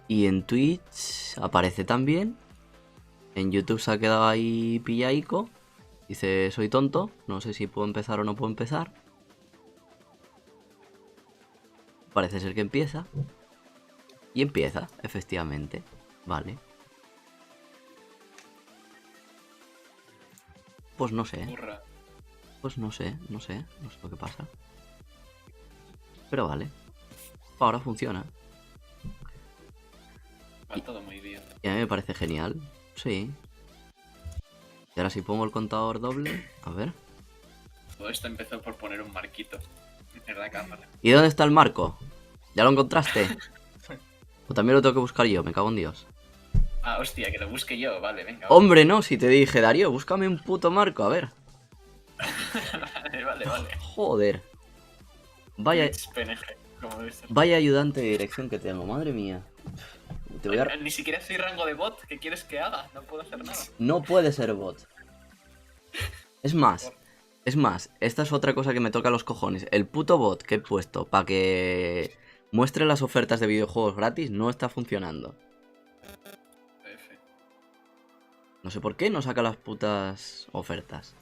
Y en Twitch aparece también. En YouTube se ha quedado ahí pillaico. Dice, soy tonto, no sé si puedo empezar o no puedo empezar. Parece ser que empieza. Y empieza, efectivamente. Vale. Pues no sé. Burra. Pues no sé lo que pasa. Pero vale. Ahora funciona. Va todo muy bien. Y a mí me parece genial. Sí. Y ahora si pongo el contador doble. A ver. Todo esto empezó por poner un marquito en la cámara. ¿Y dónde está el marco? ¿Ya lo encontraste? O también lo tengo que buscar yo, me cago en Dios. Ah, hostia, que lo busque yo. Vale, venga. Hombre, no, si te dije, Darío, búscame un puto marco, a ver. Vale. Joder. Vaya, Twitch PNG, como debe ser. vaya ayudante de dirección que tengo, madre mía. Te voy a... Ni siquiera soy rango de bot. ¿Qué quieres que haga? No puedo hacer nada. No puede ser bot. Es más, esta es otra cosa que me toca los cojones. El puto bot que he puesto para que muestre las ofertas de videojuegos gratis no está funcionando. F. No sé por qué no saca las putas ofertas.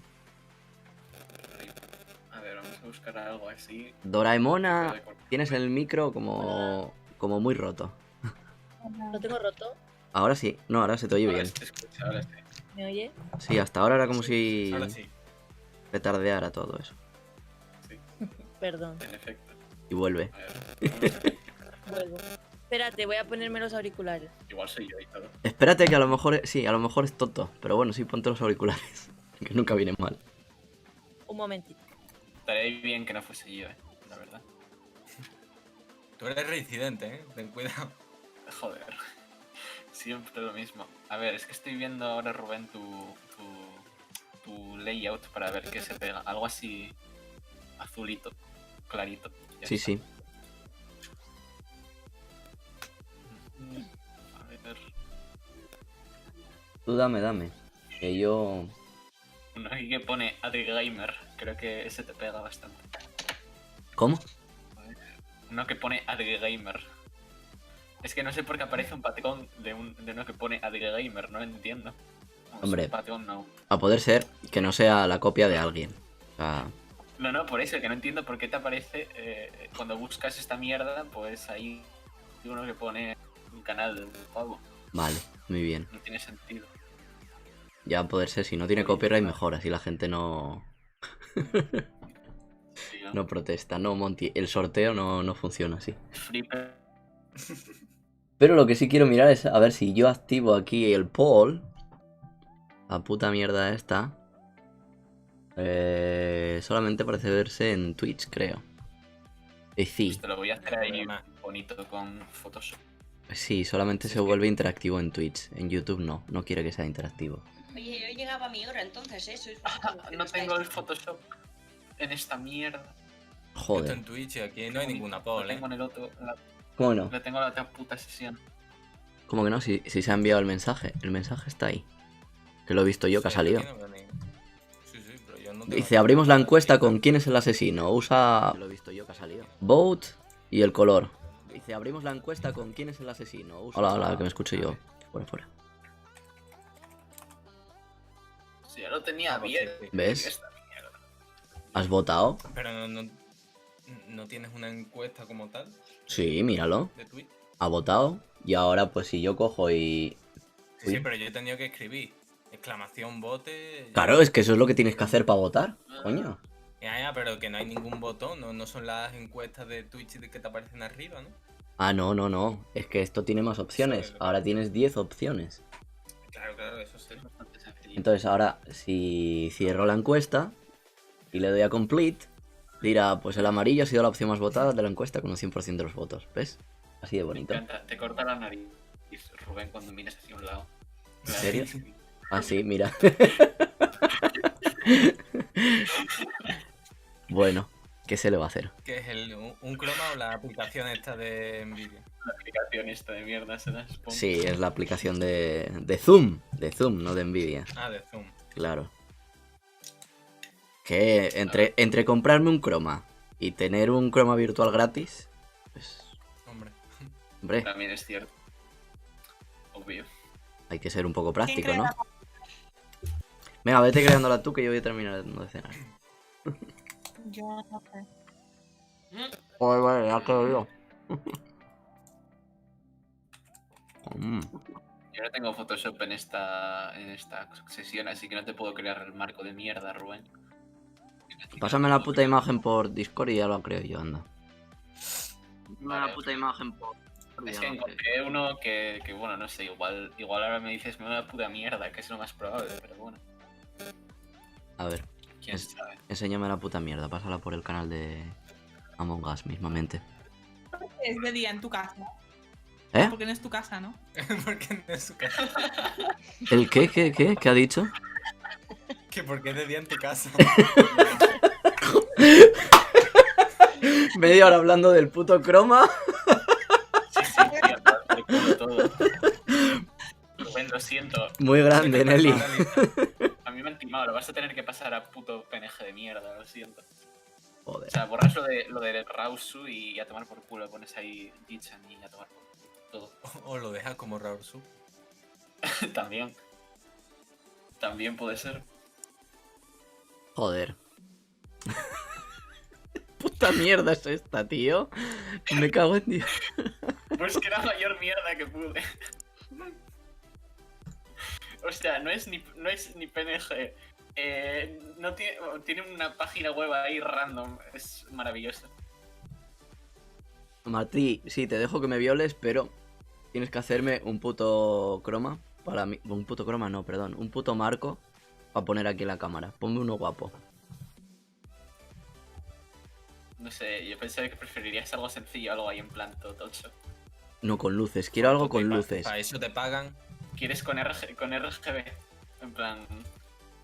A ver, vamos a buscar algo así. Doraemona, tienes el micro como muy roto. ¿Lo tengo roto? Ahora sí, no, ahora se te oye Ahora bien. se te escucha, ahora sí. ¿Me oye? Sí, hasta ahora era como si Ahora sí. retardeara todo eso. Sí, Perdón, en efecto. Y vuelve. A ver, vamos a ver. vuelvo. Espérate, voy a ponerme los auriculares. Igual soy yo y todo. Espérate que a lo mejor, sí, a lo mejor es tonto. Pero bueno, sí, ponte los auriculares. Que nunca viene mal. Un momentito. Estaría bien que no fuese yo, la verdad. Tú eres reincidente, ten cuidado. Joder. Siempre lo mismo. A ver, es que estoy viendo ahora, Rubén, tu layout para ver qué se pega. Algo así azulito, clarito. Ya Sí, está. sí. A ver. Tú dame. Que yo... Uno aquí que pone Adri Gamer. Creo que ese te pega bastante. ¿Cómo? Uno que pone Adri Gamer. Es que no sé por qué aparece un patrón de uno que pone Adri Gamer, no entiendo. Vamos, Hombre. un patrón no. A poder ser que no sea la copia de alguien. O sea... No, por eso, que no entiendo por qué te aparece cuando buscas esta mierda, pues ahí hay uno que pone un canal de un pavo. Vale, muy bien. No tiene sentido. Ya a poder ser, si no tiene copyright mejor, así la gente no... Sí, ¿no? no protesta. No, Monty, el sorteo no funciona así. Flipper. Pero lo que sí quiero mirar es a ver si yo activo aquí el poll. La puta mierda esta. Solamente parece verse en Twitch, creo. Sí, Te lo voy a hacer ahí bonito con Photoshop. sí, solamente Sí, se es que- vuelve interactivo en Twitch. En YouTube no quiere que sea interactivo. Oye, yo llegaba a mi hora entonces, ¿eh? Sois vosotros los que No estáis. tengo el Photoshop en esta mierda. Esto Joder, en Twitch y aquí no hay ninguna Lo poll, tengo en el otro. ¿cómo no? Lo tengo en la otra puta sesión. ¿Cómo que no? Si se ha enviado el mensaje está ahí. Que lo he visto yo que ha Sí, salido. aquí no veo ni- Sí, pero yo no tengo Dice, aquí abrimos la nada, encuesta aquí con está. quién es el asesino. Usa... Lo he visto yo que ha salido. Vote y el color. Dice, abrimos la encuesta con quién es el asesino. Usa... Hola, que me escucho yo. Fuera. Si ya lo tenía bien. Sí. ¿Ves? Esta mierda. ¿Has votado? Pero no tienes una encuesta como tal Sí, míralo. de Twitch. Ha votado. Y ahora, pues si yo cojo y... Sí, sí, pero yo he tenido que escribir exclamación vote. Claro, es que eso es lo que tienes que hacer para votar. Coño. Ya, pero que no hay ningún botón, no son las encuestas de Twitch que te aparecen arriba, ¿no? Ah, no. Es que esto tiene más opciones. Ahora tienes 10 opciones. Claro, eso sí. Bastante sencillo. Entonces ahora, si cierro la encuesta y le doy a complete, dirá, pues el amarillo ha sido la opción más votada de la encuesta con un 100% de los votos. ¿Ves? Así de Me bonito. encanta. Te corta la nariz, Rubén, cuando miras hacia un lado. ¿En serio? Ah, sí, mira. Bueno, ¿qué se le va a hacer? ¿Qué es un croma o la aplicación esta de Nvidia? La aplicación esta de mierda se las pongo. Sí, es la aplicación de Zoom. De Zoom, no de Nvidia. Ah, de Zoom. Claro. Que entre comprarme un croma y tener un croma virtual gratis, pues, Hombre. hombre, También es cierto. Obvio. Hay que ser un poco práctico, crea ¿no? la- Venga, vete creándola tú que yo voy a terminar de cenar. Yo no sé. Joder, vale, ya creo yo. Yo no tengo Photoshop en esta sesión, así que no te puedo crear el marco de mierda, Rubén. Pásame la puta imagen por Discord y ya lo creo yo, anda. Vale. La puta imagen por Discord y Es ya que lo creo. encontré uno que, bueno, no sé, igual ahora me dices me da una puta mierda, que es lo más probable, pero bueno, A ver, quién sabe. enséñame la puta mierda, pásala por el canal de Among Us mismamente. Es de día en tu casa. ¿Eh? Porque no es tu casa, ¿no? Porque no es su casa. ¿El qué? ¿Qué ha dicho? Que porque es de día en tu casa. Media hora hablando del puto croma. Sí, tío, por culo todo. Rubén, lo siento, Muy grande, Nelly. a mí me han timado, lo vas a tener que pasar a puto PNG de mierda, lo siento. O Joder. sea, borras lo de Rausu y a tomar por culo, pones ahí Dichan y a tomar por culo. Todo. O lo dejas como Raúl Sub. También. También puede ser. Joder. Puta mierda es esta, tío. Me cago en Dios. Pues que la mayor mierda que pude. Hostia, no es ni PNG. No tiene una página web ahí random. Es maravilloso. Martí, sí, te dejo que me violes, pero tienes que hacerme un puto croma para mí. Un puto croma, no, perdón. Un puto marco para poner aquí en la cámara. Ponme uno guapo. No sé, yo pensaba que preferirías algo sencillo, algo ahí en plan todo tocho. No con luces, quiero algo con luces. Para eso te pagan. ¿Quieres con RGB? En plan,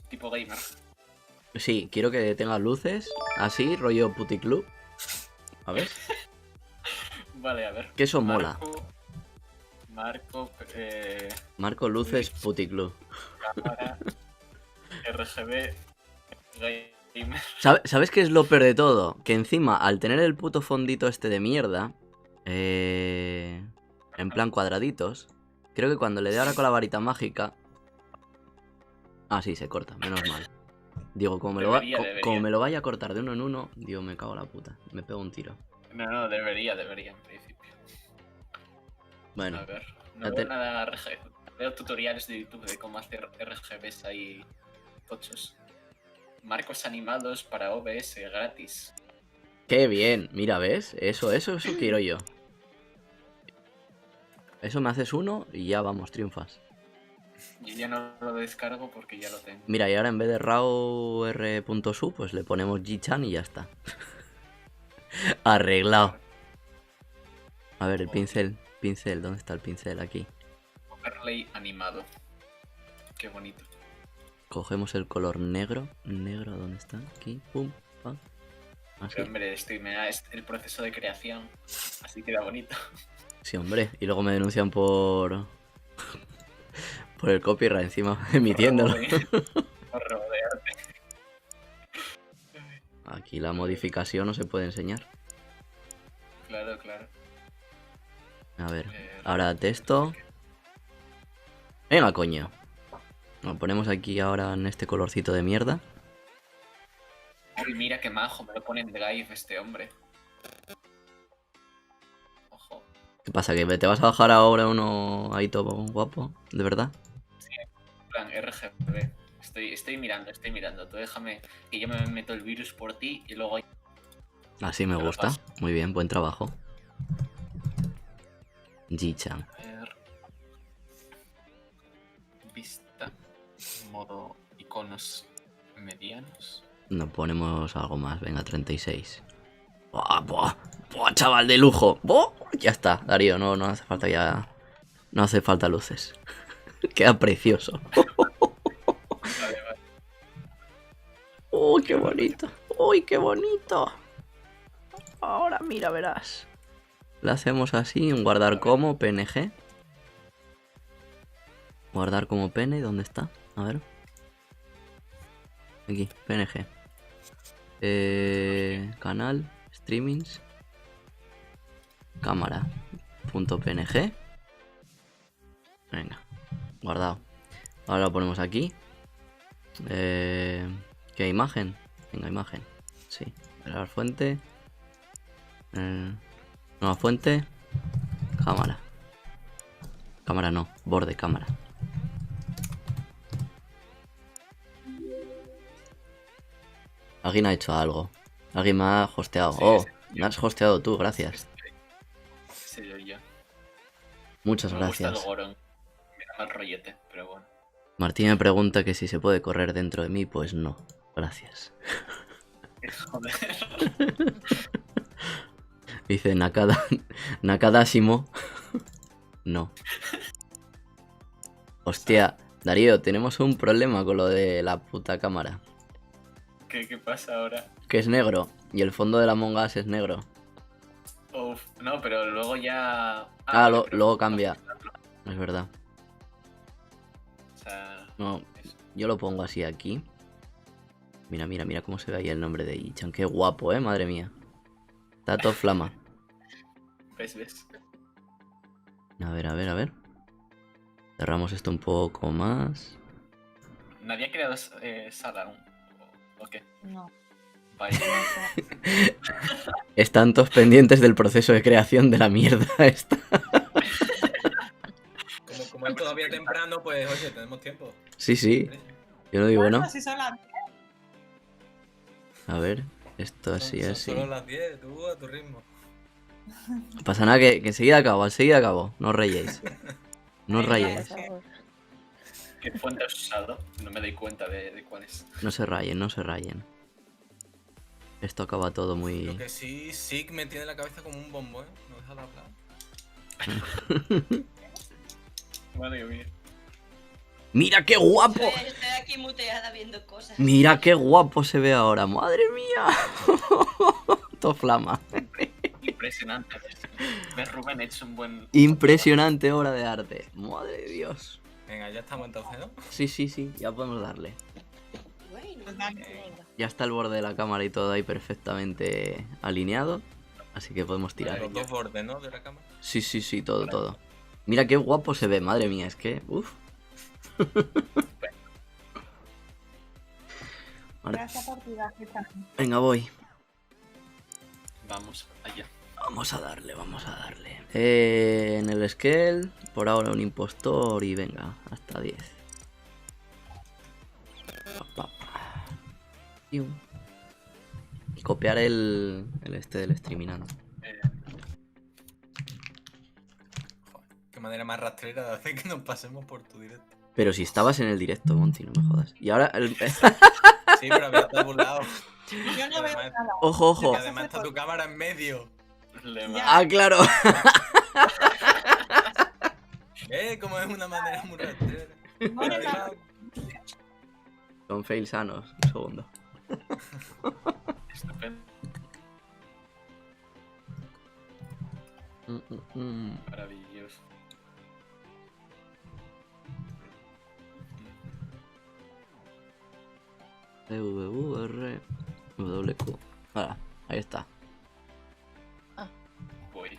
tipo gamer. Sí, quiero que tenga luces, así, rollo puticlub. A ver, Vale, a ver. que eso mola. Marco, Marco luces puticlub. cámara, RGB, gamer. ¿Sabes qué es lo peor de todo? Que encima, al tener el puto fondito este de mierda, en plan cuadraditos, creo que cuando le dé ahora con la varita mágica... Ah, sí, se corta, menos mal. Digo, como Debería. me lo vaya a cortar de uno en uno, digo, me cago en la puta. Me pego un tiro. No, debería en principio. Bueno, A ver, no ya veo te- nada RGB. Veo tutoriales de YouTube de cómo hacer RGBs ahí tochos. Marcos animados para OBS gratis. qué bien. Mira, ¿ves? Eso quiero yo. Eso me haces uno y ya vamos, triunfas. Yo ya no lo descargo porque ya lo tengo. Mira, y ahora en vez de RAW R.su, pues le ponemos G-Chan y ya está. Arreglado. A ver, el pincel. Pincel, ¿dónde está el pincel? Aquí. Overlay animado. Qué bonito. Cogemos el color negro. Negro, ¿dónde está? Aquí, pum, pam. Así. Pero hombre, me da el proceso de creación. Así queda bonito. Sí, hombre. Y luego me denuncian por... por el copyright encima, emitiéndolo. Por rodearte. Aquí la modificación no se puede enseñar. Claro. A ver, ahora texto. Venga, coño. Lo ponemos aquí ahora en este colorcito de mierda. Uy, mira qué majo, me lo pone en Drive este hombre. Ojo. ¿Qué pasa? ¿Que te vas a bajar ahora uno ahí todo guapo? ¿De verdad? En plan, RGB. Estoy mirando. Tú déjame que yo me meto el virus por ti y luego... Así me Te lo gusta. paso. Muy bien, buen trabajo. G-Chan. A ver. Vista. Modo iconos medianos. Nos ponemos algo más. Venga, 36. ¡Buah, buah! ¡Buah, chaval de lujo! ¡Buah! Ya está, Darío. No hace falta ya... No hace falta luces. Queda precioso. Vale. ¡Uy, qué bonito! ¡Uy, qué bonito! Ahora mira, verás. Le hacemos así, un guardar como, PNG. Guardar como pene, ¿dónde está? A ver. Aquí, PNG. Canal, streamings. Cámara. Punto PNG. Venga, guardado. Ahora lo ponemos aquí. ¿Qué imagen? Venga, imagen. Sí. Grabar fuente. Nueva fuente. Cámara. Cámara no, borde cámara. Alguien ha hecho algo. Alguien me ha hosteado. Sí, Oh, sí, me has hosteado tú, gracias. Sí, yo. Muchas Me gusta el gracias. Goron. Me da mal rollete, pero bueno. Martín me pregunta que si se puede correr dentro de mí, pues no. Gracias. Joder. Dice Nakadashimo. No. Hostia, Darío, tenemos un problema con lo de la puta cámara. ¿Qué pasa ahora? Que es negro. Y el fondo de la Among Us es negro. Uf, no, pero luego ya... Luego pero- cambia. Es verdad. O sea, No, eso. yo lo pongo así aquí. Mira, mira, mira cómo se ve ahí el nombre de Ichan. Qué guapo, madre mía. Está todo flama. ¿Ves? A ver, a ver, a ver. Cerramos esto un poco más. ¿Nadie ha creado sala aún? ¿O qué? No. Vaya. Están todos pendientes del proceso de creación de la mierda esta. Como es todavía temprano, pues oye, tenemos tiempo. Sí, sí. Yo no digo no. Si son las A ver, esto así, son así. solo las 10, tú a tu ritmo. No pasa nada, que enseguida acabo. No os rayéis. No os rayéis. Por favor. ¿Qué fuente has usado? No me doy cuenta de cuál es. No se rayen, no se rayen. Esto acaba todo muy... Lo que sí, Sig me tiene la cabeza como un bombo, ¿eh? No deja de hablar. Madre mía. ¡Mira qué guapo! Estoy aquí muteada viendo cosas. Mira qué guapo se ve ahora. ¡Madre mía! Todo flama. Impresionante. ¿Ves, Rubén? He hecho un buen... Impresionante obra de arte. Madre de Dios. Venga, ya estamos entonces, ¿no? Sí, sí, sí, ya podemos darle. Bueno, Venga. Ya está el borde de la cámara y todo ahí perfectamente alineado. Así que podemos tirar. Los dos bordes, ¿no? De la cámara. Sí, sí, sí, todo, todo. Mira qué guapo se ve, madre mía, es que... Uf. Vale, Gracias por tu gafeta. venga, voy. Vamos, allá. Vamos a darle, vamos a darle. En el scale, por ahora un impostor y venga, hasta 10. Pa, pa, pa. Y copiar el este del streaming. Joder, qué manera más rastrera de hacer que nos pasemos por tu directo. Pero si estabas en el directo, Monty, no me jodas. Y ahora... Sí, pero había estado burlado. Yo no veo Además- nada. Ojo, ojo. Y además está tu cámara en medio. Le Ya. Ah, claro. Como es una manera muy rastrera. No le da- Son fails sanos. Un segundo. Estupendo. Maravilloso. WQ. Ahora, ahí está. Voy.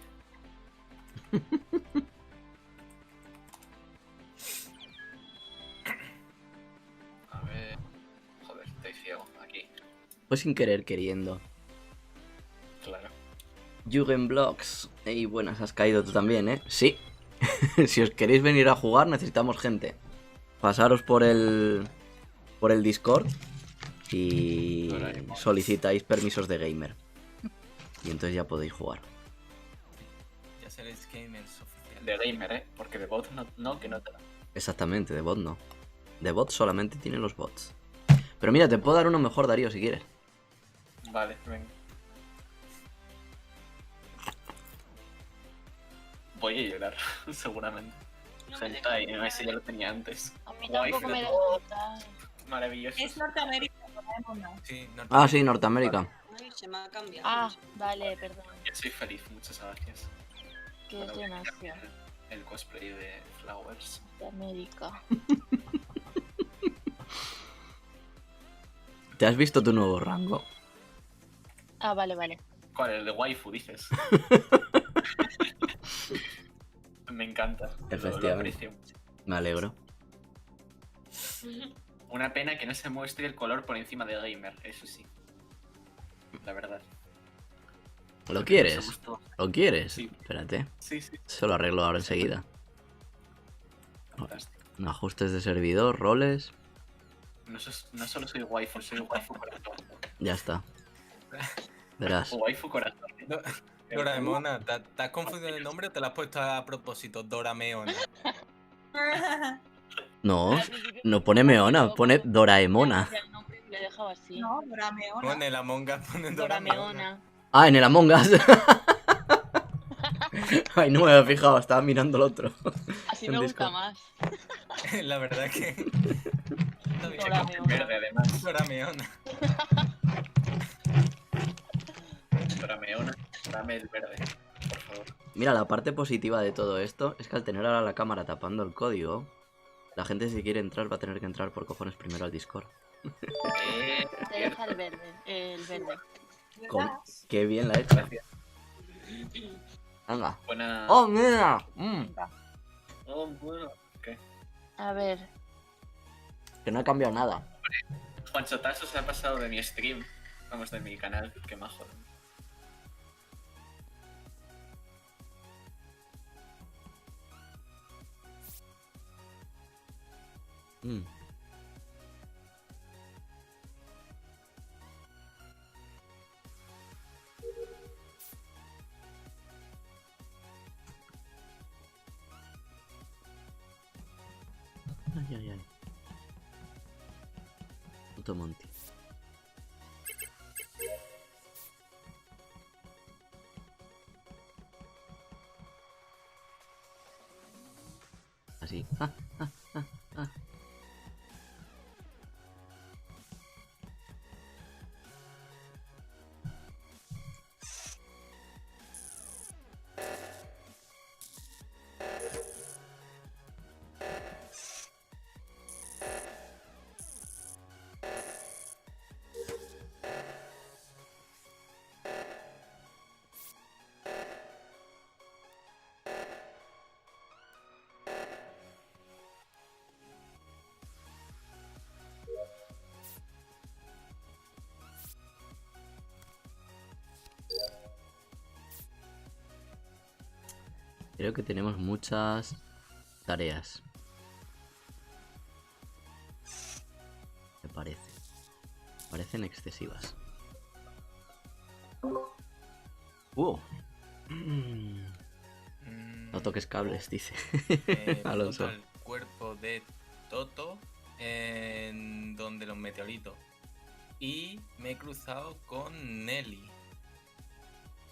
A ver... Joder, estoy ciego. Aquí. Fue sin querer queriendo. Claro. Jugendblocks. Ey, buenas, has caído tú también, ¿eh? Sí. Si os queréis venir a jugar, necesitamos gente. Pasaros por el Discord y solicitáis permisos de gamer. Y entonces ya podéis jugar. Ya seréis gamers oficiales. De gamer, porque de bot no, que no te da. Exactamente, de bot no. De bot solamente tienen los bots. Pero mira, te puedo dar uno mejor, Darío, si quieres. Vale, venga. Voy a llorar, seguramente. no me Hentai, dejo no, ese ya lo tenía antes. A mí Guay, tampoco me pero- deja votar. Maravilloso. Es Norteamérica, podemos no. Sí, Ah, sí, Norteamérica. Ay, se me ha cambiado. Ah, vale, perdón. Yo soy feliz, muchas gracias. Que Bueno, es voy de a Asia, cambiar el cosplay de Flowers. de América. ¿Te has visto tu nuevo rango? Ah, vale, vale. ¿Cuál? El de waifu, dices. Me encanta. Lo Efectivamente. aprecio mucho. Me alegro. Una pena que no se muestre el color por encima de gamer, eso sí. La verdad. ¿Lo quieres? Somos todos- ¿Lo quieres? Sí. Espérate. Sí, sí. Se lo arreglo ahora enseguida. Fantástico. Ajustes de servidor, roles. No solo soy waifu, soy waifu corazón. Ya está. Verás. Waifu corazón. Doraemona, ¿te has confundido el nombre o te lo has puesto a propósito? Dorameona. No, Al principio no pone Meona, pone Doraemona. el nombre y le he dejado así. No, Dorameona. Pone la monga, pone Dorameona. Dorameona. Ah, en el Among Us. Ay, no me había fijado, estaba mirando el otro. Así En me gusta Discord. más. La verdad que... Está bien. Dorameona. Verde, además. Dorameona. Dorameona. Dame el verde, por favor. Mira, la parte positiva de todo esto es que al tener ahora la cámara tapando el código, la gente si quiere entrar va a tener que entrar por cojones primero al Discord. Te deja el verde. El verde. Con- Qué bien la he hecho. Gracias. Venga. Buena. ¡Oh, mira! Oh, bueno. A ver. Que no ha cambiado nada. Juancho Tasso se ha pasado de mi stream. Vamos, de mi canal. Qué majo. Mm. Ay, ay, ay. Puto Monty. Así. Creo que tenemos muchas tareas. Me parece. Parecen excesivas. No toques cables, dice. Alonso. El cuerpo de Toto en donde los meteoritos. Y me he cruzado con Nelly.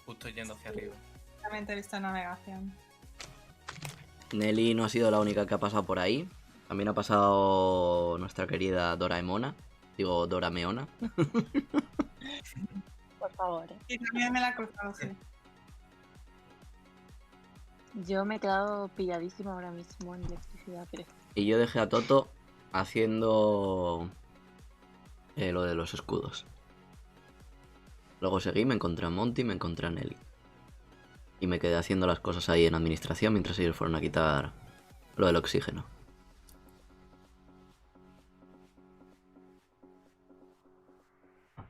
Justo yendo hacia arriba. Solamente he visto navegación. Nelly no ha sido la única que ha pasado por ahí. También ha pasado nuestra querida Doraemona. Digo, Dorameona. Por favor. Y también me la he cruzado, sí. Yo me he quedado pilladísima ahora mismo en electricidad, pero Y yo dejé a Toto haciendo lo de los escudos. Luego seguí, me encontré a Monty y me encontré a Nelly. Y me quedé haciendo las cosas ahí en administración mientras ellos fueron a quitar lo del oxígeno.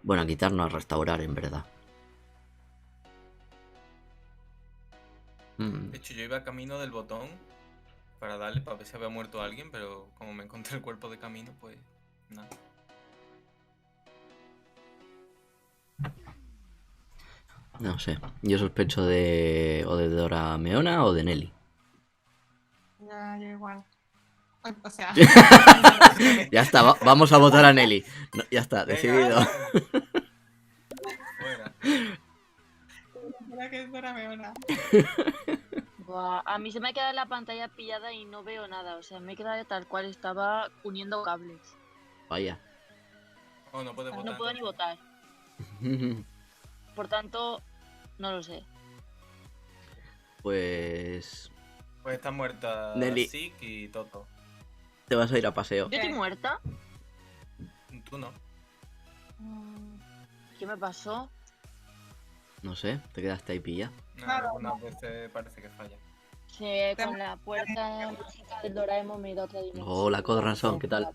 Bueno, a quitar no, a restaurar en verdad. De hecho, yo iba camino del botón para darle, para ver si había muerto alguien, pero como me encontré el cuerpo de camino, pues nada. No sé, yo sospecho de o de Dorameona o de Nelly. Ya, yo igual. O sea, Ya está, vamos a votar a Nelly. No, ya está, Venga, decidido. fuera. creo que es Dorameona. buah, a mí se me ha quedado la pantalla pillada y no veo nada. O sea, me he quedado tal cual estaba uniendo cables. Vaya. Oh, no puedes votar. No puedo ni votar. Por tanto, no lo sé. Pues Pues está muerta Nelly. Sik y Toto. te vas a ir a paseo. ¿Yo estoy muerta? Tú no. ¿Qué me pasó? No sé, te quedaste ahí pilla. No, Claro, algunas veces parece que falla. Sí, con la puerta mágica del Doraemon me he ido a otra dimensión. Hola, Codrazón, ¿qué tal?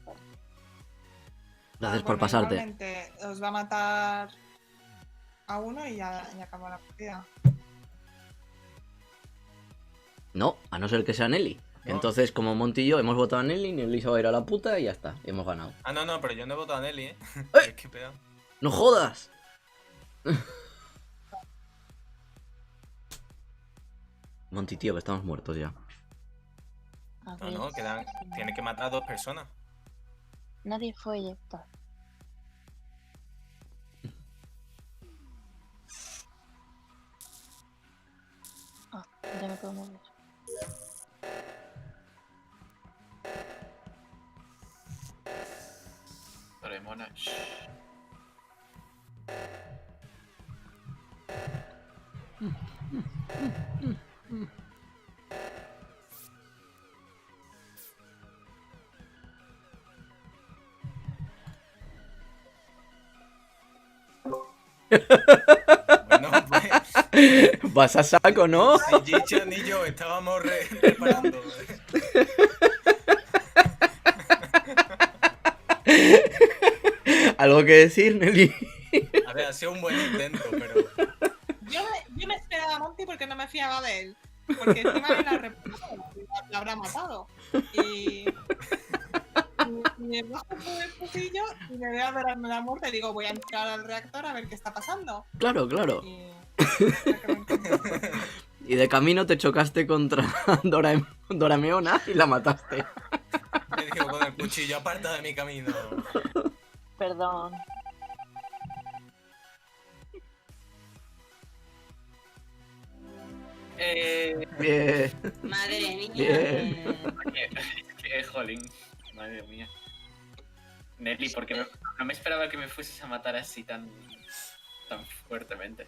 Gracias por pasarte. Igualmente os va a matar a uno y ya acaba la partida. No, a no ser que sea Nelly. No. Entonces, como Monty y yo hemos votado a Nelly, Nelly se va a ir a la puta y ya está. Y hemos ganado. Ah, no, pero yo no he votado a Nelly, ¿eh? Es que peor. ¡No jodas! Monty, tío, que estamos muertos ya. A No, ver, no, tiene que matar a 2 personas. nadie fue eyectado. Ah, ya me puedo mover. Doraemona. Bueno, pues. Vas a saco, ¿no? Ni Jicha ni yo estábamos reparando. ¿Algo que decir, Nelly? A ver, ha sido un buen intento, pero. Yo me esperaba a Monty porque no me fiaba de él. Porque encima él la habrá matado. Y me bajo por el pasillo y me veo a Dorarme la muerte y digo, voy a entrar al reactor a ver qué está pasando. Claro, claro. Y... Y de camino te chocaste contra Dorameona y la mataste. Me dijo con el cuchillo, aparta de mi camino. Perdón. Bien. Madre mía. Bien. Qué jolín. Madre mía. Nelly, porque no me esperaba que me fueses a matar así tan fuertemente.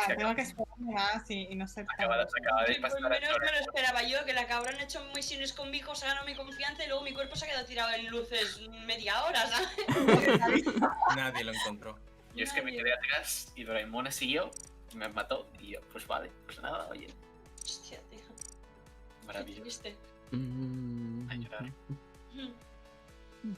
Ya, tengo que esperarme más y no sé. Acaba de Pues pasar a menos me lo esperaba yo, que la cabrón ha hecho misiones conmigo, se ha ganado mi confianza y luego mi cuerpo se ha quedado tirado en luces media hora, ¿sabes? Nadie lo encontró. Yo es que me quedé atrás y Doraemon siguió, me mató y yo, pues vale, pues nada, oye, Hostia, tío. Qué maravilloso. triste. Mm. A llorar.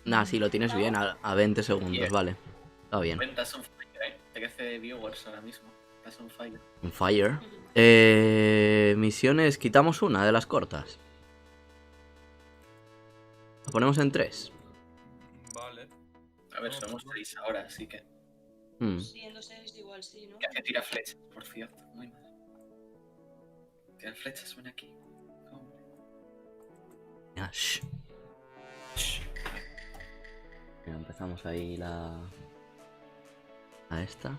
Nah, sí, lo tienes bien, a 20 segundos, Bien. vale. Está bien. Estás on fire, ¿eh? Te hace viewers ahora mismo. Estás on fire. On fire. Misiones, quitamos una de las cortas. La ponemos en 3. Vale. A ver, somos 6 ahora, así que. Siendo 6 igual sí, ¿no? Que hace tira flechas, por cierto. Muy mal. Tira flechas, ven aquí. Hombre. Mira, empezamos ahí la... A esta.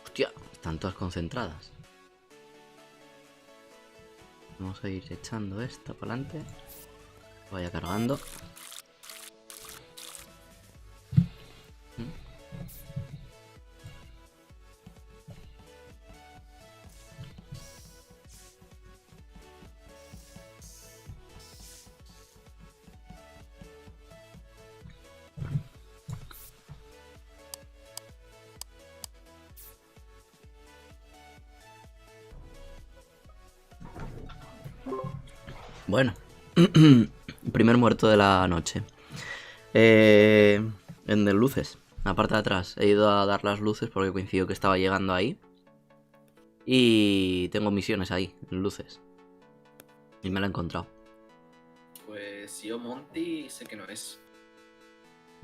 Hostia, están todas concentradas. Vamos a ir echando esta para adelante. Vaya cargando. Bueno, primer muerto de la noche. En el luces, la parte de atrás. He ido a dar las luces porque coincidió que estaba llegando ahí. Y tengo misiones ahí, en luces. Y me la he encontrado. Pues yo, Monty, sé que no es.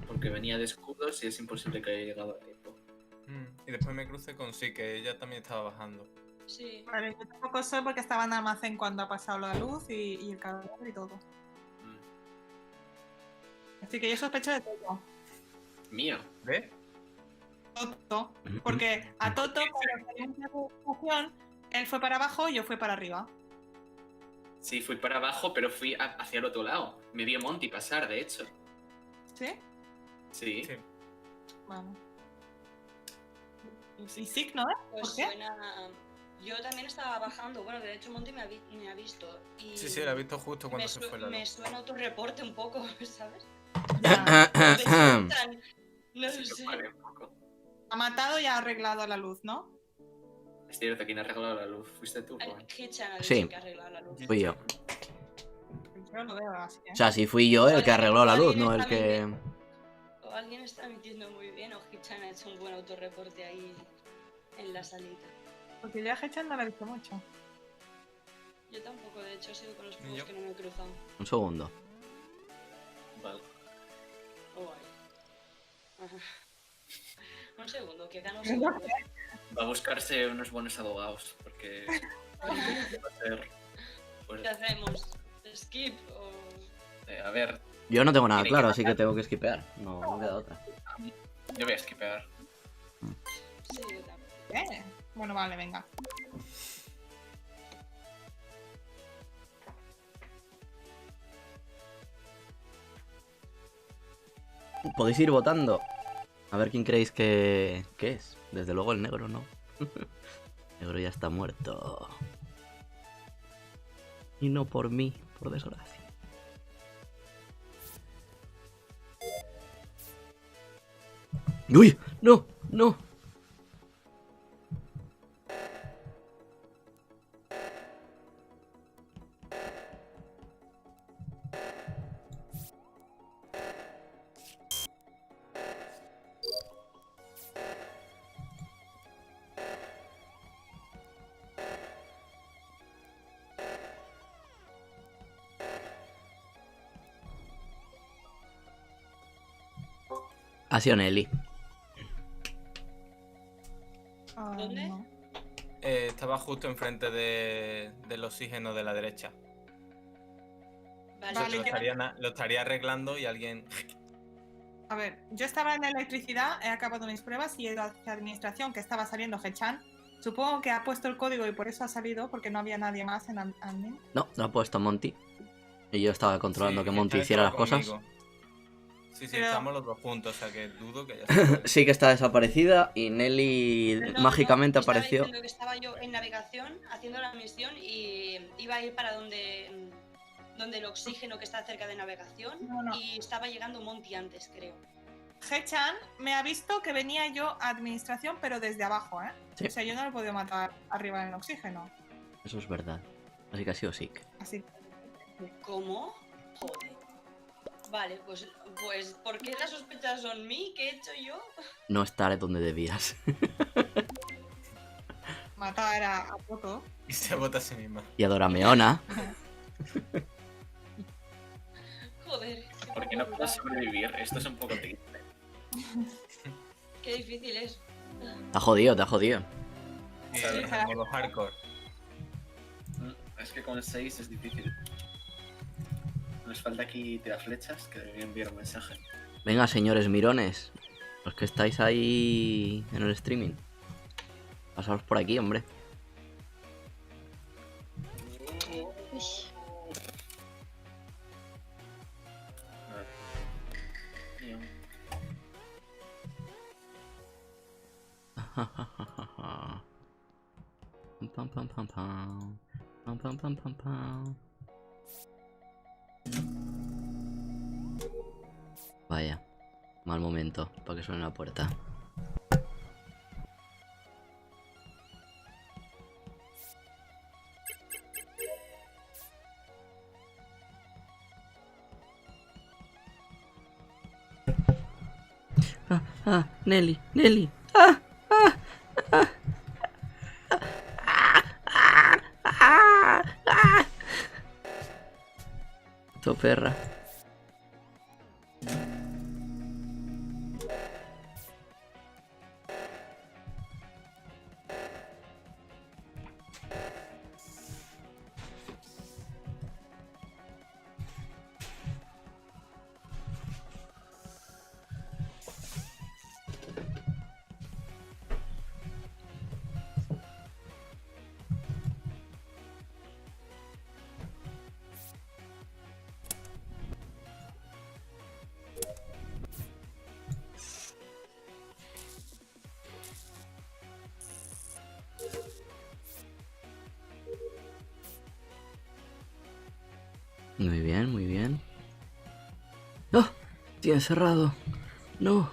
Porque venía de escudos y es imposible que haya llegado a tiempo. Y después me crucé con sí, que ella también estaba bajando. Sí. Vale, yo tampoco soy porque estaba en almacén cuando ha pasado la luz y el calor y todo. Mm. Así que yo sospecho de todo. Mío. ¿Ves? Toto. Porque a Toto, cuando salió en la conversación, él fue para abajo y yo fui para arriba. Sí, fui para abajo, pero fui hacia el otro lado. Me vio Monty pasar, de hecho. ¿Sí? Sí. Sí. Vamos. Y sí, ¿no? Pues ¿Por qué? suena. Yo también estaba bajando, bueno, de hecho Monty me ha visto. Y Sí, la he visto justo cuando se fue la me luz. suena otro reporte un poco, ¿sabes? Ya. Me suenan- no lo Sí, sé. vale, un poco. Ha matado y ha arreglado la luz, ¿no? Es cierto, ¿quién ha arreglado la luz? ¿Fuiste tú, Juan? Hitchan ha dicho Sí. que ha arreglado la luz. Fui yo. Yo lo veo así, ¿eh? O sea, sí fui yo el que arregló la luz, no el que... O alguien está mintiendo muy bien, o Hitchan ha hecho un buen autorreporte ahí en la salita. Porque yo a Hechan no lo he visto mucho. Yo tampoco, de hecho, he sido con los Ni juegos yo. que no me he cruzado. Un segundo. Vale. Oh, guay. Ajá. Un segundo, que gano No segundo. Va a buscarse unos buenos abogados, porque... va a ser, pues, ¿Qué hacemos? ¿Skip o...? a ver, Yo no tengo nada Tiene claro, que así que tengo que skipear. No, no queda otra. yo voy a skipear. Sí, yo también. Bueno, vale, venga. Podéis ir votando. A ver quién creéis que es. Desde luego el negro, ¿no? El negro ya está muerto. Y no por mí, por desgracia. ¡Uy! ¡No! ¡No! Ha sido Nelly. Ah, ¿Dónde? no. Estaba justo enfrente del oxígeno de la derecha. Vale, Vale, Lo estaría arreglando y alguien... A ver, yo estaba en electricidad, he acabado mis pruebas y he ido hacia administración, que estaba saliendo Hechan. Supongo que ha puesto el código y por eso ha salido, porque no había nadie más en admin. No, lo ha puesto Monty. Y yo estaba controlando Sí, que Monty Hechan hiciera las estaba cosas. conmigo. Sí, Pero- estamos los dos juntos, o sea que dudo que haya Sí que está desaparecida y Nelly No, mágicamente no, estaba apareció. diciendo que estaba yo en navegación haciendo la misión y iba a ir para donde el oxígeno que está cerca de navegación No. y estaba llegando Monty antes, creo. Hechan me ha visto que venía yo a administración, pero desde abajo, ¿eh? Sí. O sea, yo no lo he podido matar arriba en el oxígeno. Eso es verdad. Así que ha sido sick. Así que ¿Cómo? Joder. Vale, pues ¿por qué las sospechas son mí? ¿Qué he hecho yo? No estaré donde debías. matar a Poto. Y se vota a sí misma. Y a Dorameona. Joder. Porque no puedo sobrevivir. Esto es un poco triste. Qué difícil es. Te ha jodido, te ha jodido. Y Sí, en modo hardcore. Es que con 6 es difícil. Nos falta aquí tiraflechas que deberían enviar un mensaje. Venga, señores mirones. Los que estáis ahí en el streaming. Pasaos por aquí, hombre. Pam, pam, pam, pam. Pam, pam, pam, pam, pam. Vaya, mal momento para que suene la puerta. Nelly, Nelly. Tu perra. Muy bien, muy bien. ¡No! Tiene cerrado. No.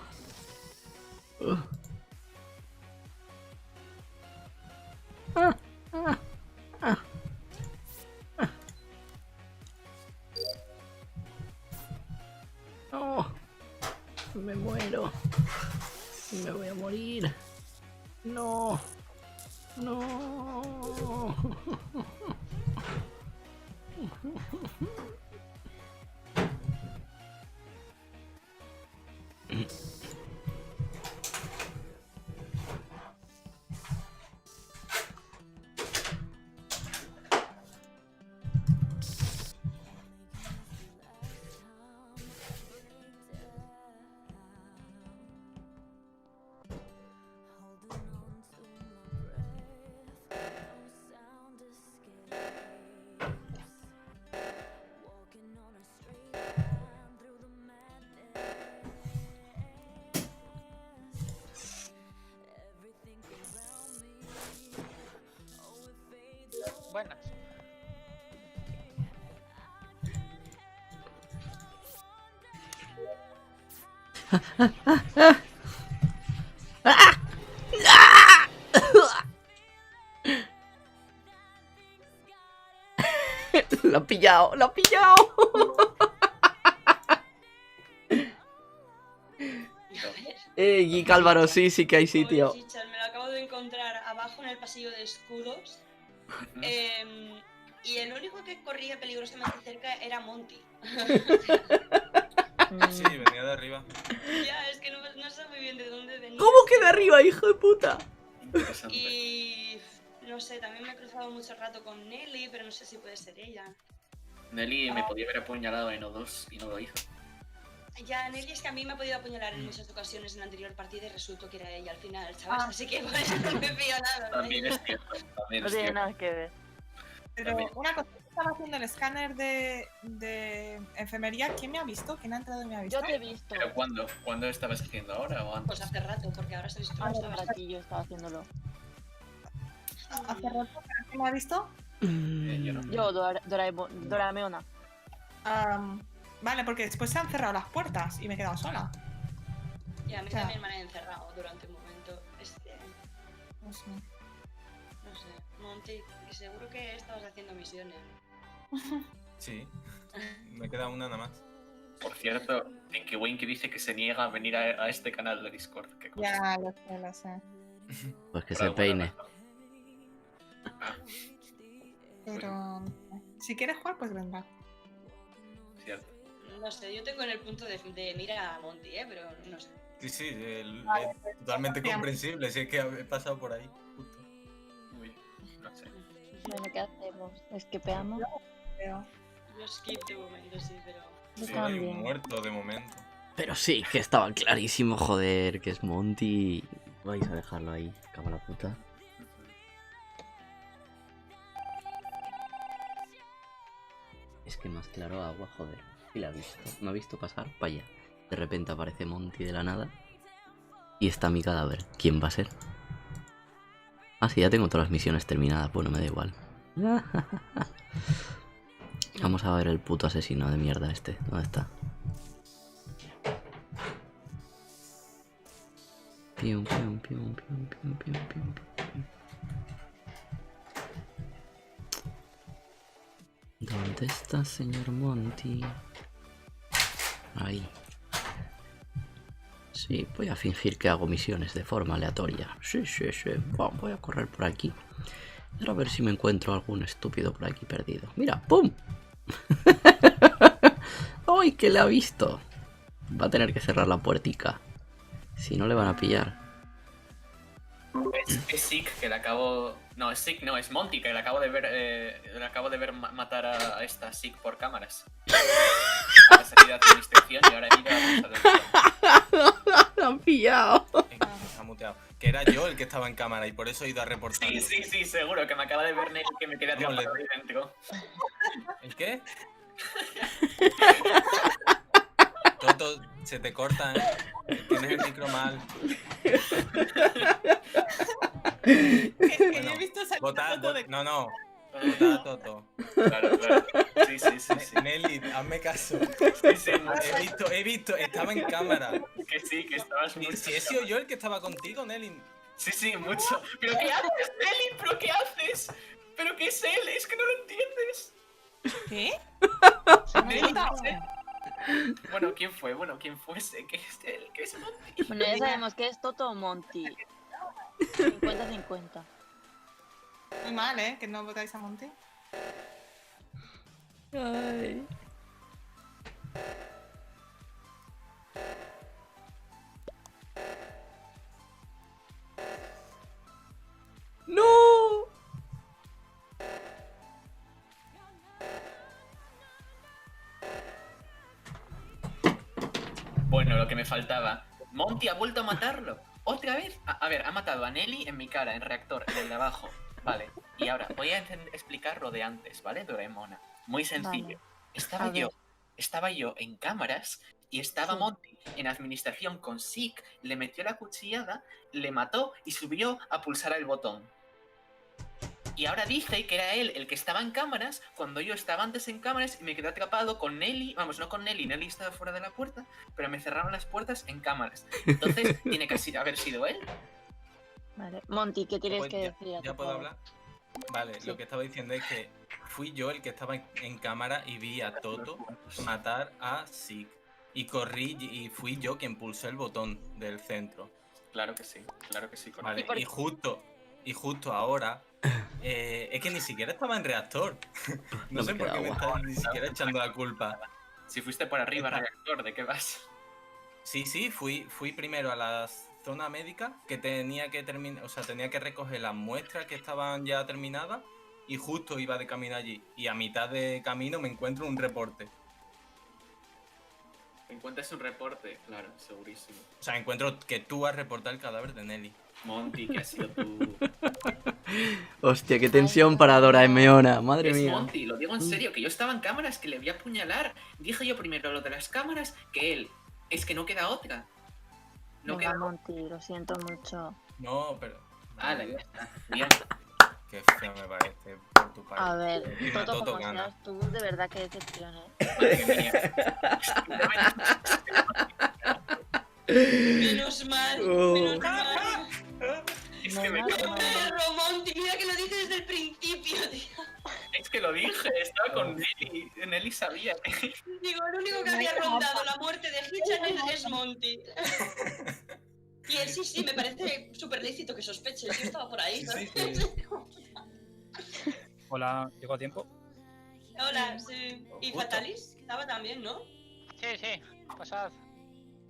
Me muero. Me voy a morir. No. No. Buenas. Lo ha pillado, lo ha pillado. Geek Álvaro, sí que hay sitio. Pobre Chichar, me lo acabo de encontrar abajo en el pasillo de escudos. Y el único que corría peligrosamente cerca era Monty. Sí, venía de arriba. Ya, es que no sé muy bien de dónde venía. ¿Cómo que de arriba, hijo de puta? Interesante. Y no sé, también me he cruzado mucho rato con Nelly, pero no sé si puede ser ella. Nelly me podía haber apuñalado en O2 y no lo hizo. Ya, Nelly es que a mí me ha podido apuñalar en muchas ocasiones en la anterior partida y resultó que era ella al final, ¿sabes? Así que por eso no me fío nada. ¿no? También es cierto. También No es tiene cierto. nada que ver. Pero También. una cosa, estaba haciendo el escáner de enfermería. ¿Quién me ha visto? ¿Quién ha entrado y me ha visto? Yo te he visto. ¿Pero cuándo? ¿Cuándo estabas haciendo? ¿Ahora o antes? Pues hace rato, porque ahora se visto que no Hace un estabas. ratillo estaba haciéndolo. Hace rato, ¿quién me ha visto? Yo no. Yo, Dorameona. Vale, porque después se han cerrado las puertas y me he quedado sola. Y a mí O sea, también me han encerrado durante un momento. no sé. No sé, Monty, y seguro que estabas haciendo misiones. Sí. Me queda una nada más. Por cierto, en que Wayne que dice que se niega a venir a este canal de Discord. ¿Qué cosa? Ya, lo sé. Pues que Por se alguna peine. razón. Pero si quieres jugar, pues vendrá. Cierto. No sé, yo tengo en el punto de mira a Monty, pero no sé. Sí, es totalmente comprensible. Si es que he pasado por ahí. Justo. Uy, no sé. Bueno, ¿qué hacemos? ¿Esquipeamos? Pero Yo skip de momento, sí, pero. Yo Sí, también. muerto de momento. Pero sí, que estaba clarísimo, joder, que es Monty. Vais a dejarlo ahí, cámara puta. Es que más claro agua, joder. Y la ha visto. Me ha visto pasar para allá. De repente aparece Monty de la nada. Y está mi cadáver. ¿Quién va a ser? Ah, sí, ya tengo todas las misiones terminadas. Bueno, me da igual. Vamos a ver el puto asesino de mierda este. ¿Dónde está? Pium, pium, pium, pium, pium, pium, pium, pium. ¿Dónde está, señor Monty? Ahí. Sí, voy a fingir que hago misiones de forma aleatoria. Sí. Bueno, voy a correr por aquí. Pero a ver si me encuentro algún estúpido por aquí perdido. ¡Mira! ¡Pum! ¡Ay, que le ha visto! Va a tener que cerrar la puertica. Si no, le van a pillar. Es Sick que le acabo. No, es Sick, no, es Monty que le acabo de ver. Le acabo de ver matar a esta Sick por cámaras. A la salida de administración y ahora he ido a la cosa ¡Lo han pillado! Se ha muteado. Que era yo el que estaba en cámara y por eso he ido a reportarlo. Sí, seguro, que me acaba de ver Nelly que me quedé Vamos, atrapado ahí dentro. ¿El qué? Toto, se te corta, ¿eh? Tienes el micro mal. que yo Bueno, he visto salir Vota, foto de... no. Vota a Toto. Claro. Sí. Nelly, hazme caso. Sí, mucho. He visto, estaba en cámara. Que sí, que estabas Si mucho. he sido yo el que estaba contigo, Nelly. Sí, mucho. ¿Pero qué haces, Nelly? ¿Pero qué haces? ¿Pero qué es él? Es que no lo entiendes. ¿Qué? Nelly, No, ¿qué es él? Bueno, ¿quién fue? Bueno, ¿quién fuese? ¿Qué es el que es Monty? Bueno, ya sabemos que es Toto o Monty. 50-50. Muy mal, ¿eh? Que no votáis a Monty. Ay. ¡No! Bueno, lo que me faltaba. Monty ha vuelto a matarlo. ¿Otra vez? A ver, ha matado a Nelly en mi cara, en reactor, en el de abajo. Vale. Y ahora voy a explicar lo de antes, ¿vale? Doraemona. Muy sencillo. Vale. A ver. Estaba yo en cámaras y estaba Sí. Monty en administración con Zeke, le metió la cuchillada, le mató y subió a pulsar el botón. Y ahora dice que era él el que estaba en cámaras cuando yo estaba antes en cámaras y me quedé atrapado con Nelly. Vamos, no con Nelly, Nelly estaba fuera de la puerta, pero me cerraron las puertas en cámaras. Entonces tiene que haber sido él. Vale. Monty, ¿qué tienes Pues que ya- decir? ¿Ya puedo hablar? Vale, Sí. lo que estaba diciendo es que fui yo el que estaba en cámara y vi a Toto matar a Zeke. Y corrí y fui yo quien pulsó el botón del centro. Claro que sí, correcto. Vale, por- y justo ahora. Es que ni siquiera estaba en reactor. No No sé me por queda qué me agua. están ni siquiera echando la culpa. Si fuiste por arriba, Está- reactor, ¿de qué vas? Sí, fui primero a la zona médica que tenía que terminar, o sea, tenía que recoger las muestras que estaban ya terminadas y justo iba de camino allí. Y a mitad de camino me encuentro un reporte. Encuentras un reporte, claro, segurísimo. O sea, encuentro que tú has reportado el cadáver de Nelly. Monty, que has sido tú. Hostia, qué tensión para Doraemona. Madre Es mía. Monty, lo digo en serio, que yo estaba en cámaras, que le voy a apuñalar. Dije yo primero lo de las cámaras que él. Es que no queda otra. No Venga, queda otra. Monty, lo siento mucho. No, pero. Ala, ya está. Bien. Qué feo me parece por tu parte. A ver, Encima Toto, Toto como gana. seas tú, de verdad que decepción, ¿eh? Madre mía. Menos mal, Oh. menos mal. Es No, que, me- no, no. Perro, Monty, mira que lo dices desde el principio, tío. es que lo dije, estaba con Nelly. Nelly sabía. Digo, el único que había rondado la muerte de Hitchan es Monty. Y él sí, me parece súper lícito que sospeche. Yo estaba por ahí. ¿sabes? Hola, ¿llegó a tiempo? Hola, sí. Y Justo. Fatalis estaba también, ¿no? Sí, pasad.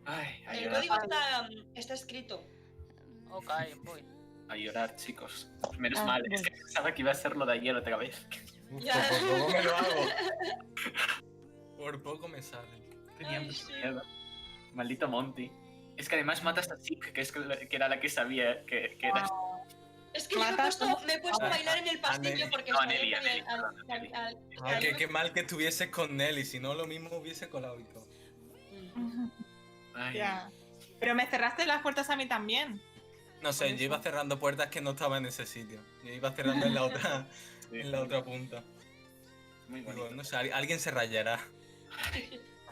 Ay, a El llorar, código está escrito. Ok, voy. a llorar, chicos. Menos Ah, mal, bueno. es que pensaba que iba a ser lo de ayer otra vez. Uf, Ya. por poco me lo hago. Por poco me sale. Tenía Ay, mucho sí. miedo. Maldito Monty. Es que además matas a Zeke, que era la que sabía que era. Es que yo me he puesto a bailar en el pasillo porque No, estaba Nelly, con Nelly, al- perdón, Nelly. Ah, qué mal que estuvieses con Nelly, si no lo mismo hubiese colado y todo. Ay, Ya. Pero me cerraste las puertas a mí también. No sé, yo iba cerrando puertas que no estaba en ese sitio. Yo iba cerrando en la otra, sí, en la otra punta. muy Digo, bonito. no sé, alguien se rayará.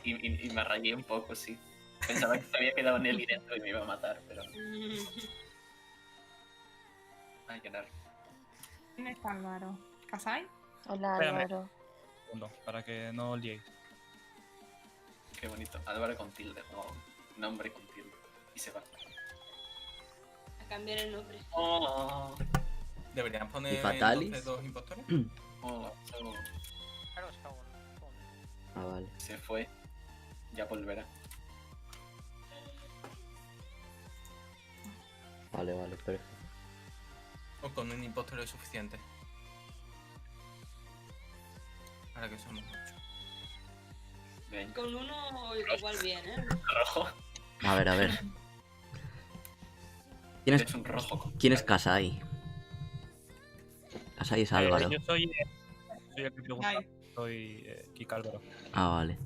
Y me rayé un poco, sí. Pensaba que se había quedado Nelly dentro y me iba a matar, pero. A llorar. ¿Quién está Álvaro? ¿Casai? Hola, Espérame. Álvaro. Segundo, para que no os liéis. Qué bonito. Álvaro con tilde, o nombre con tilde. Y se va. A cambiar el nombre. Oh, ¿Deberían poner ¿Y Fatalis? entonces dos impostores? oh, Claro, está bueno. Ah, vale. se fue. Ya volverá. Vale, vale, perfecto. ¿O con un impostor es suficiente? Ahora que somos muchos. Ven. Con uno igual bien, ¿eh? Rojo. A ver, a ver. ¿Quién es, Es un rojo. con- ¿quién es Kasai? Kasai es Álvaro. Yo soy el que pregunta. Ay. Soy Kika Álvaro. Ah, vale.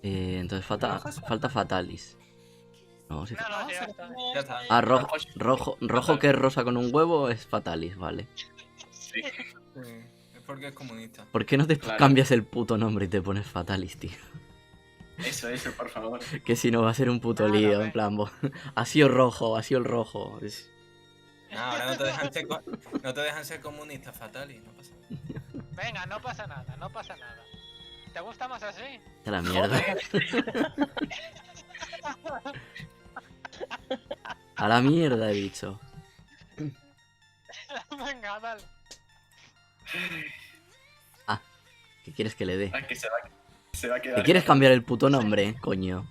Entonces falta Fatalis. No, sí. No, no, ya está. Ya está. Ah, rojo que es rosa con un huevo es Fatalis, vale. Sí. Sí, es porque es comunista. ¿Por qué no te Claro. cambias el puto nombre y te pones Fatalis, tío? Eso, por favor. Que si no va a ser un puto Claro, lío, ve. en plan, ha sido rojo, ha sido el rojo. No, ahora no te dejan ser, no te dejan ser comunista, fatal y no pasa nada. Venga, no pasa nada, no pasa nada. ¿Te gusta más así? A la mierda. A la mierda he dicho. Venga, dale. ¿Qué quieres que le dé? Ay, que se va a quedar. ¿Qué quieres cambiar el puto nombre, coño?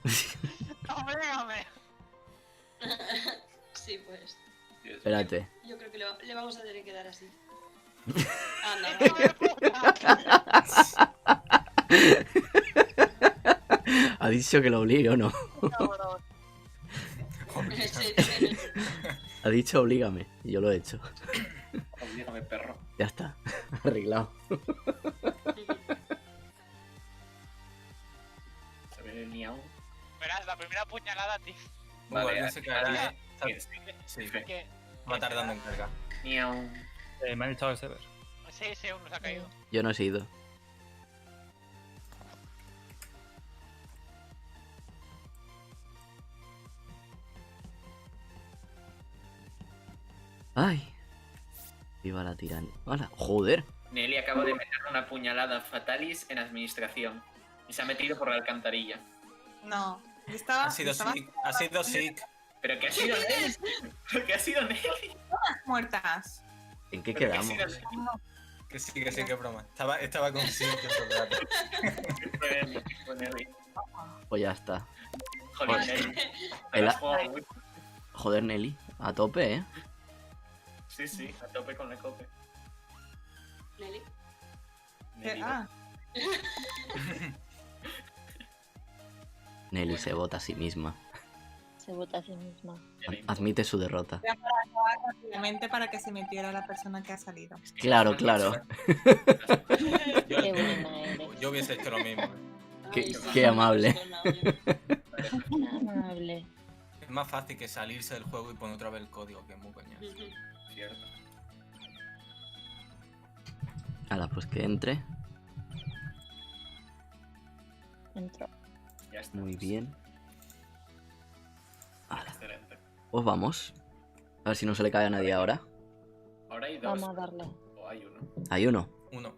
Oblígame. Sí, pues. Dios mío. Espérate. Yo creo que le vamos a tener que dar así. Anda, ¡Hijo de puta! ¿Ha dicho que lo obligue o no? Cabrón. sí, Ha dicho oblígame. Y yo lo he hecho. Oblígame, perro. Ya está. Arreglado. Se viene el miau. Verás, la primera puñalada, tío. Vale, Vale, alguien se caerá. Sí, Que... va tardando en cargar. Miau. Me han echado el server. Sí, sí, uno se ha caído. Yo no he sido. Ay. Viva la tiranía. Hola. Joder. Nelly acaba de meter una puñalada fatalis en administración. Y se ha metido por la alcantarilla. No. Yo estaba. Ha sido estaba sick. Ha sido sick. ¿Pero qué ha sido Nelly? ¿Pero qué ha sido Nelly? muertas. ¿En qué ¿Pero qué ha quedamos? sido Nelly? Que sí, que broma. Estaba con sick todo el rato. ¿Qué fue Nelly? ¿Qué fue Nelly? Pues ya está. Joder, Joder. Nelly. El- Pero has jugado muy... Joder, Nelly. A tope, ¿eh? Sí, sí, a tope con la cope. Nelly. Nelly, Ah, Nelly se vota a sí misma. Se vota a sí misma. Nelly. Admite su derrota. rápidamente para que se metiera la persona que ha salido. Es que Claro, es claro. Yo, Qué buena eres. yo hubiese hecho lo mismo. Qué- Ay, qué amable. Amable. Es más fácil que salirse del juego y poner otra vez el código, que es muy coñazo. cierto. Hala, pues que entre. Entró. Ya está. Muy bien. Hala. Excelente. Pues vamos. A ver si no se le cae a nadie ahora. Ahora hay dos. Vamos a darle. O hay uno. Hay uno. Uno.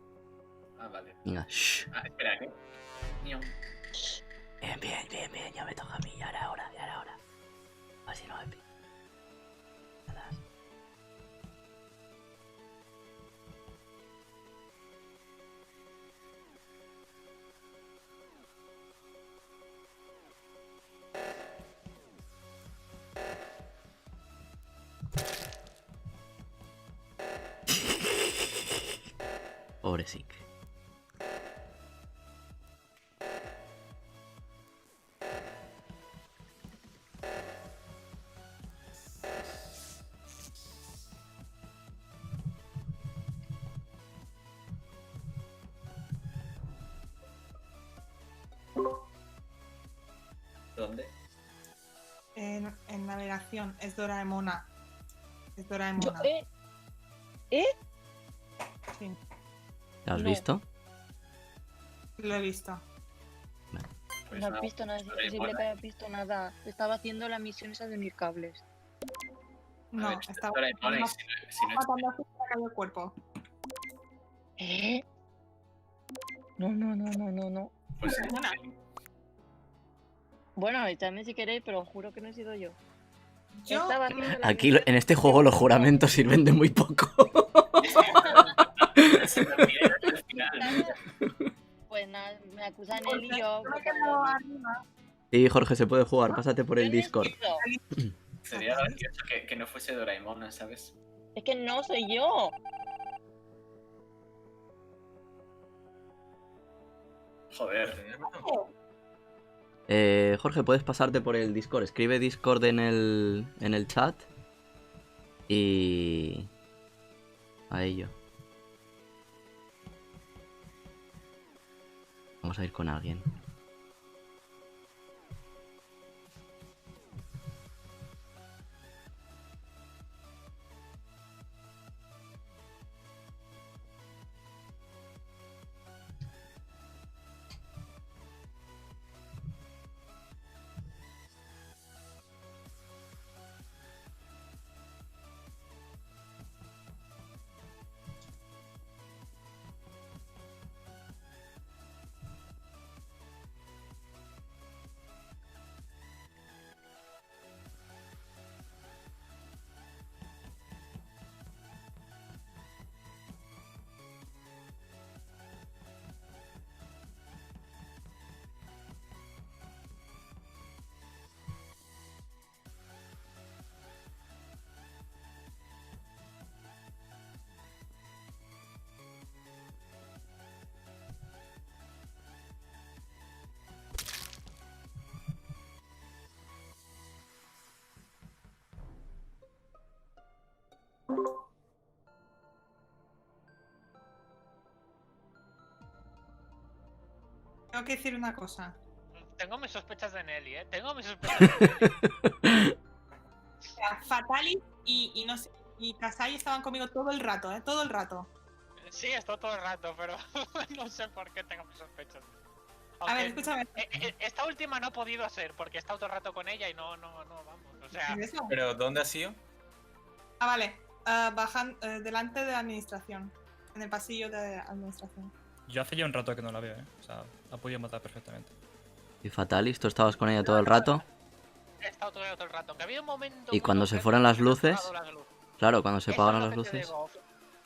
Ah, vale. Venga. Shh. Ah, espera, ¿qué? Miau. Bien, bien, bien, bien. Ya me toca a mí. Ya era hora, ya era hora. A ver si no me pillan. Pobre Sick. ¿Dónde? En navegación, es Doraemona. Es Yo, Doraemona. Sí, ¿La has No. visto? lo he visto. Pues no has nada, visto nada, es Doraemona. imposible que hayas visto nada. Estaba haciendo la misión esa de unir cables. No, ver, estaba Doraemon, y matando si no matando a su cayó el cuerpo. ¿Eh? No, no, no, no, no, no. pues Doraemona. Bueno, echadme si queréis, pero juro que no he sido yo. Yo, Estaba haciendo la Aquí misión- en este juego los juramentos sirven de muy poco. se me olvidó al final. Pues nada, me acusan él porque y yo. yo me he quedado arriba. Sí, Jorge, se puede jugar. Pásate por el Discord. Sería gracioso que no fuese Doraemon, ¿sabes? Es que no soy yo. Joder. Jorge, puedes pasarte por el Discord. Escribe Discord en el chat. Y... a ello. Vamos a ir con alguien. Tengo que decir una cosa. Tengo mis sospechas de Nelly, ¿eh? Tengo mis sospechas de Nelly. O sea, Fatalis y no sé, y Kasai estaban conmigo todo el rato, todo el rato. Sí, esto todo el rato, pero no sé por qué tengo mis sospechas. A ver, Aunque, escúchame. esta última no ha podido ser porque he estado todo el rato con ella y no, vamos. O sea, ¿Es eso? ¿Pero dónde ha sido? Ah, vale. Bajan delante de la administración. En el pasillo de administración. Yo hace ya un rato que no la veo, ¿eh? O sea, la podía matar perfectamente. Y Fatalis, ¿tú estabas con ella todo el rato? he estado todo el rato. Aunque había un momento. Y muy cuando se concreto fueron en las que me han luces, apagado las luces. claro, cuando se Eso apagaron es las lo que te luces. digo.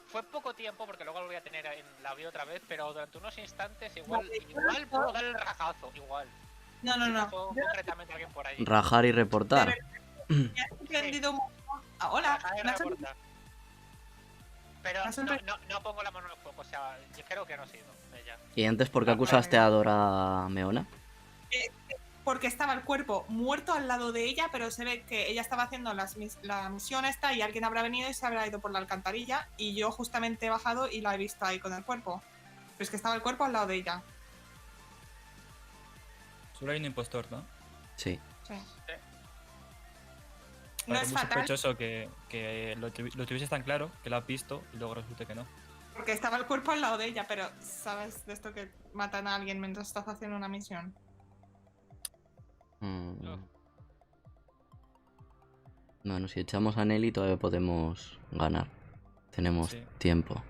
Fue poco tiempo porque luego lo voy a tener en la vi otra vez, pero durante unos instantes igual puedo dar el rajazo, igual. No. Pasó concretamente alguien por ahí. Rajar y reportar. Me ha sorprendido mucho. Ah, hola. Rajar y Me ha sorprendido- reportar. Pero Me ha sorprendido- no pongo la mano en el fuego, o sea, yo creo que no ha sido ella. ¿Y antes por qué acusaste a Dora Meona? Porque estaba el cuerpo muerto al lado de ella, pero se ve que ella estaba haciendo la misión esta y alguien habrá venido y se habrá ido por la alcantarilla y yo justamente he bajado y la he visto ahí con el cuerpo. Pero es que estaba el cuerpo al lado de ella. Solo hay un impostor, ¿no? Sí. Sí. No Parece es muy fatal sospechoso que lo tuviese tan claro, que lo has visto y luego resulte que no. porque estaba el cuerpo al lado de ella, pero ¿sabes de esto que matan a alguien mientras estás haciendo una misión? Bueno, si echamos a Nelly todavía podemos ganar. Tenemos Sí. tiempo.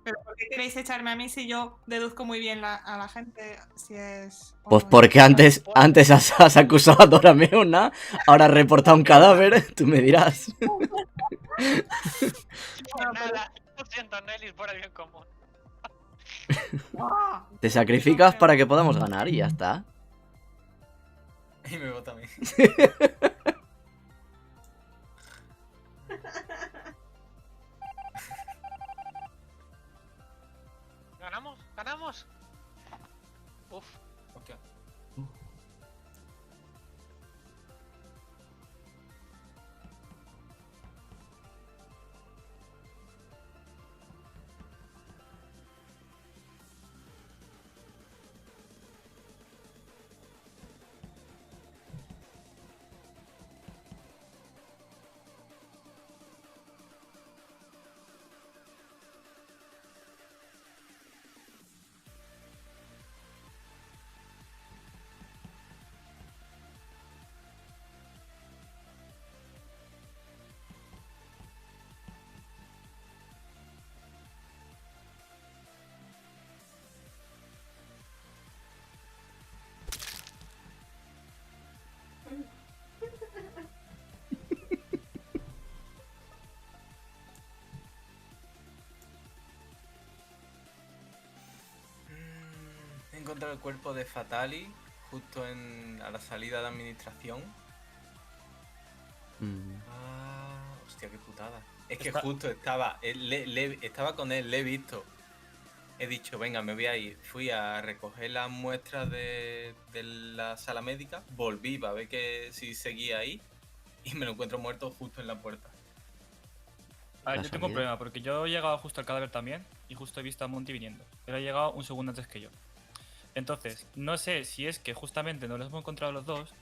¿Pero por qué queréis echarme a mí si yo deduzco muy bien a la gente si es... o Pues no? porque antes has acusado a Dora Meona, ahora has reportado un cadáver, tú me dirás. Nada, lo siento, Nelly, por el bien común. ¡Ah! Te sacrificas para que podamos ganar y ya está. Y me vota a mí. ¿Ganamos? ¿Ganamos? Uf. Hostia. He encontrado el cuerpo de Fatali justo a la salida de administración. Hostia, qué putada. Es que Está- justo estaba, estaba con él, le he visto. He dicho, venga, me voy a ir. Fui a recoger las muestras de la sala médica, volví para ver que si seguía ahí y me lo encuentro muerto justo en la puerta. A ver, yo tengo un Casualidad. problema, porque yo he llegado justo al cadáver también y justo he visto a Monty viniendo. Él ha llegado un segundo antes que yo. Entonces, no sé si es que justamente no los hemos encontrado los dos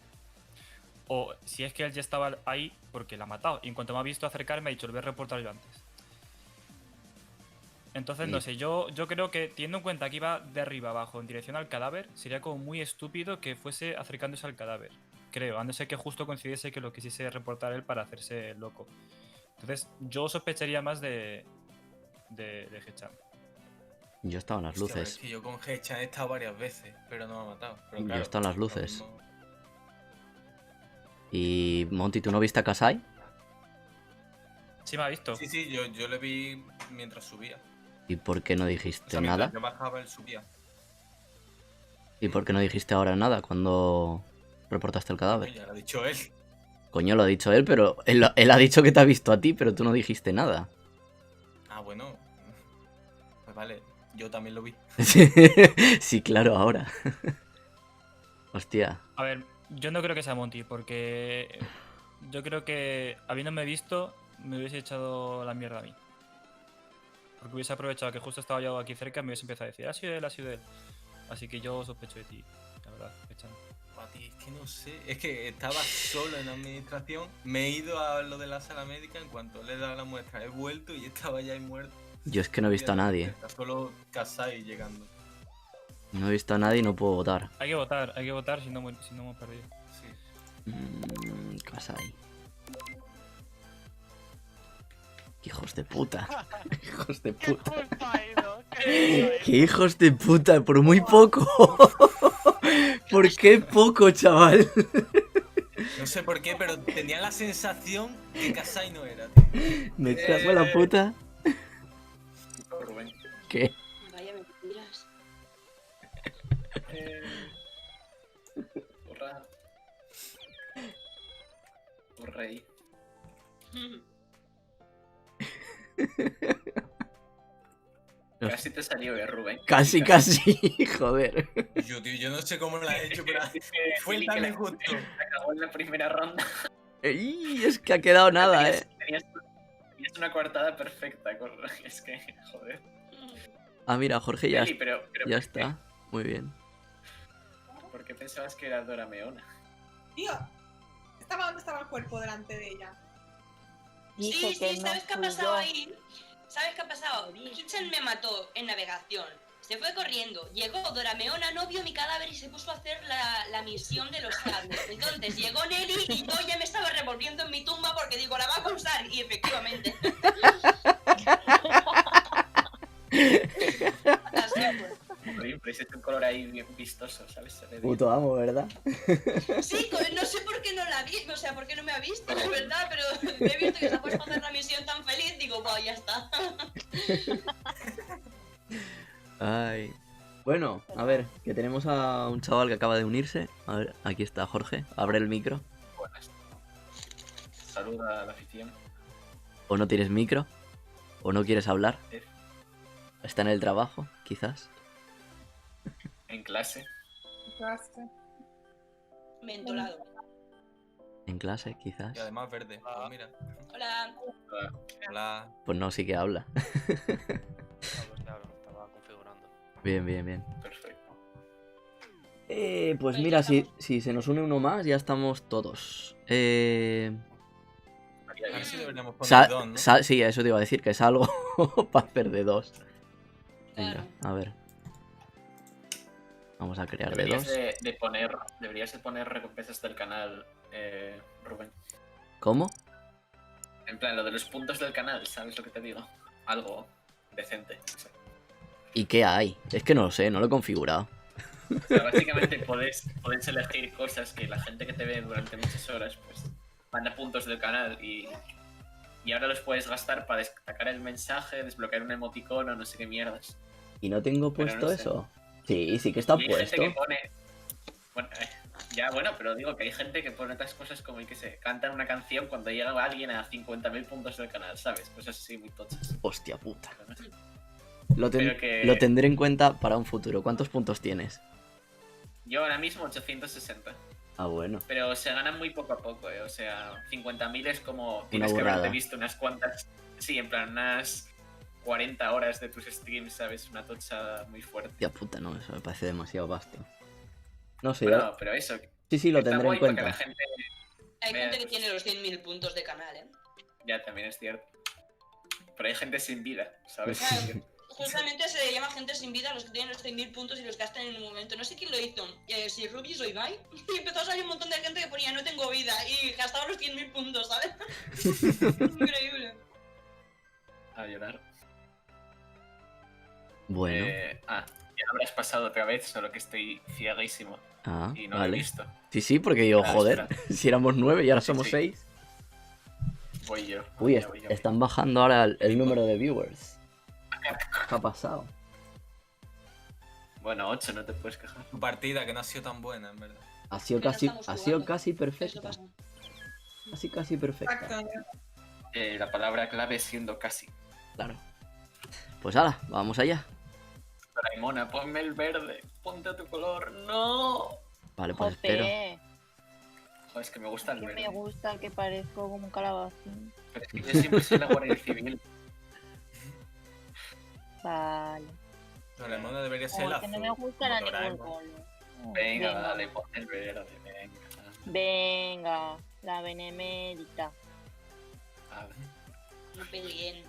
o si es que él ya estaba ahí porque la ha matado. Y en cuanto me ha visto acercarme, ha dicho, lo voy a reportar yo antes. Entonces, no Y- sé, yo creo que teniendo en cuenta que iba de arriba abajo en dirección al cadáver, sería como muy estúpido que fuese acercándose al cadáver. Creo, a no ser que justo coincidiese que lo quisiese reportar él para hacerse loco. Entonces, yo sospecharía más de Hechan. Yo estaba en las Hostia, luces. es que yo con Hechan he estado varias veces, pero no me ha matado. Pero Yo claro, estaba en las lo luces. mismo- Y Monty, ¿tú no viste a Kasai? Sí me ha visto. Sí, sí, yo le vi mientras subía. ¿Y por qué no O dijiste sea, mientras nada? yo bajaba, él subía. ¿Y por qué no dijiste ahora nada cuando reportaste el cadáver? Ya lo ha dicho él. Coño, lo ha dicho él, pero él ha dicho que te ha visto a ti, pero tú no dijiste nada. Ah, bueno. Pues vale, yo también lo vi. Sí, claro, ahora. Hostia. A ver, yo no creo que sea Monty, porque yo creo que habiéndome visto, me hubiese echado la mierda a mí. Porque hubiese aprovechado que justo estaba yo aquí cerca y me hubiese empezado a decir, ha sido él, ha sido él. Así que yo sospecho de ti, la verdad, echando. Mati, es que no sé. Es que estaba solo en administración. Me he ido a lo de la sala médica. En cuanto le he dado la muestra, he vuelto y estaba ya ahí muerto. Yo es que no he visto a nadie. Está solo Kasai llegando. No he visto a nadie y no puedo votar. Hay que votar si no hemos perdido. Sí. Kasai. Hijos de puta. Hijos de ¿Qué puta. culpa ha ido? ¿Qué ¡Qué hijos de puta! Por muy poco. ¿Por qué poco, chaval? No sé por qué, pero tenía la sensación que Kasai no era, tío. Me cago en la puta. Rubén. ¿Qué? Vaya mentiras. Porra. Porra ahí. No. Casi te salió, Rubén. Casi, joder. Yo no sé cómo lo ha hecho, pero fue Lili tan que la- injusto. Se acabó en la primera ronda. Y es que ha quedado nada, Tenías una coartada perfecta. Es que, joder. Ah, mira, Jorge ya, Lili, pero ya ¿por qué? está. Muy bien. ¿Por qué pensabas que era Dora Meona? Tío, ¿dónde estaba el cuerpo delante de ella? Dije Sí, que sí, no ¿sabes qué ha fui pasado yo. ahí? ¿Sabes qué ha pasado? Kitchen me mató en navegación. Se fue corriendo. Llegó Dorameona, no vio mi cadáver y se puso a hacer la misión de los cables. Entonces llegó Nelly y yo ya me estaba revolviendo en mi tumba porque digo, la va a causar. Y efectivamente. Así fue. Oye, pero es un color ahí bien vistoso, ¿sabes? Se ve bien. Puto amo, ¿verdad? Sí, no sé por qué no la vi, o sea, por qué no me ha visto, la verdad, pero he visto que se ha puesto a hacer la misión tan feliz, digo, wow, ya está. Ay. Bueno, a ver, que tenemos a un chaval que acaba de unirse. A ver, aquí está Jorge. Abre el micro. Buenas. Saluda a la afición. O no tienes micro. O no quieres hablar. Sí. Está en el trabajo, quizás. En clase. Mentolado. En clase, quizás. Y además verde. Pues mira. Hola. Hola. Pues no, sí que habla. Claro, estaba configurando. Bien, bien, bien. Perfecto. Pues Ahí mira, estamos. si se nos une uno más, ya estamos todos. María, Ahora sí deberíamos poner Sa- dos, ¿no? sí, eso te iba a decir, que es algo para hacer de dos. Venga, Claro. a ver. Vamos a crear de dos. Deberías de poner recompensas del canal, Rubén. ¿Cómo? En plan, lo de los puntos del canal, ¿sabes lo que te digo? Algo decente. O sea, ¿Y qué hay? Es que no lo sé, no lo he configurado. básicamente podés elegir cosas que la gente que te ve durante muchas horas, pues, manda puntos del canal y ahora los puedes gastar para destacar el mensaje, desbloquear un emoticono, no sé qué mierdas. ¿Y no tengo Pero puesto no sé. eso? Sí, sí que está Y hay puesto. gente que pone... Bueno, ya, bueno, pero digo que hay gente que pone otras cosas como, yo que sé, cantan una canción cuando llega alguien a 50.000 puntos del canal, ¿sabes? Cosas así muy tochas. Hostia puta. Pero no sé. Lo Pero que- lo tendré en cuenta para un futuro. ¿Cuántos puntos tienes? Yo ahora mismo 860. Ah, bueno. Pero se ganan muy poco a poco, ¿eh? O sea, 50.000 es como... Una Tienes que burrada. haberte visto unas cuantas... Sí, en plan, unas 40 horas de tus streams, ¿sabes? Una tocha muy fuerte. Hostia puta, no, eso me parece demasiado vasto. No sé, Bueno, pero eso... sí, sí, lo está tendré en guay para que cuenta. la gente... Hay Vea, gente que pues, tiene los 100.000 puntos de canal, ¿eh? Ya, también es cierto. Pero hay gente sin vida, ¿sabes? Claro. Justamente se le llama gente sin vida a los que tienen los 100.000 puntos y los gastan en un momento. No sé quién lo hizo, si Rubius o Ibai. Y empezó a salir un montón de gente que ponía no tengo vida y gastaba los 100.000 puntos, ¿sabes? Increíble. A llorar. Bueno. Ya lo habrás pasado otra vez, solo que estoy cieguísimo Ah, y no lo he vale. visto. Sí, sí, porque digo, Ah, joder, espera. si éramos 9 y ahora Sí, somos sí. 6. Voy yo. Uy, voy yo. están bajando ahora el número de viewers. ¿Qué ha pasado? Bueno, 8, no te puedes quejar. Tu partida que no ha sido tan buena, en verdad. Ha sido Pero casi, estamos ha sido jugando. casi Eso perfecta. pasa. Casi perfecta. Exacto. La palabra clave siendo casi. Claro. Pues ahora, vamos allá. Raimona, ponme el verde. Ponte tu color. No. Vale, pues espero. Jope, Joder, es que me gusta el que me verde. gusta que parezco como un calabacín. Pero es que yo siempre soy la guardia civil. Vale. Doraemon debería ser el Porque no me azul. gustará como ningún Doraemon. color. Venga, dale, pon el verde, venga. Venga, la benemérita. A ver, No peleen.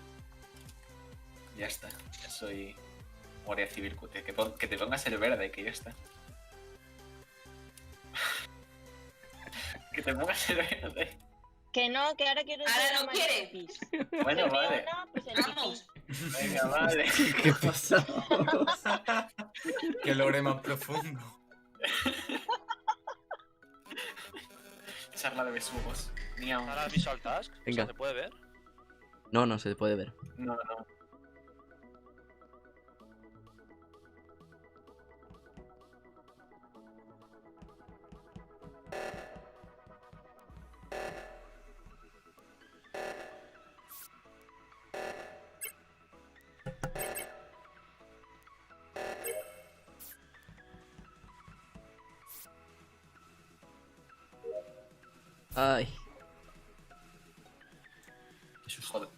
ya está. Ya soy Guardia Civil. Que te pongas el verde, que ya está. Que te pongas el verde. Que no, que ahora quiero Ahora ser no amarillo quiere. pis. Bueno, vale. No, pues el pipí. Vamos. Venga, vale. ¿Qué pasa? Que lore más profundo. Charla de besugos. Miau. Ahora Visual Task. O Venga. sea, ¿se puede ver? No, no se puede ver. No, no. Ay.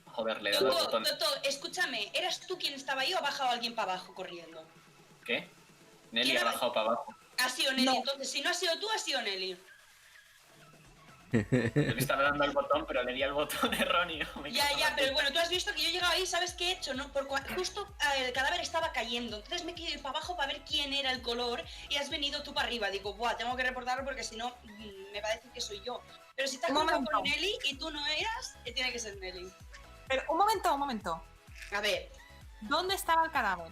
Joder, le he dado el Toto, botón. Toto, escúchame. ¿Eras tú quien estaba ahí o ha bajado alguien para abajo corriendo? ¿Qué? Nelly ¿Quién ha ha- bajado para abajo. Ha sido Nelly. No. Entonces, si no ha sido tú, ha sido Nelly. Yo le estaba dando el botón, pero le di al botón erróneo. Me Ya, cago en ya, la pero puta. bueno, tú has visto que yo he llegado ahí, ¿sabes qué he hecho? No, justo el cadáver estaba cayendo, entonces me quedé para abajo para ver quién era el color y has venido tú para arriba. Digo, buah, tengo que reportarlo porque si no me va a decir que soy yo. Pero si estás Un cruzado momento. con Nelly y tú no eras, tiene que ser Nelly. Pero un momento. A ver, ¿Dónde estaba el cadáver?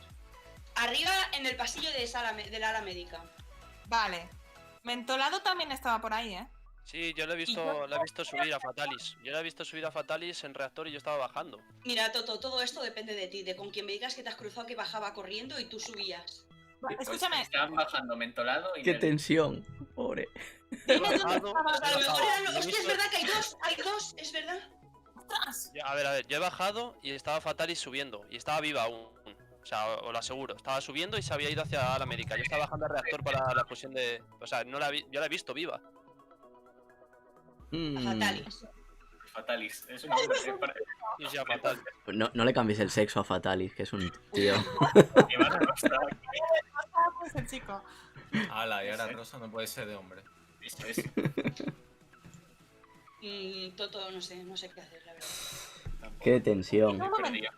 arriba en el pasillo del ala médica. Vale. Mentolado también estaba por ahí, ¿eh? Sí, yo le he visto subir a Fatalis. Yo le he visto subir a Fatalis en reactor y yo estaba bajando. Mira, Toto, todo esto depende de ti, de con quien me digas que te has cruzado que bajaba corriendo y tú subías. Pues Escúchame, estaban bajando mentolado y Qué Nelly. tensión. Pobre. dime dónde bajado, estaba. O sea, a lo mejor eran los... Yo he Hostia, es visto- verdad que hay dos, es verdad. ¡Ostras! A ver, yo he bajado y estaba Fatalis subiendo. Y estaba viva aún. O sea, os lo aseguro. Estaba subiendo y se había ido hacia la América. Yo estaba bajando al reactor para la fusión de... O sea, yo la he visto viva. Fatalis. Fatalis. Es una hombre. Y ya, Fatal. No, no le cambies el sexo a Fatalis, que es un tío. Me van a arrastrar. Pues el chico. Ala, y ahora Rosa no puede ser de hombre. Eso es. Toto, no sé qué hacer, la verdad. Tampoco. Qué tensión. Un momento. Perdido.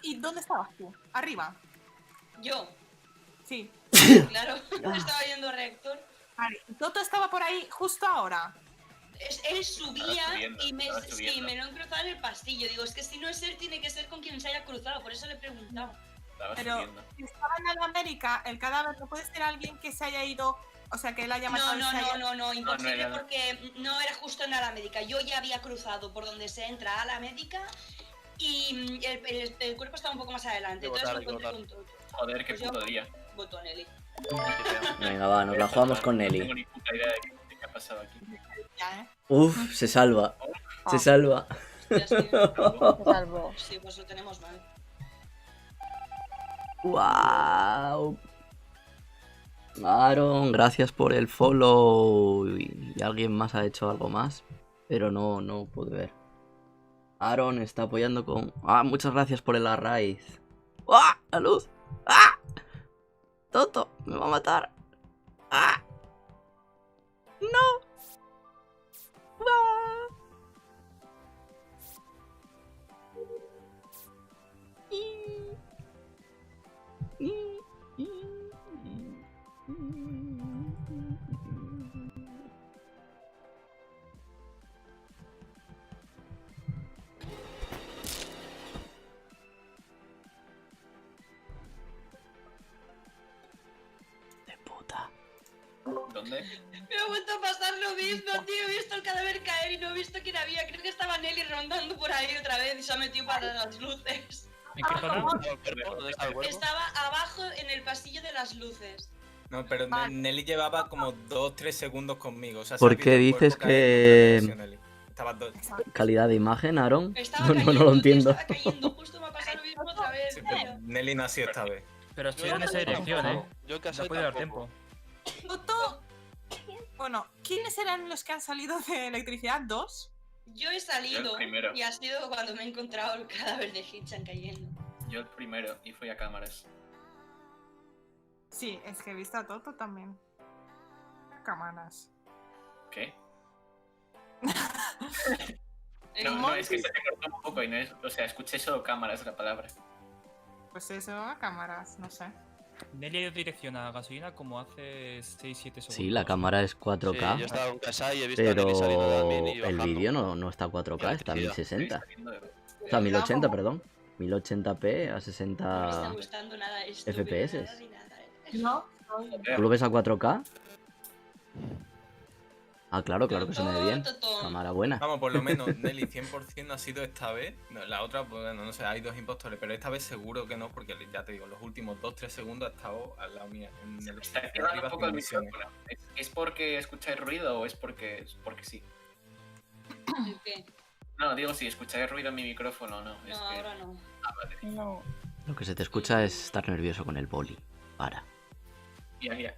¿Y dónde estabas tú? Arriba. Yo, Sí. claro, estaba yendo a reactor. Vale. Toto estaba por ahí justo ahora. Él subía subiendo, y estaba sí, subiendo. me lo han cruzado en el pasillo. Digo, es que si no es él, tiene que ser con quien se haya cruzado. Por eso le he preguntado. Estaba Pero subiendo. si estaba en la América, el cadáver no puede ser alguien que se haya ido. O sea, que él haya matado No, imposible era- porque no era justo en la médica. Yo ya había cruzado por donde se entra a la médica y el cuerpo estaba un poco más adelante. Hay que Entonces votar, lo hay que encontré con Toto. Joder, qué Pues yo- puto día. Voto Nelly. Venga, va, nos la jugamos con No Nelly. tengo ni puta idea de qué ha pasado aquí. Ya, ¿eh? Uf, se salva. Se salva. Ya sí, Se salvó. sí, pues lo tenemos mal. Wow. Aaron, gracias por el follow. Y alguien más ha hecho algo más, pero no pude ver. Aaron está apoyando con... Ah, muchas gracias por el arraiz. ¡Ah! ¡La luz! ¡Ah! Toto, me va a matar. ¡Ah! ¡No! ¡Ah! De puta. ¿Dónde? Me ha vuelto a pasar lo mismo, tío. He visto el cadáver caer y no he visto quién había. Creo que estaba Nelly rondando por ahí otra vez y se ha metido para las luces. ¿En qué zona? ¿Dónde está el cuerpo? Estaba abajo en el pasillo de las luces. No, pero Vale. Nelly llevaba como 2-3 segundos conmigo. O sea, se ¿Por ha visto qué el dices cuerpo caer que- y no te Nelly. Estabas dos. Calidad de imagen, Aaron. Estaba No, cayendo, no lo tío, entiendo. estaba cayendo. Justo me ha pasado lo mismo otra vez, Sí, tío. pero Nelly no así esta vez. Pero estoy en esa dirección, Yo en casa No puede dar tampoco. tiempo. Toto. Bueno, ¿quiénes eran los que han salido de electricidad? ¿Dos? Yo he salido Yo el primero. y ha sido cuando me he encontrado el cadáver de Hitchan cayendo. Yo el primero y fui a cámaras. Sí, es que he visto a Toto también. Cámaras. ¿Qué? El No, Monty. es que se te cortó un poco y no es. O sea, escuché solo cámaras la palabra. Pues eso, a cámaras, no sé. Nelly ha ido dirección a gasolina como hace 6-7 segundos. Sí, la cámara es Sí, 4K, yo estaba en casa y he visto a Nelly saliendo pero también y el bajando. vídeo no está a 4K, está a Electricidad. 1060. Saliendo de- O sea, 1080, perdón. 1080p a No me está 60 gustando nada esto. FPS. pero nada de nada, No, ¿Tú lo ves a 4K? Ah, claro que se me ve bien. Toto. Cámara buena. Vamos, por lo menos, Nelly 100% no ha sido esta vez. No, la otra, pues bueno, no sé, hay 2 impostores, pero esta vez seguro que no, porque ya te digo, los últimos 2-3 segundos ha estado al lado mía. En el Está activando arriba un poco el haciendo misiones. micrófono. ¿Es porque escucháis ruido o es porque sí? ¿El qué? No, digo si escucháis ruido en mi micrófono o no. Es No, que... ahora no. Ah, vale. No. Lo que se te escucha es estar nervioso con el boli. Para. Ya.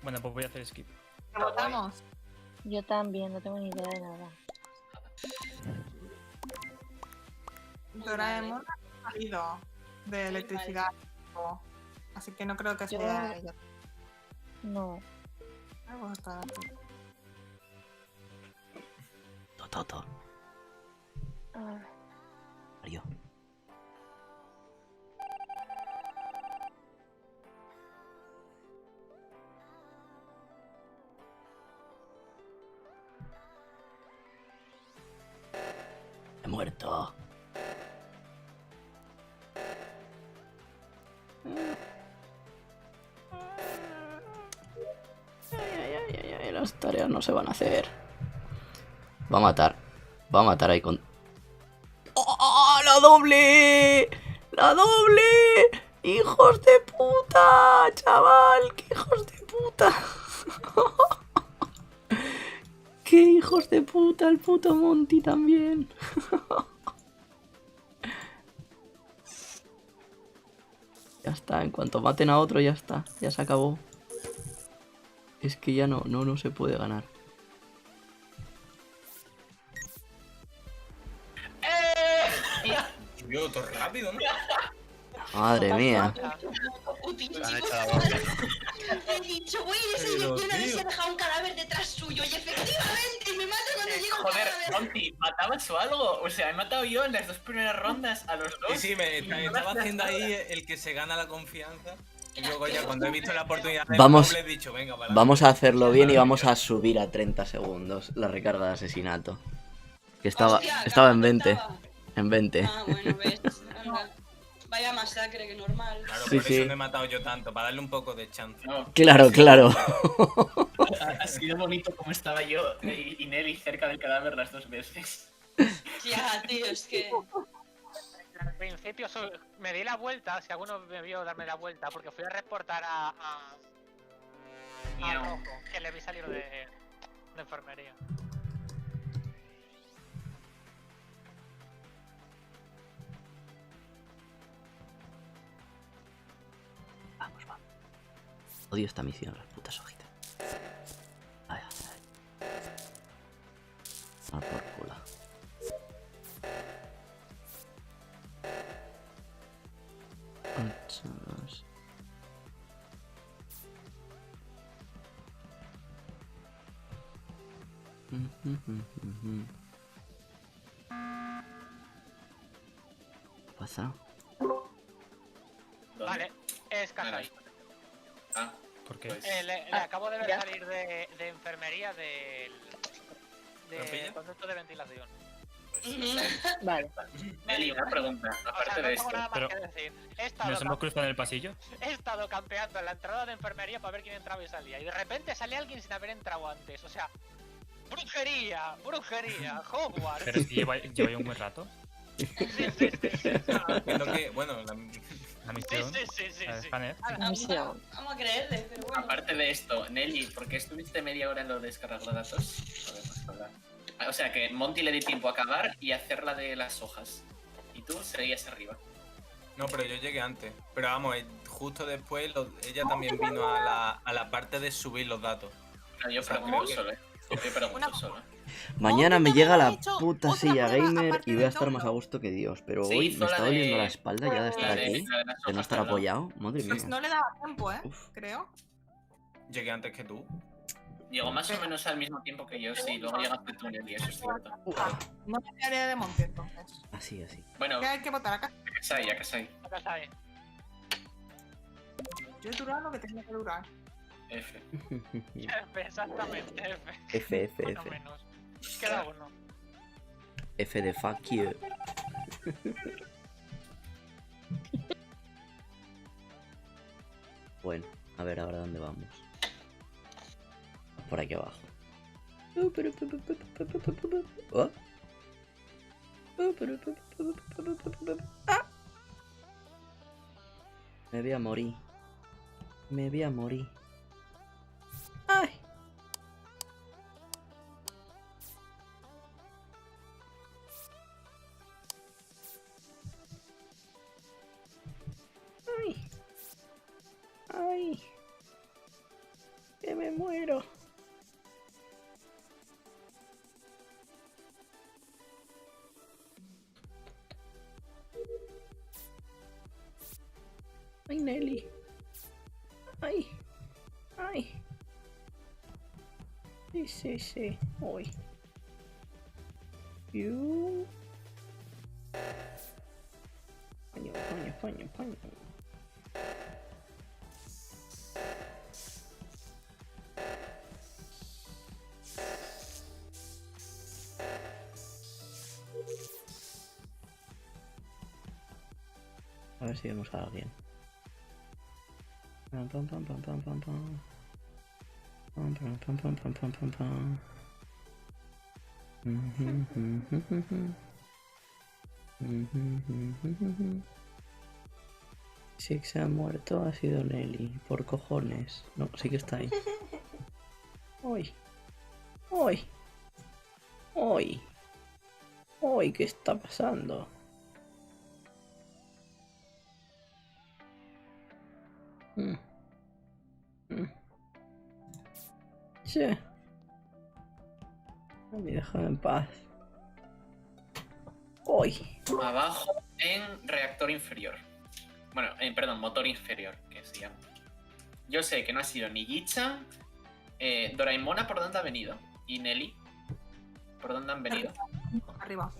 Bueno, pues voy a hacer skip. ¿te votamos? Yo también, no tengo ni idea de nada. Doraemon ha salido de electricidad. Así que no creo que Yo- sea ella. No. Me gusta. Toto. Ah, Mario. He muerto. Las tareas no se van a hacer. Va a matar. Va a matar ahí con... ¡Oh, la doble! ¡La doble! ¡Hijos de puta! ¡Chaval! ¡Qué hijos de puta! ¡Qué hijos de puta! El puto Monty también. Ya está, en cuanto maten a otro ya está. Ya se acabó. Es que ya no se puede ganar. Yo, todo rápido, ¿no? Madre mía. Uy, pinche Le han chico. hecho la boca. He dicho, voy a Pero, yo una vez tío. he dejado un cadáver detrás suyo y efectivamente me mata cuando llega un Joder, cadáver. Monty, ¿matabas o algo? O sea, he matado yo en las 2 primeras rondas a los dos. Sí, sí, me estaba haciendo ahí el que se gana la confianza. Y luego ya cuando he visto la oportunidad de Vamos- doble, he dicho, venga, para Vamos a hacerlo bien y vamos a subir a 30 segundos la recarga de asesinato. Que estaba Hostia, en ¿cuánto 20. estaba? En 20. Ah, bueno, ves. Anda. Vaya masacre que normal. Claro, Sí, por sí. eso no he matado yo tanto, para darle un poco de chance. No, Claro, claro. ha sido bonito como estaba yo y Nelly cerca del cadáver las 2 veces. Ya, tío, es que. Al principio me di la vuelta, si alguno me vio darme la vuelta, porque fui a reportar a Miau. Rojo, que le vi salir de enfermería. Vamos, vamos. Odio esta misión, las putas hojitas. Ay, ay. Ah, por culo. Ochos. ¿Qué pasa? ¿Dónde? Vale, es Kasai. Ah, ¿Por qué? pues. Le acabo de ver ya. salir de enfermería del ¿Lo pilla? conducto de ventilación. vale. Nelly, una pregunta. O sea, Aparte no de tengo esto. nada más Pero- que decir. He estado, ¿Nos hemos cruzado en el pasillo? he estado campeando en la entrada de enfermería para ver quién entraba y salía. Y de repente sale alguien sin haber entrado antes. O sea, brujería, Hogwarts. Pero es que lleva ahí un buen rato. Sí, sí, sí, sí. Entiendo que, bueno, La Sí, misión. sí, sí, sí, La de sí. escáner. Vamos a creerle, pero bueno. Aparte de esto, Nelly, ¿por qué estuviste media hora en lo de descargar los datos? Podemos hablar. O sea, que Monty le di tiempo a acabar y hacer la de las hojas. Y tú seguías arriba. No, pero yo llegué antes. Pero vamos, justo después ella también vino a la parte de subir los datos. No, yo O sea, creo creo que que- solo, ¿eh? Yo pregunto solo. Mañana me también llega ha la hecho puta otra silla prueba gamer aparte y voy a del estar más a download. gusto que Dios. Pero Sí, hoy hizo me la está doliendo la de- espalda ya de estar la de- aquí, la de las de no hojas estar al lado. apoyado. Madre Pues mía. no le daba tiempo, Uf. creo. Llegué antes que tú. Llegó más o menos al mismo tiempo que yo, sí. Luego llegaste tú, Nelly, eso es cierto. No me quedaría de Monty entonces. Así, así. Bueno, ¿Qué hay que votar acá? ya que sé. Acá está bien. Yo he durado lo que tenía que durar. F. F, exactamente, F. F, F, Uno F. menos. Queda uno. F de fuck you. Bueno, a ver ahora dónde vamos. Por aquí abajo. Oh. Ah. Me voy a morir. Me voy a morir. Ay. Ay. Ay. Que me muero. Ay, Nelly. Ay. Ay. Sí, sí, sí. Uy. You. Paño, paño, paño, paño. A ver si vemos a alguien. Pam, pam, pam, pam, pam, pam, pam. Pam, pam, pam, pam, pam, pam, pam, pam. Sí que se ha muerto, ha sido Nelly. Por cojones. No, sí que está ahí. Hoy. Hoy. Hoy. Hoy, ¿qué está pasando? Sí. Déjame en paz. Hoy. Abajo en reactor inferior. Bueno, perdón, motor inferior, que se llama. Yo sé que no ha sido ni Gicha. Doraemona, ¿por dónde ha venido? Y Nelly, ¿por dónde han venido? Arriba.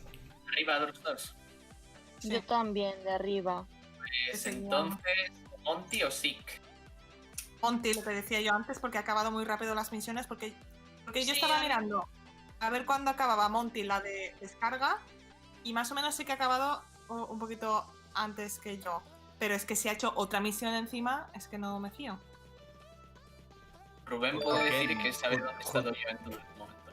Arriba de los dos. Sí. Yo también, de arriba. Pues sería- entonces, Monty o Sick. Monty, lo que decía yo antes, porque ha acabado muy rápido las misiones, porque yo Sí, estaba a mí- mirando a ver cuándo acababa Monty la de descarga, y más o menos sí que ha acabado un poquito antes que yo. Pero es que si ha hecho otra misión encima, es que no me fío. Rubén ¿Por puede qué? decir que sabe dónde he estado yo en todo el momento.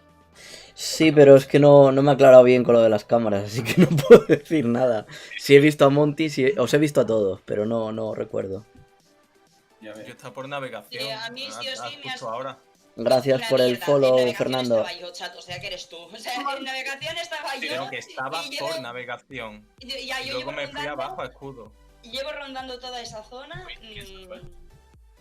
Sí, pero es que no me ha aclarado bien con lo de las cámaras, así que no puedo decir nada. Sí he visto a Monty, sí, os he visto a todos, pero no recuerdo. Ya Yo ves. estaba por navegación. A mí sí o sí me has... Justo ahora. Gracias Una por el mierda, en follow, navegación Fernando. Estaba yo, chat, o sea que eres tú. O sea, en navegación estaba yo. Creo que estaba y por llevo- navegación. Ya, Y yo luego llevo me fui rondando, abajo a escudo. llevo rondando toda esa zona. Uy, ¿qué eso fue?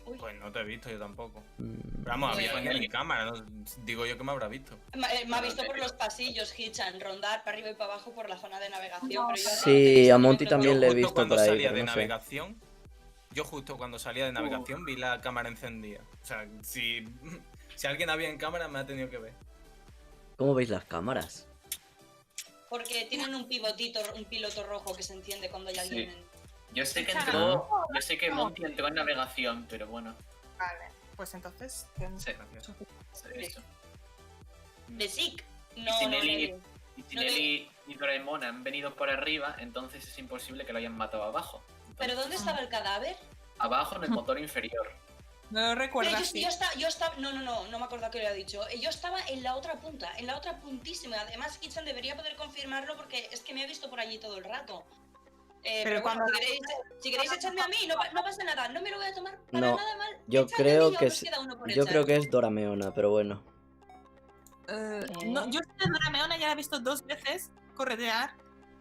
Uy. Pues no te he visto yo tampoco. Mm, Pero vamos, había Pues- en mi cámara, ¿no? Digo yo que me habrá visto. Me ha visto por los pasillos, Hitchan, rondar para arriba y para abajo por la zona de navegación. Pero yo Sí, a Monty simplemente también voy- le he Justo visto cuando por ahí, salía pero de no sé. navegación, yo justo cuando salía de navegación vi la cámara encendida. O sea, si alguien había en cámara me ha tenido que ver. ¿Cómo veis las cámaras? Porque tienen un pivotito, un piloto rojo que se enciende cuando hay Sí. alguien. Yo sé que Ah. Monty entró en navegación, pero bueno, Vale, pues entonces... Sí. Gracias. sé eso. De Sick. Y No, si no, Nelly, Nelly. y si No Nelly y Doraemon han venido por arriba, entonces es imposible que lo hayan matado abajo. ¿Pero dónde estaba el cadáver? Abajo en el motor inferior. No lo recuerdo Pero así. yo estaba, no me acuerdo que lo ha dicho. Yo estaba en la otra punta, en la otra puntísima. Además, Kitchen debería poder confirmarlo porque es que me ha visto por allí todo el rato. Pero bueno, cuando- si queréis echarme a mí, no pasa nada, no me lo voy a tomar para No, nada mal. yo Echadme a creo mí, que os es- queda uno por Yo echar. creo que es Dorameona, pero bueno. No, yo sé de Dora Meona ya la he visto 2 veces corretear,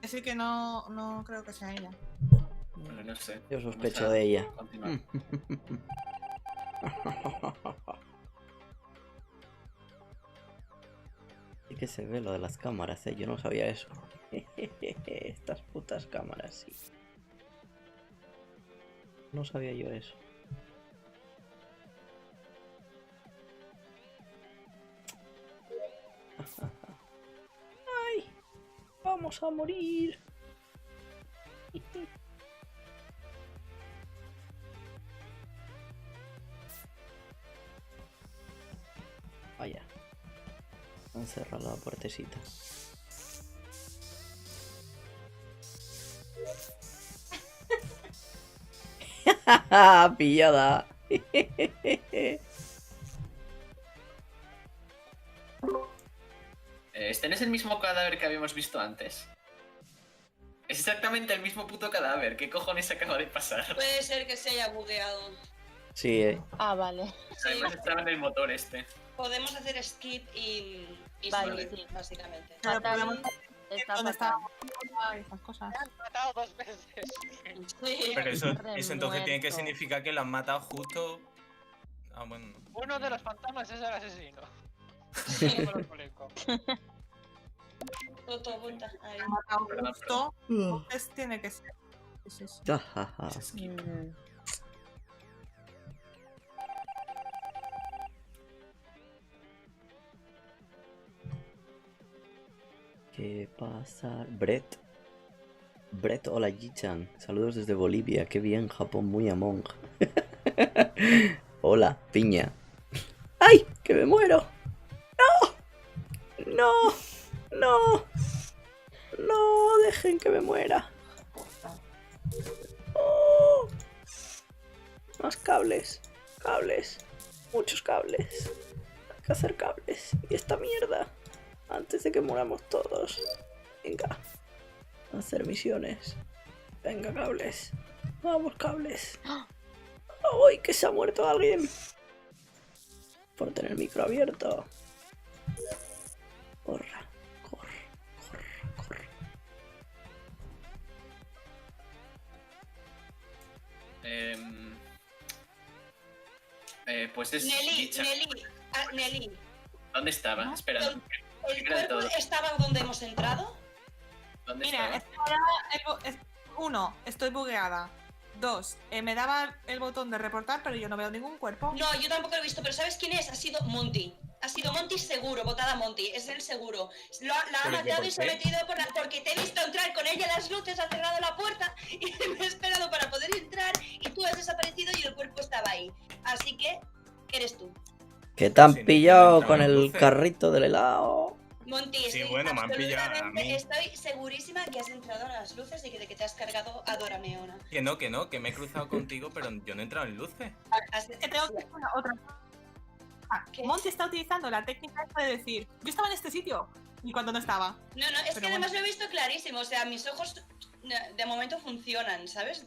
así que no creo que sea ella. Pero no sé. Yo Vamos sospecho a de ella. continuar. Sí que se ve lo de las cámaras, yo no sabía eso. Estas putas cámaras, sí. No sabía yo eso. ¡Ay! ¡Vamos a morir! Vaya. Han cerrado la puertecita. Pillada. Este no es el mismo cadáver que habíamos visto antes. Es exactamente el mismo puto cadáver. ¿Qué cojones acaba de pasar? Puede ser que se haya bugueado. Sí, Ah, vale. Además estaba en el motor este. Podemos hacer skip y Vale, skip, sí. básicamente. Pero Fatal, podemos está ¿Dónde fatal. está? Esas cosas. Me han matado 2 veces. Sí. Pero eso entonces tiene que Remuerto. significar que lo han matado justo. Ah, bueno. no. Uno de los fantasmas es el asesino. Sí. No me lo explico. Toto, apunta. Ahí. Ha matado Perdón, justo. Entonces tiene que ser. Sí, sí. Ajaja. Es skip. Mm, ¿Qué pasa? Brett. Brett, hola Jichan. Saludos desde Bolivia. Qué bien, Japón, muy among. Hola, piña. ¡Ay! ¡Que me muero! ¡No! ¡No! ¡No! ¡No! ¡Dejen que me muera! ¡Oh! Más cables. Cables. Muchos cables. Hay que hacer cables. Y esta mierda. Antes de que muramos todos. Venga. A hacer misiones. Venga, cables. Vamos, cables. ¡Ay, que se ha muerto alguien! Por tener el micro abierto. Corra, corre, corre, corre. Pues es Nelly, Gichan. Nelly. ¿Dónde estaba? Espera. ¿El Primero de cuerpo todo, estaba donde hemos entrado? ¿dónde Mira, estaba? uno, estoy bugueada. 2, me daba el botón de reportar, pero yo no veo ningún cuerpo. No, yo tampoco lo he visto, pero ¿sabes quién es? Ha sido Monty. Ha sido Monty seguro, votada Monty, es el seguro. La ha ¿Pero matado por y se ha qué? metido porque te he visto entrar con ella a las luces, ha cerrado la puerta y me he esperado para poder entrar y tú has desaparecido y el cuerpo estaba ahí. Así que, eres tú. Que te han Sí, no pillado entraban con el luces. carrito del helado. Monty, Sí, estoy bueno, me han pillado a absolutamente- mí. estoy segurísima que has entrado a las luces y que te has cargado a Dora Meona. Que no, que me he cruzado contigo, pero yo no he entrado en luces. Que tengo que hacer otra cosa. ¿Qué? Monty está utilizando la técnica esta de decir, yo estaba en este sitio, y cuando no estaba. No, es Pero que además lo he visto clarísimo, o sea, mis ojos de momento funcionan, ¿sabes?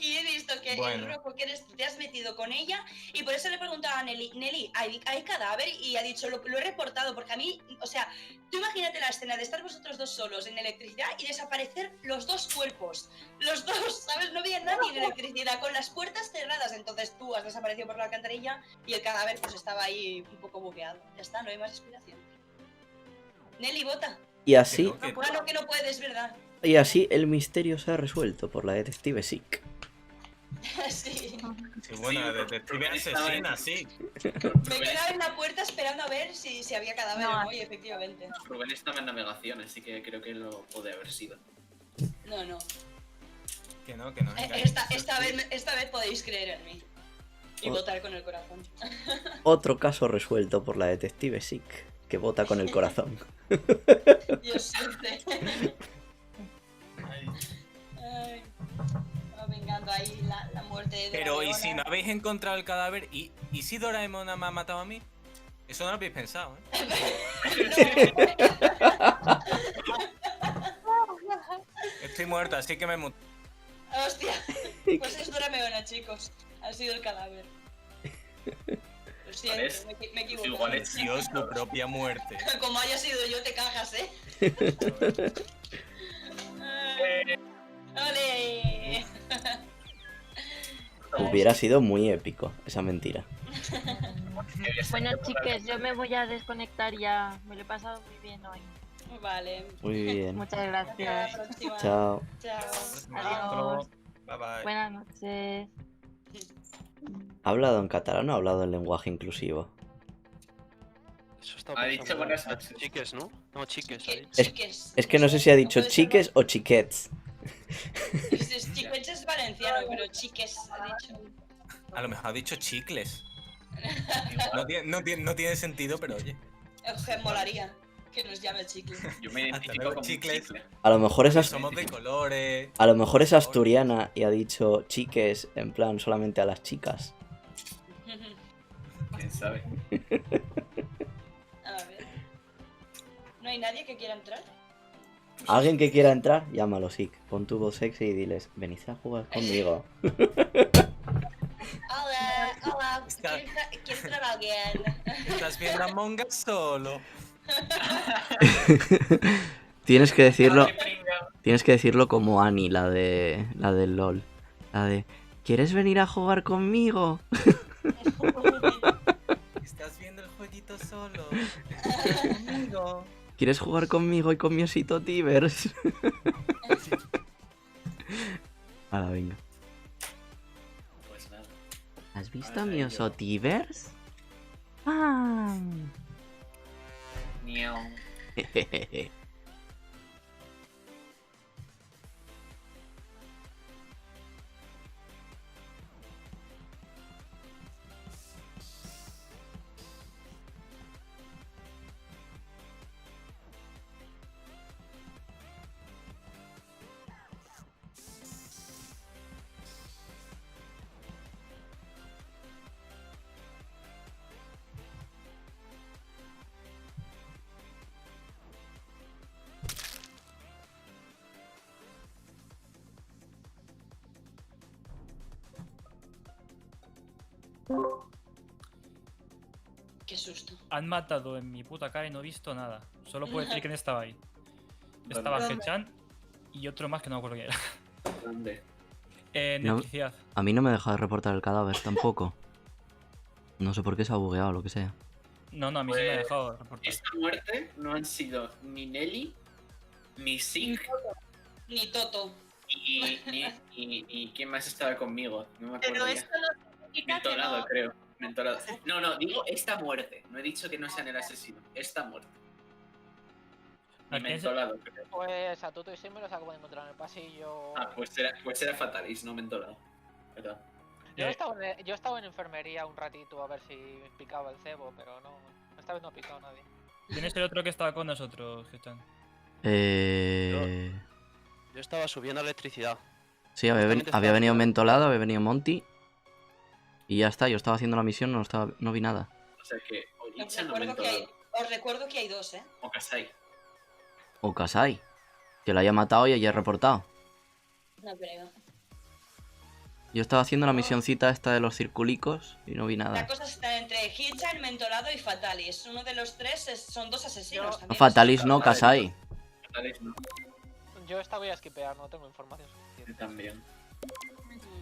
Y he visto que Bueno. el rojo que eres tú te has metido con ella y por eso le preguntaba a Nelly, ¿hay cadáver? Y ha dicho, lo he reportado, porque a mí, o sea, tú imagínate la escena de estar vosotros dos solos en electricidad y desaparecer los dos cuerpos, los dos, ¿sabes? No había nadie en electricidad, con las puertas cerradas, entonces tú has desaparecido por la alcantarilla y el cadáver pues estaba ahí un poco bugueado. Ya está, no hay más explicación. Nelly, vota. Y así, Que no, Ah, no, que no puedes, ¿verdad? y así el misterio se ha resuelto por la detective Sick. Sí. sí, bueno, la detective asesina, sí. Me quedaba en la puerta esperando a ver si había cadáver No, o no, y efectivamente. Rubén estaba en navegación, así que creo que lo puede haber sido. No. Que no, venga. Esta vez podéis creer en mí. Y Oh. votar con el corazón. Otro caso resuelto por la detective Sick, que vota con el corazón. Dios sufre. Ay, va vengando ahí la muerte de Pero, ¿y Doraemon. si no habéis encontrado el cadáver? ¿Y si Doraemon me ha matado a mí? Eso no lo habéis pensado, ¿eh? Estoy muerto, así que me muto. Hostia. Pues es Dora Meona, chicos. Ha sido el cadáver. Lo siento, ¿Ves? me he equivocado. Igual es Dios, tu propia muerte. Como haya sido yo, te cagas, ¿eh? ¡Ole! Hubiera sido muy épico esa mentira. Bueno, chicas, yo me voy a desconectar ya. Me lo he pasado muy bien hoy. Vale. Muy bien. Muchas Hasta la gracias. próxima. Chao. Chao. Hasta luego. Adiós. Bye bye. Buenas noches. ¿Ha hablado en catalán o ha hablado en lenguaje inclusivo? Eso estaba Ha pensando. dicho buenas noches. Chiques, ¿no? No, chiques, ha dicho. Chiques. Es que no sé si ha dicho puede ser chiques o chiquets. Chiques es valenciano, pero chiques ha dicho. A lo mejor ha dicho chicles. No tiene sentido, pero oye. Que molaría que nos llame chicle. Yo me Hasta identifico luego, como un chicles. chicle. A lo mejor es, Porque somos de colores. a lo mejor es asturiana y ha dicho chiques en plan solamente a las chicas. ¿Quién sabe? A ver. ¿No hay nadie que quiera entrar? ¿Alguien que quiera entrar? Llámalo, Sick. Pon tu voz sexy y diles, venid a jugar conmigo. Hola, hola. Está- ¿Quiere entrar alguien? Estás viendo a Monga solo. Tienes que decirlo. Madre pringa. Tienes que decirlo como Annie, la del LOL. La de ¿quieres venir a jugar conmigo? Estás viendo el jueguito solo. Conmigo. ¿Quieres jugar conmigo y con mi osito Tivers? Ahora venga. Pues nada. ¿Has visto a Ay, mi yo. oso Tivers? ¡Ah! Miau. Jejeje. Qué susto. Han matado en mi puta cara y no he visto nada. Solo puedo decir quién estaba ahí. Estaba ¿Dónde? Hechan y otro más que no me acuerdo quién era. ¿Dónde? No. Electricidad. A mí no me deja de reportar el cadáver tampoco. No sé por qué se ha bugueado o lo que sea. No, a mí sí me ha Pues, dejado reportar. Esta muerte no han sido ni Nelly, ni Sick, Ni Toto. y quién más estaba conmigo. No me acuerdo Pero ya. esto no significa que Mentolado, no. creo. Mentolado. No, digo esta muerte. No he dicho que no sean el asesino. Esta muerte. ¿A Y quién se- mentolado, creo. Pues a Toto y Sim me los acabo de encontrar en el pasillo. Ah, pues era Fatalis, no mentolado. ¿Verdad? Yo he estado en enfermería un ratito a ver si picaba el cebo, pero no. Esta vez no ha picado nadie. ¿Quién es el otro que estaba con nosotros, Hechan? Yo estaba subiendo electricidad. Sí, Justamente había estaba venido subiendo. Mentolado, había venido Monty. Y ya está, yo estaba haciendo la misión, no vi nada. O sea que o Os Lichan o recuerdo, que hay, mentolado. os recuerdo que hay dos, ¿eh? O Kasai. O Kasai, que la haya matado y haya reportado. No creo. Yo estaba haciendo la misioncita esta de los circulicos y no vi La nada. cosa está entre Hitchan, Mentolado y Fatalis. Uno de los tres son dos asesinos Yo- también. Fatalis no, Kasai. Fatalis no. Yo esta voy a skipear, no tengo información Yo suficiente. también.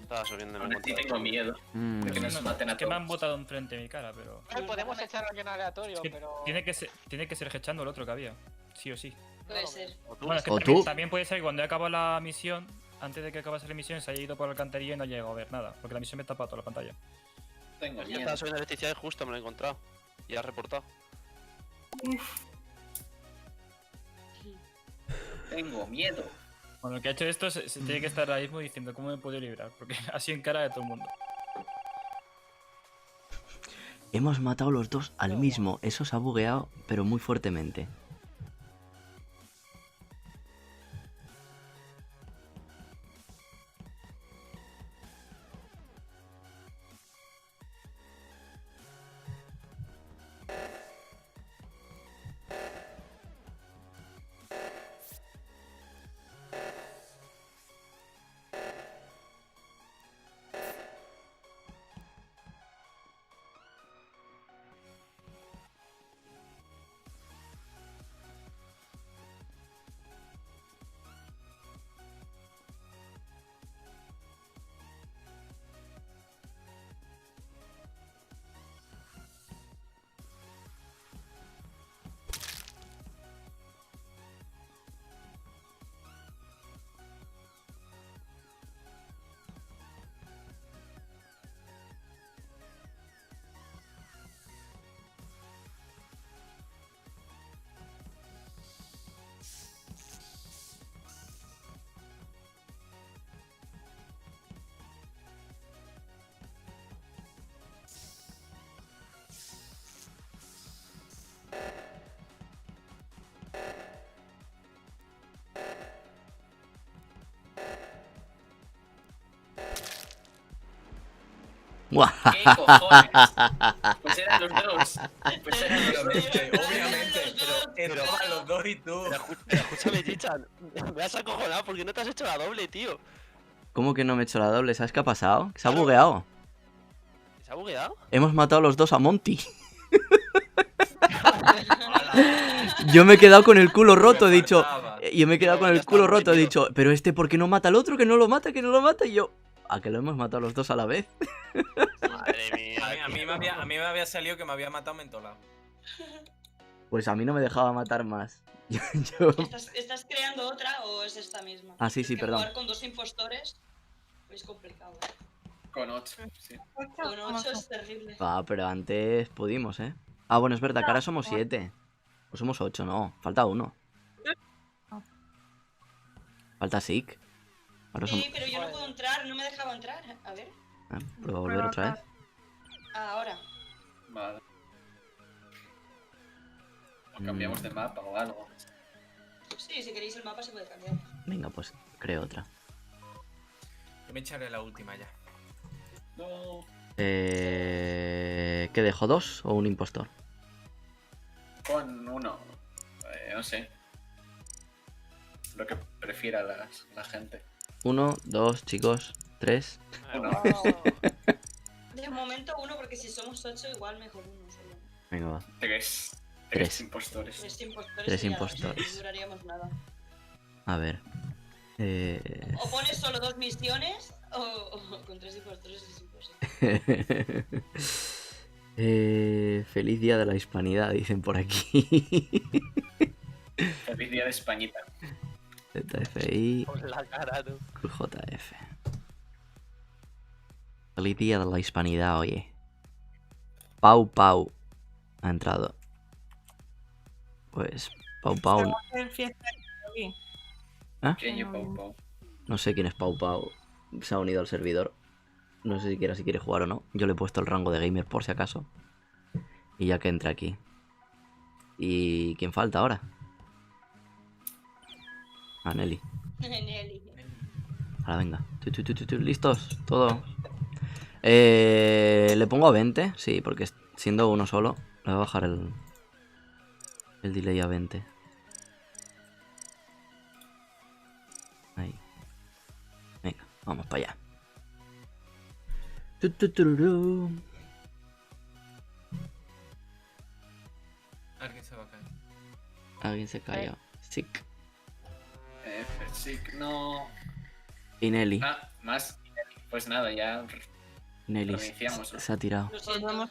Estaba subiendo y me Aún así encontré. tengo miedo Mm. de que nos maten a Es que me han todos. botado enfrente de mi cara, pero. Podemos echar a alguien aleatorio, Es que pero. tiene que ser Hechando el otro que había. Sí o sí. Puede ser. O tú. Bueno, es que O también, tú. también puede ser que cuando he acabado la misión, antes de que acabase la misión, se haya ido por la alcantarilla y no haya llegado a ver nada. Porque la misión me tapa toda la pantalla. Tengo Yo miedo. estaba subiendo electricidad y justo me lo he encontrado. Y ha reportado. Tengo miedo. Bueno, el que ha hecho esto se tiene que estar ahora mismo diciendo cómo me puedo librar. Porque así en cara de todo el mundo. Hemos matado los dos al mismo. Eso se ha bugueado, pero muy fuertemente. ¿Qué cojones? Pues eran los dos. Pues eran los dos. Obviamente, pero estaban los dos y tú. Pero escúchame, Chichan, me has acojonado porque no te has hecho la doble, tío. ¿Cómo que no me he hecho la doble? ¿Sabes qué ha pasado? Se ha bugueado. ¿Se ha bugueado? Hemos matado los dos a Monty. Yo me he quedado con el culo roto, he dicho. Yo me he quedado con el culo roto, he dicho. Pero ¿por qué no mata al otro? Que no lo mata, que no lo mata. Y yo. ¿A que lo hemos matado los dos a la vez? Madre mía. A mí me había salido que me había matado mentolado. Pues a mí no me dejaba matar más. Yo- ¿Estás creando otra o es esta misma? Ah, sí, Es sí, que perdón. Jugar con 2 impostores es complicado. Con 8, sí. Con 8 es terrible. Ah, pero antes pudimos, ¿eh? Ah, bueno, es verdad que ahora somos 7. O somos 8, no. Falta uno. Falta Sick. Ahora somos... Sí, pero yo no puedo entrar, no me dejaba entrar. A ver, Ah, ¿puedo volver otra vez? ahora. Vale. O cambiamos de mapa o algo. Sí, si queréis el mapa se puede cambiar. Venga, pues creo otra. Yo me echaré la última ya. No. ¿Qué dejo? ¿2 o un impostor? Con uno. No sé. Lo que prefiera la gente. 1, 2, chicos. 3. Uno. De momento uno, porque si somos 8 igual mejor uno solo. Venga, va. Tres Tres. impostores. 3 impostores. Tres y ya, impostores. No duraríamos nada. A ver. O pones solo 2 misiones o con 3 impostores es imposible. Feliz día de la hispanidad, dicen por aquí. Feliz día de Españita. ZFI, Con la cara, tú. JF. Feliz día de la hispanidad, oye. Pau Pau ha entrado. Pues Pau Pau. Vamos a hacer fiesta aquí. ¿Quién yo, Pau Pau? No sé quién es Pau Pau. Se ha unido al servidor. No sé siquiera si quiere jugar o no. Yo le he puesto el rango de gamer por si acaso. Y ya que entra aquí. ¿Y quién falta ahora? Ah, Nelly. Nelly. Ahora venga. ¿Listos? Todo. Le pongo a 20. Sí, porque siendo uno solo, le voy a bajar el delay a 20. Ahí. Venga, vamos para allá. Tutururú. Alguien se va a caer. Alguien se cayó. Sick. Sí, no. Y Nelly. Ah, más. Pues nada, ya. Nelly reiniciamos, ¿no? se ha tirado. Lo siento. Volvemos.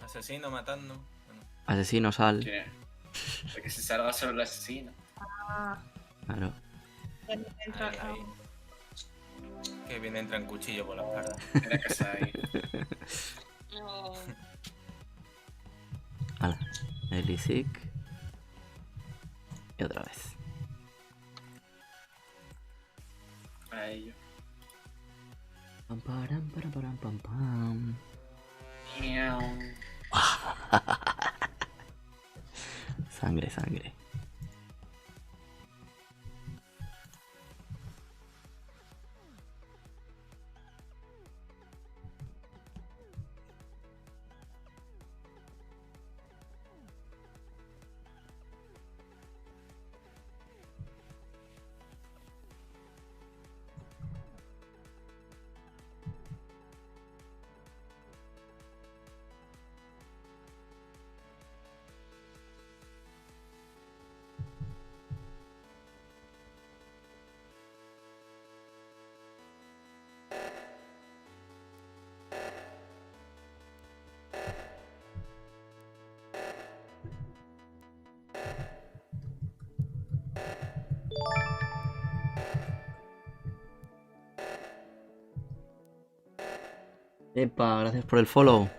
Asesino matando. Bueno, Asesino, sal. Que se salga solo el asesino. Claro. Entra- ahí, ahí. Que viene entra en cuchillo por la espalda. Era casa ahí. No. Hala. Nelly sick. Y otra vez. A ello. Pam, param, param, param, pam, pam. Miau. Sangre, sangre. Epa, gracias por el follow.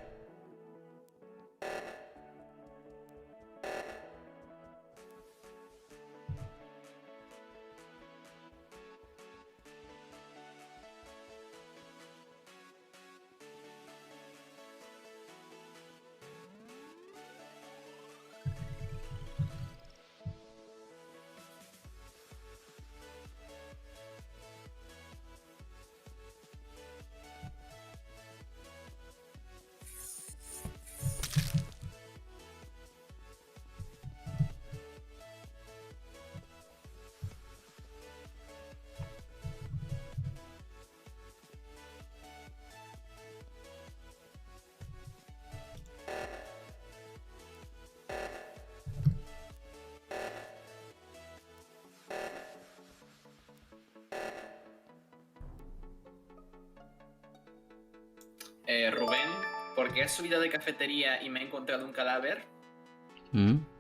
Porque has subido de cafetería y me he encontrado un cadáver.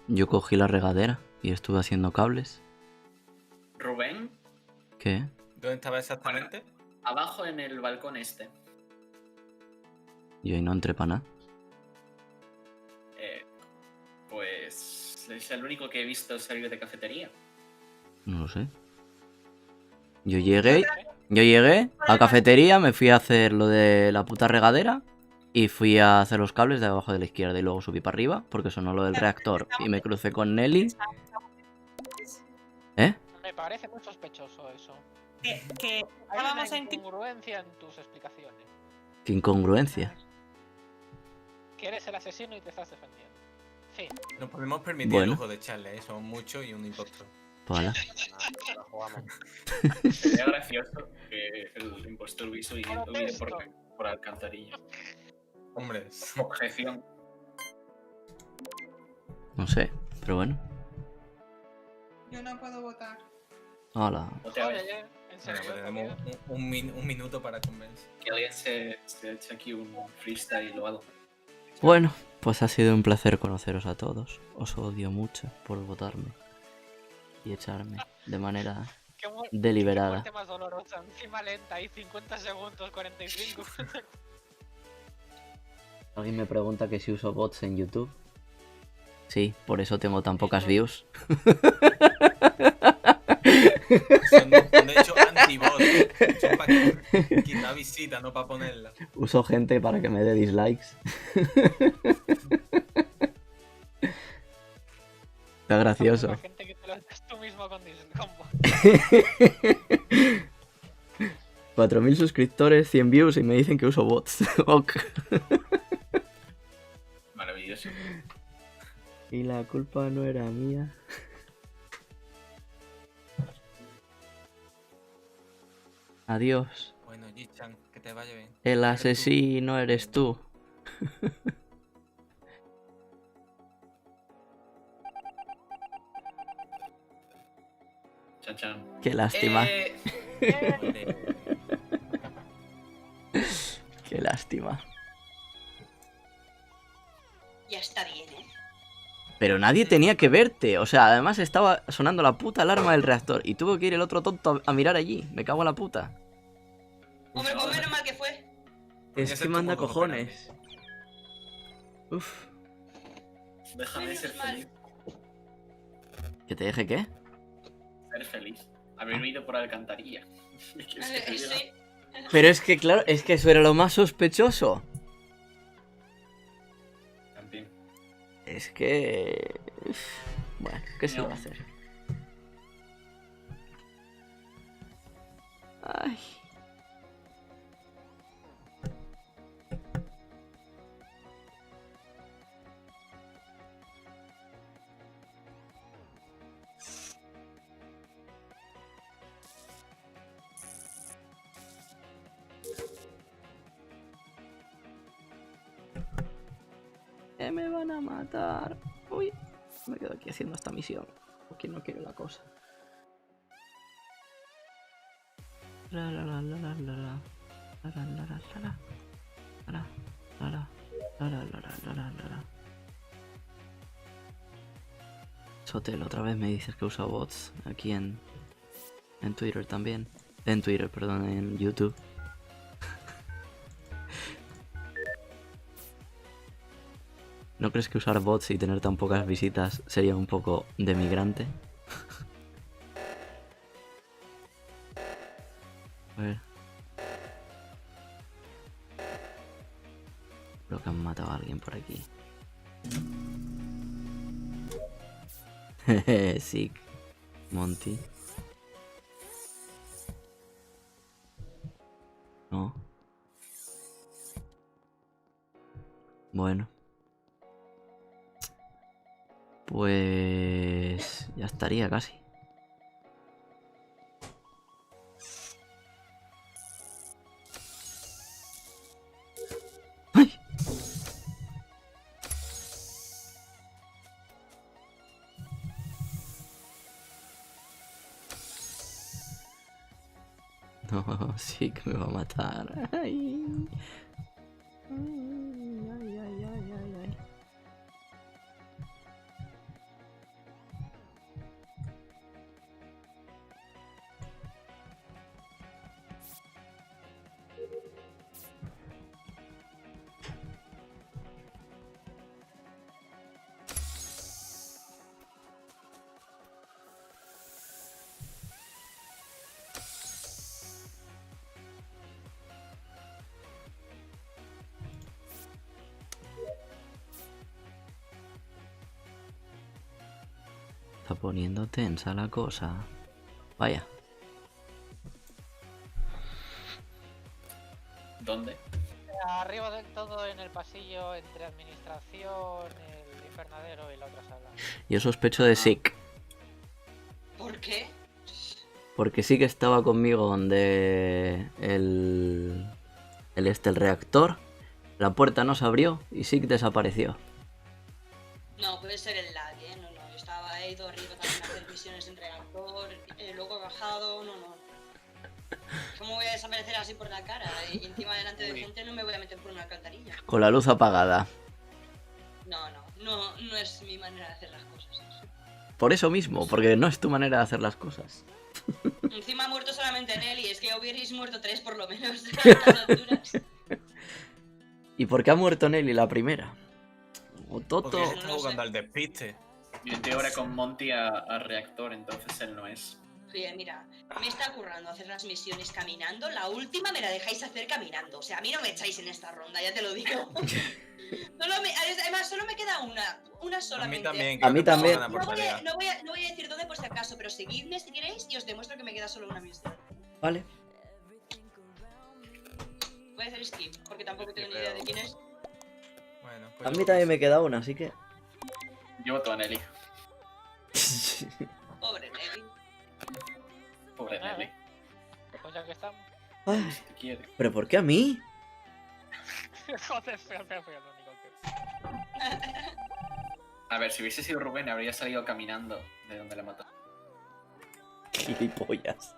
Yo cogí la regadera y estuve haciendo cables. Rubén, ¿Qué? ¿Dónde estaba exactamente? abajo en el balcón este. Yo ahí no entré para nada. Pues es el único que he visto salir de cafetería. No lo sé. Yo llegué a la cafetería, me fui a hacer lo de la puta regadera y fui a hacer los cables de abajo de la izquierda y luego subí para arriba porque sonó lo del reactor y me crucé con Nelly. ¿Eh? Me parece muy sospechoso eso. Que Hay una estábamos en incongruencia en tus explicaciones. Qué incongruencia. Que eres el asesino y te estás defendiendo. Sí. Nos podemos permitir Bueno. el lujo de echarle, Somos muchos y un impostor. Pala. La jugamos. Sería gracioso que el impostor hubiese huido por alcantarilla. Hombre, Objeción. No sé, pero bueno. Yo no puedo votar. Hola. Vote a ver. Oye, en bueno, serio, pues tenemos un minuto para convencer. Que alguien se eche aquí un freestyle o algo. Bueno, pues ha sido un placer conoceros a todos. Os odio mucho por votarme y echarme de manera Qué deliberada. muerte más dolorosa, encima lenta y 50 segundos, 45. Alguien me pregunta que si uso bots en YouTube. Sí, por eso tengo tan pocas views. Son de hecho anti-bots. Son para quitar visitas, no para ponerla. Uso gente para que me dé dislikes. Está gracioso. La gente que te lo haces tú mismo con combo. 4000 suscriptores, 100 views y me dicen que uso bots. Ok. Maravilloso. Y la culpa no era mía. Adiós. Bueno, Jichan, que te vaya bien. El asesino eres tú. Chan chan. Qué lástima. Muere. Qué lástima. Ya está bien, ¿eh? Pero nadie tenía que verte. O sea, además estaba sonando la puta alarma del reactor. Y tuvo que ir el otro tonto a mirar allí. Me cago en la puta. Hombre, pues menos mal que fue. Es Ya que se manda tuvo cojones. Uf. Déjame Menos ser mal. feliz. ¿Que te deje qué? Ser feliz. Haber huido por alcantarilla. ¿Qué quieres que te diga? Sí. Pero es que, claro, es que eso era lo más sospechoso. También. Es que... Bueno, ¿qué se va a hacer? Ay. Me van a matar. Uy, me quedo aquí haciendo esta misión. Porque no quiero la cosa. La la la la la la la. La la la la la la. La la la la la la la la la la. Sotel, otra vez me dices que usa bots aquí en Twitter también. En Twitter, perdón, en YouTube. ¿No crees que usar bots y tener tan pocas visitas sería un poco demigrante? A ver. Creo que han matado a alguien por aquí. Jeje, Sick. Monty. No. Bueno. Pues... ya estaría casi. ¡Ay! No, sí que me va a matar. Ay. Ay, Está poniendo tensa la cosa. Vaya. ¿Dónde? Arriba del todo en el pasillo entre administración, el infernadero y la otra sala. Yo sospecho de Sick. ¿Por qué? Porque sí que estaba conmigo donde el reactor. La puerta no se abrió y Sick desapareció. No, puede ser el lag, ¿eh? No, yo estaba ahí todo arriba también a hacer misiones en reactor, luego he bajado, no. ¿Cómo voy a desaparecer así por la cara? Y encima delante de gente no me voy a meter por una alcantarilla. Con la luz apagada. No es mi manera de hacer las cosas. Por eso mismo, porque no es tu manera de hacer las cosas. Encima ha muerto solamente Nelly, es que ya hubierais muerto 3 por lo menos a estas alturas. ¿Y por qué ha muerto Nelly la primera? O Toto. Porque él está jugando al despiste. Yo estoy ahora con Monty a reactor, entonces él no es. Oye, mira, me está currando hacer las misiones caminando. La última me la dejáis hacer caminando. O sea, a mí no me echáis en esta ronda, ya te lo digo. Además, solo me queda una solamente. A mí también. No voy a decir dónde por si acaso, pero seguidme si queréis y os demuestro que me queda solo una misión. Vale. Voy a hacer skip, porque tampoco tengo ni idea de quién es. Bueno, A mí también me queda una, así que... Yo voto a Nelly. Pobre Nelly. Pobre Nelly. Pues ya que estamos. Ay, Si te quiere. ¿pero por qué a mí? Joder, feo, lo único que... A ver, si hubiese sido Rubén, habría salido caminando de donde la mató. Gilipollas.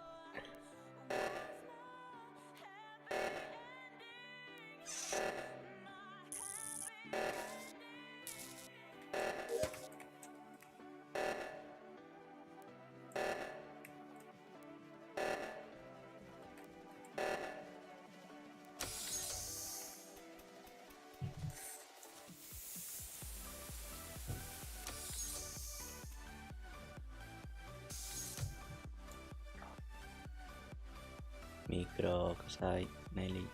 Micro, Kasai, Nelly.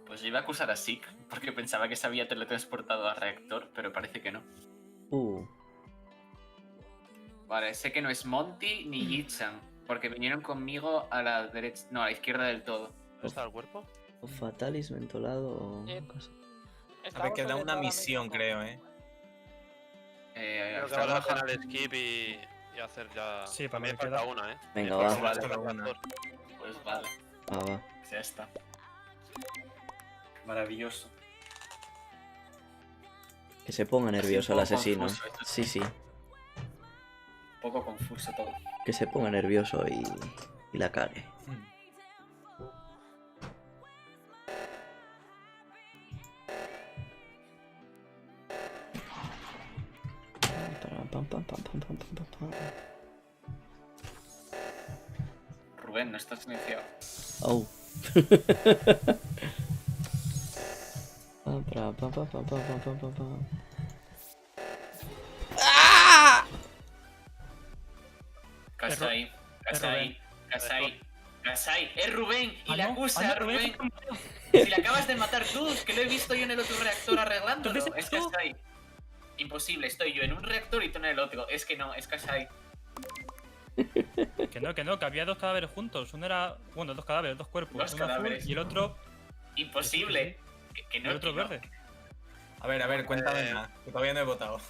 Pues yo iba a acusar a Sick porque pensaba que se había teletransportado a reactor, pero parece que no. Vale, sé que no es Monty ni Jitsan, porque vinieron conmigo a la derecha, no, a la izquierda del todo. ¿Dónde está el cuerpo? O Fatalis, Mentolado o... A ver, queda una misión, creo, Creo que vale la pena el skip y hacer ya... Sí, para mí mí falta queda. una, Venga, Por va. favor, Solo el una. reactor. Pues vale, Va. ya está. Maravilloso. Que se ponga nervioso el un poco asesino. confuso esto, Sí, sí. Un poco confuso todo. Que se ponga nervioso y la cague. Pam, pam, pam, pam, pam, pam, pam, pam. Rubén, no estás silenciado. Oh. Pam, pam, pam, pam, pam, pam, pam, pam, pam. Kasai, Kasai, es Rubén y le no, acusa a Rubén. Rubén. Si le acabas de matar tú, es que lo he visto yo en el otro reactor arreglándolo. Entonces, Es ¿tú? Kasai. Imposible, estoy yo en un reactor y tú en el otro. Es que no, es Kasai. Que no, que había dos cadáveres juntos. Uno era. Bueno, dos cadáveres, dos cuerpos. Dos uno cadáveres. azul y el otro. Imposible. Que no, El otro que no. verde. A ver, cuéntame más, que todavía no he votado.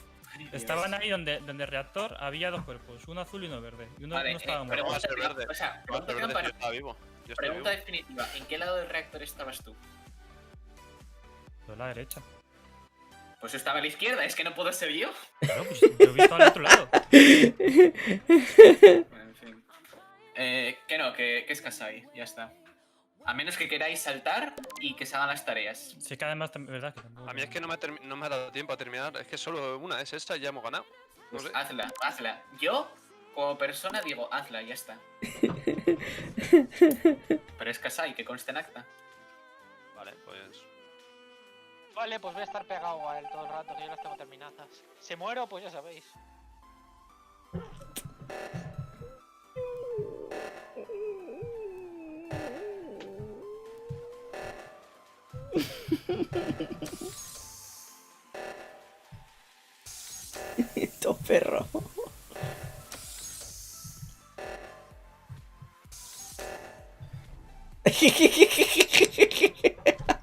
Estaban ahí donde el reactor había dos cuerpos, uno azul y uno verde. Y uno, Vale, uno estaba pero muerto. ¿Cómo va a ser verde? O sea, ¿Cómo va a ser pregunta, verde si yo estaba vivo? Yo estoy pregunta vivo. definitiva. ¿En qué lado del reactor estabas tú? Yo a la derecha. Pues yo estaba a la izquierda, es que no puedo ser yo. Claro, pues yo he visto al otro lado. Bueno, en fin. Que no, que es Kasai, ya está. A menos que queráis saltar y que se hagan las tareas. Sí que además, verdad que tampoco... A mí es que no me ha dado tiempo a terminar. Es que solo una es esta y ya hemos ganado. No Pues sé. hazla. Yo, como persona, digo, hazla, ya está. Pero es Kasai, que conste en acta. Vale, pues. Vale, pues voy a estar pegado a él todo el rato, que yo las tengo terminadas. Si muero, pues ya sabéis. Esto perro.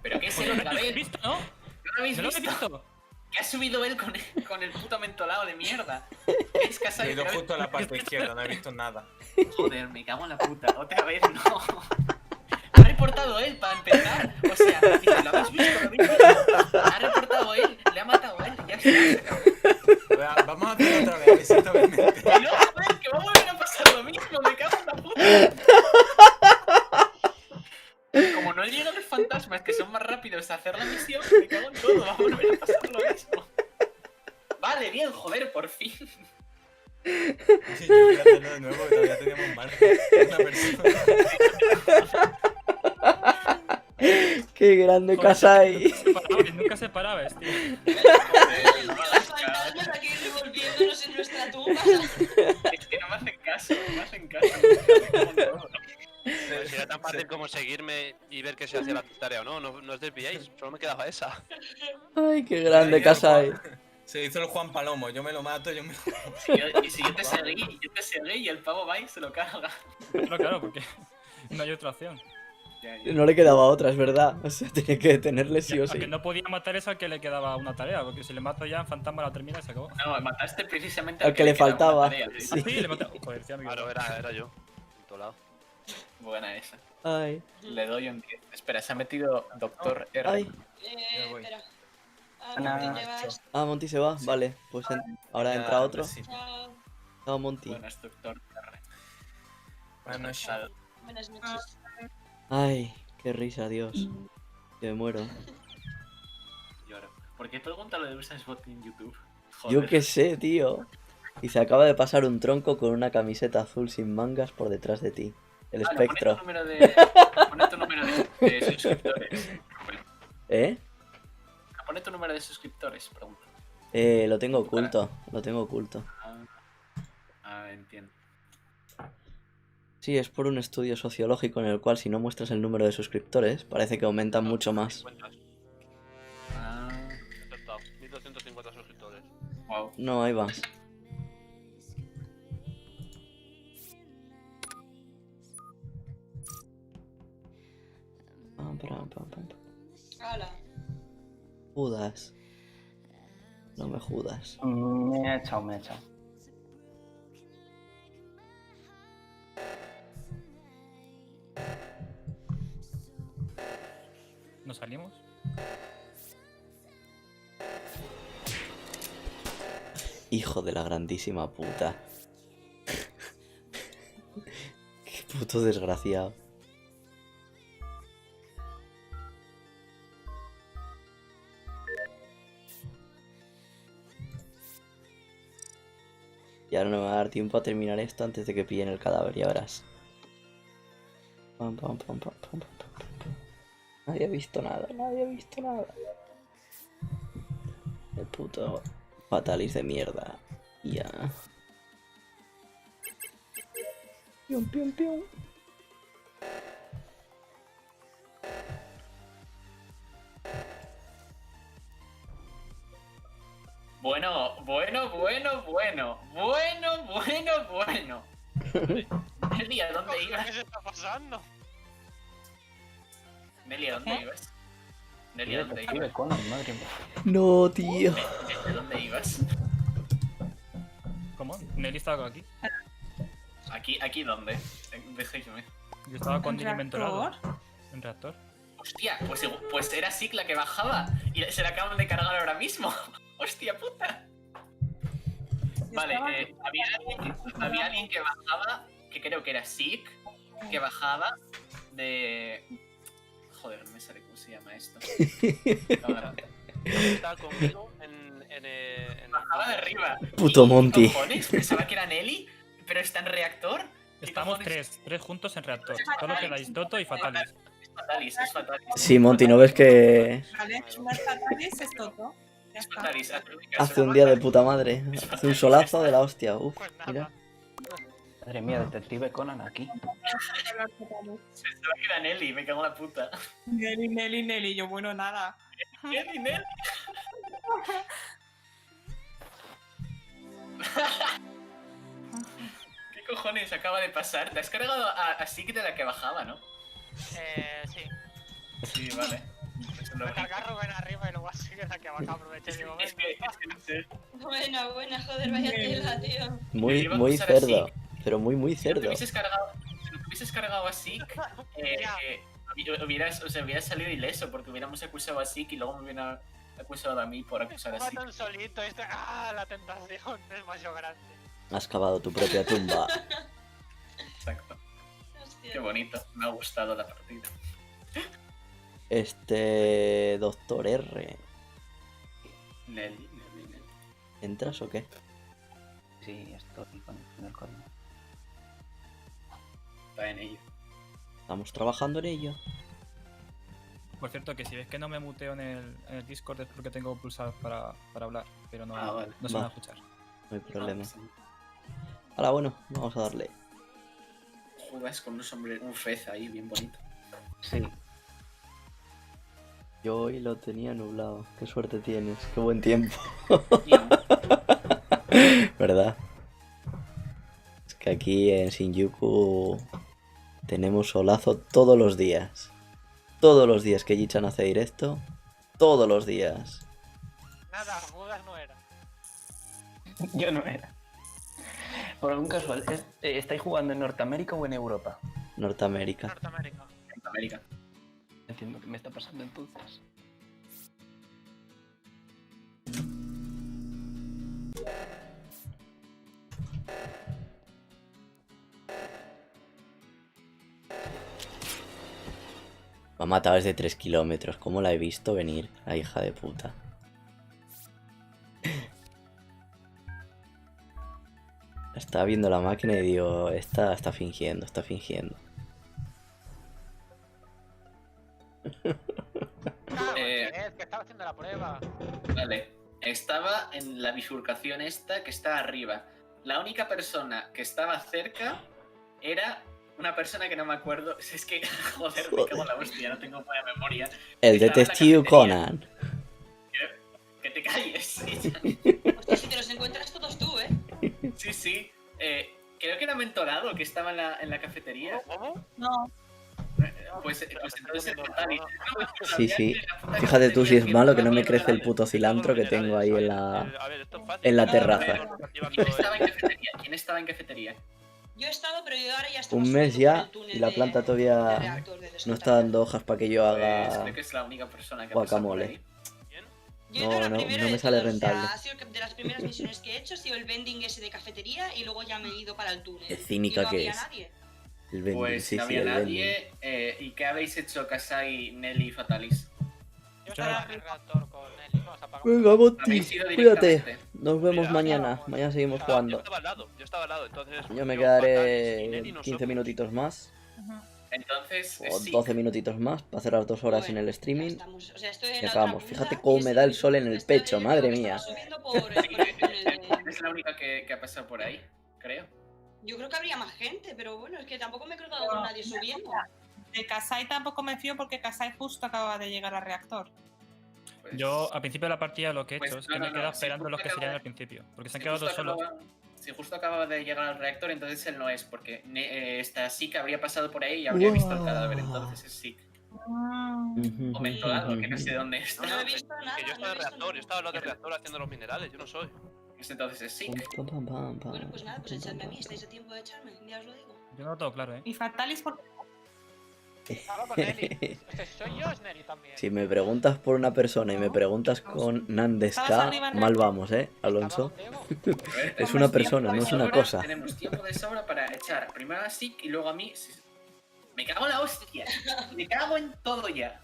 Pero que es él otra ¿Lo habéis vez. visto, no? ¿No lo habéis ¿No lo habéis visto? visto? Que ha subido él con el puto mentolado de mierda. Es He Kasai. ido otra vez. justo a la parte izquierda, no he visto nada. Joder, me cago en la puta. Otra vez no. Ha reportado él para empezar. O sea, dice, ¿lo habéis visto? ¿Lo habéis visto? Ha reportado él, le ha matado él. Ya está, se acabó. Vamos a hacerlo otra vez, a ver si esta vez me entero. Y no, joder, que va a volver a pasar lo mismo. Me cago en la puta. Como no llegan los fantasmas que son más rápidos a hacer la misión, me cago en todo. Va a volver a pasar lo mismo. Vale, bien, joder, por fin. Sí, yo quiero hacerlo de nuevo, que todavía teníamos margen. Una persona. Qué grande Joder, Kasai. Nunca se paraba, tío. Los fantasmas aquí revolviéndonos en nuestra tumba. Es que no me hacen caso, no me hacen caso. Me cago en todo. Pues era tan fácil como seguirme y ver que se hacía la tarea o no. No os desviáis, solo me quedaba esa. Ay, qué grande Kasai. Se hizo el Juan Palomo, yo me lo mato, yo me lo... Y si yo te seguí y el pavo va y se lo carga. Claro, porque no hay otra opción. Ya. No le quedaba otra, es verdad. O sea, tenía que detenerle sí o Al que sí. no podía matar es al que le quedaba una tarea, porque si le mato ya, en fantasma la termina y se acabó. No, mataste precisamente Al que le quedaba faltaba. una tarea, sí. Ah, sí, le maté. Joder, tío, amigo. Claro, era yo. En todo lado. Buena esa. Ay, Le doy un 10. Espera, se ha metido Doctor R. ay. Ya voy. Espera. Ana, ¿Dónde vas? Ah, Monty se va. Vale, pues ahora Ya, entra otro. sí. Chao. Chao, Monty. Buenas, Doctor R. Buenas noches. Chao. Buenas noches. Ay, qué risa, Dios. Que me muero. Lloro. ¿Por qué pregunta lo de usas bot en YouTube? Yo qué sé, tío. Y se acaba de pasar un tronco con una camiseta azul sin mangas por detrás de ti. El espectro. Pone tu número de suscriptores. ¿Eh? Pone tu número de suscriptores, pregunta. Lo tengo oculto. Lo tengo oculto. Entiendo. Sí, es por un estudio sociológico en el cual si no muestras el número de suscriptores, parece que aumentan mucho más. Acertado. 1250 suscriptores. Wow. No, ahí vas. Pam, pam, pam, pam. Hala. Judas. No me judas. Me he echado, me he echado. ¿Nos salimos? Hijo de la grandísima puta. Qué puto desgraciado. Y ahora no me va a dar tiempo a terminar esto antes de que pillen el cadáver, ya verás. Pam, pam, pam, pam, pam, pam, pam, pam. Nadie ha visto nada, nadie ha visto nada. El puto Fatalis de mierda. Ya. Pium, pium, pium. Bueno. Nelly, ¿a dónde ¿Qué ibas? se está pasando? Nelly, ¿a dónde ibas? Nelly, ¿a dónde Detective ibas? Conan, madre mía. No, tío. ¿A dónde ibas? ¿Cómo? Nelly estaba aquí. ¿Aquí dónde? Dejéisme. Yo estaba con ¿En Dini mentolado. reactor? En reactor. Hostia, pues era Sik la que bajaba y se la acaban de cargar ahora mismo. Hostia puta. Vale, había alguien que que creo que era Sick, que bajaba de... Joder, no me sale cómo se llama esto. Estaba conmigo Bajaba de arriba. Puto ¿Qué Monty. cojones? Pensaba que era Nelly, pero está en reactor. ¿Qué Estamos cojones? tres juntos en reactor. Solo quedáis Toto y Fatalis. Es Fatalis. Sí, Monty, ¿no ves que Vale, no es Fatalis, es Toto. Ya Es está. Fatalis. hazle caso. hace un día de puta madre? Hace un solazo de la hostia. Uf, Pues mira. nada. Madre mía, detective Conan aquí. Pensaba que era Nelly, me cago en la puta. Nelly, yo bueno, nada. Nelly. ¿Qué cojones acaba de pasar? Te has cargado a Sick de la que bajaba, ¿no? Sí. Sí, vale. Eso lo Me cargué a Rubén arriba y luego así que la que abajo aproveché mi es momento. que no sé. Buena, joder, vaya tela, tío. Muy, Iba a muy pulsar a cerdo. Sick. Pero muy Si no te cerdo. hubieses cargado a Sick, hubieras salido ileso, porque hubiéramos acusado a Sick y luego me hubieran acusado a mí por acusar a Sick. Matan solito, la tentación es demasiado grande. Has cavado tu propia tumba. Exacto. Hostia. Qué bonito, me ha gustado la partida. Doctor R. Nelly. ¿Entras o qué? Sí, estoy con el código. Está en ello. Estamos trabajando en ello. Por cierto, que si ves que no me muteo en el Discord es porque tengo pulsados para hablar, pero no, Ah, vale. no se van a escuchar. No hay problema. Ahora bueno, vamos a darle. Jugas con un fez ahí, bien bonito. Sí. Yo hoy lo tenía nublado. Qué suerte tienes. Qué buen tiempo. ¿Verdad? Es que aquí en Shinjuku tenemos solazo todos los días. Todos los días que Jichan hace directo. Todos los días. Nada, Judas no era. Yo no era. Por algún casual, ¿estáis jugando en Norteamérica o en Europa? Norteamérica. Norteamérica. Entiendo que me está pasando entonces. Me ha matado desde 3 kilómetros. ¿Cómo la he visto venir? La hija de puta. Estaba viendo la máquina y digo, está fingiendo, está fingiendo. Que estaba haciendo la prueba. Vale, estaba en la bifurcación esta que está arriba. La única persona que estaba cerca era una persona que no me acuerdo. Es que, joder, me cago en la hostia, no tengo buena memoria. El Estaba en la detective cafetería. Conan. Que te calles. Hostia, si te los encuentras todos tú, ¿eh? Sí. Creo que era Mentorado que estaba en la cafetería. No. Pues entonces el Fatalis. Sí. Fíjate tú si es malo que no me crece el puto cilantro que tengo ahí en la terraza. ¿Quién estaba en cafetería? Yo he estado, pero yo ahora ya estoy Un mes ya y la planta todavía no está dando hojas para que yo Pues haga creo que es la única persona que ha pasado por guacamole. ahí. Yo he ido a la No primera me de sale todas, rentable. O sea, ha sido de las primeras misiones que he hecho, ha sido el vending ese de cafetería y luego ya me he ido para el túnel. Qué cínica y no que había es. nadie. El vending, Pues sí, no sí, había el vending. nadie. ¿Y qué habéis hecho Kasai, Nelly y Fatalis? Yo estaba en el reactor con él. Nos apagamos. Venga, Monty, Habéis ido cuídate. directamente. Nos vemos Mira, mañana. Mañana seguimos Yo jugando. estaba al lado, entonces. Yo me Fatalis y quedaré Nelly no 15 somos. minutitos más. Entonces, O sí. 12 minutitos más para hacer las 2 horas en Bueno, el ya streaming. estamos. O sea, estoy en Y la acabamos. otra Fíjate punta cómo y me es da el sol en el estoy- pecho, yo madre creo que mía. estaba subiendo por el túnel de- Es la única que ha pasado por ahí, creo. Yo creo que habría más gente, pero bueno, es que tampoco me he cruzado con nadie subiendo. De Kasai tampoco me fío porque Kasai justo acaba de llegar al reactor. Pues, Yo, al principio de la partida, lo que he Pues hecho es no, que me he no, quedado no, si esperando los justo que serían acaba- al principio. Porque se han si quedado justo dos solos. Si justo acaba de llegar al reactor, entonces él no es, porque esta Sick habría pasado por ahí y habría visto el cadáver, entonces es Sick. O Mentorado, que no sé dónde está. No he visto nada. Que yo no estaba he en el visto reactor, yo nada. estaba al lado del reactor haciendo los minerales, yo no soy. Pues entonces es Sick. Bueno, pues nada, pues echadme a mí, estáis a tiempo de echarme, ya os lo digo. Yo no lo tengo claro, ¿eh? Y Fatalis, porque Hablo con Nelly. Soy yo, es Nelly también. Si me preguntas por una persona y me preguntas con Nandeska, mal vamos, Alonso. Es una persona, no es una cosa. Tenemos tiempo de sobra para echar primero a Sick y luego a mí. Me cago en la hostia. Me cago en todo ya.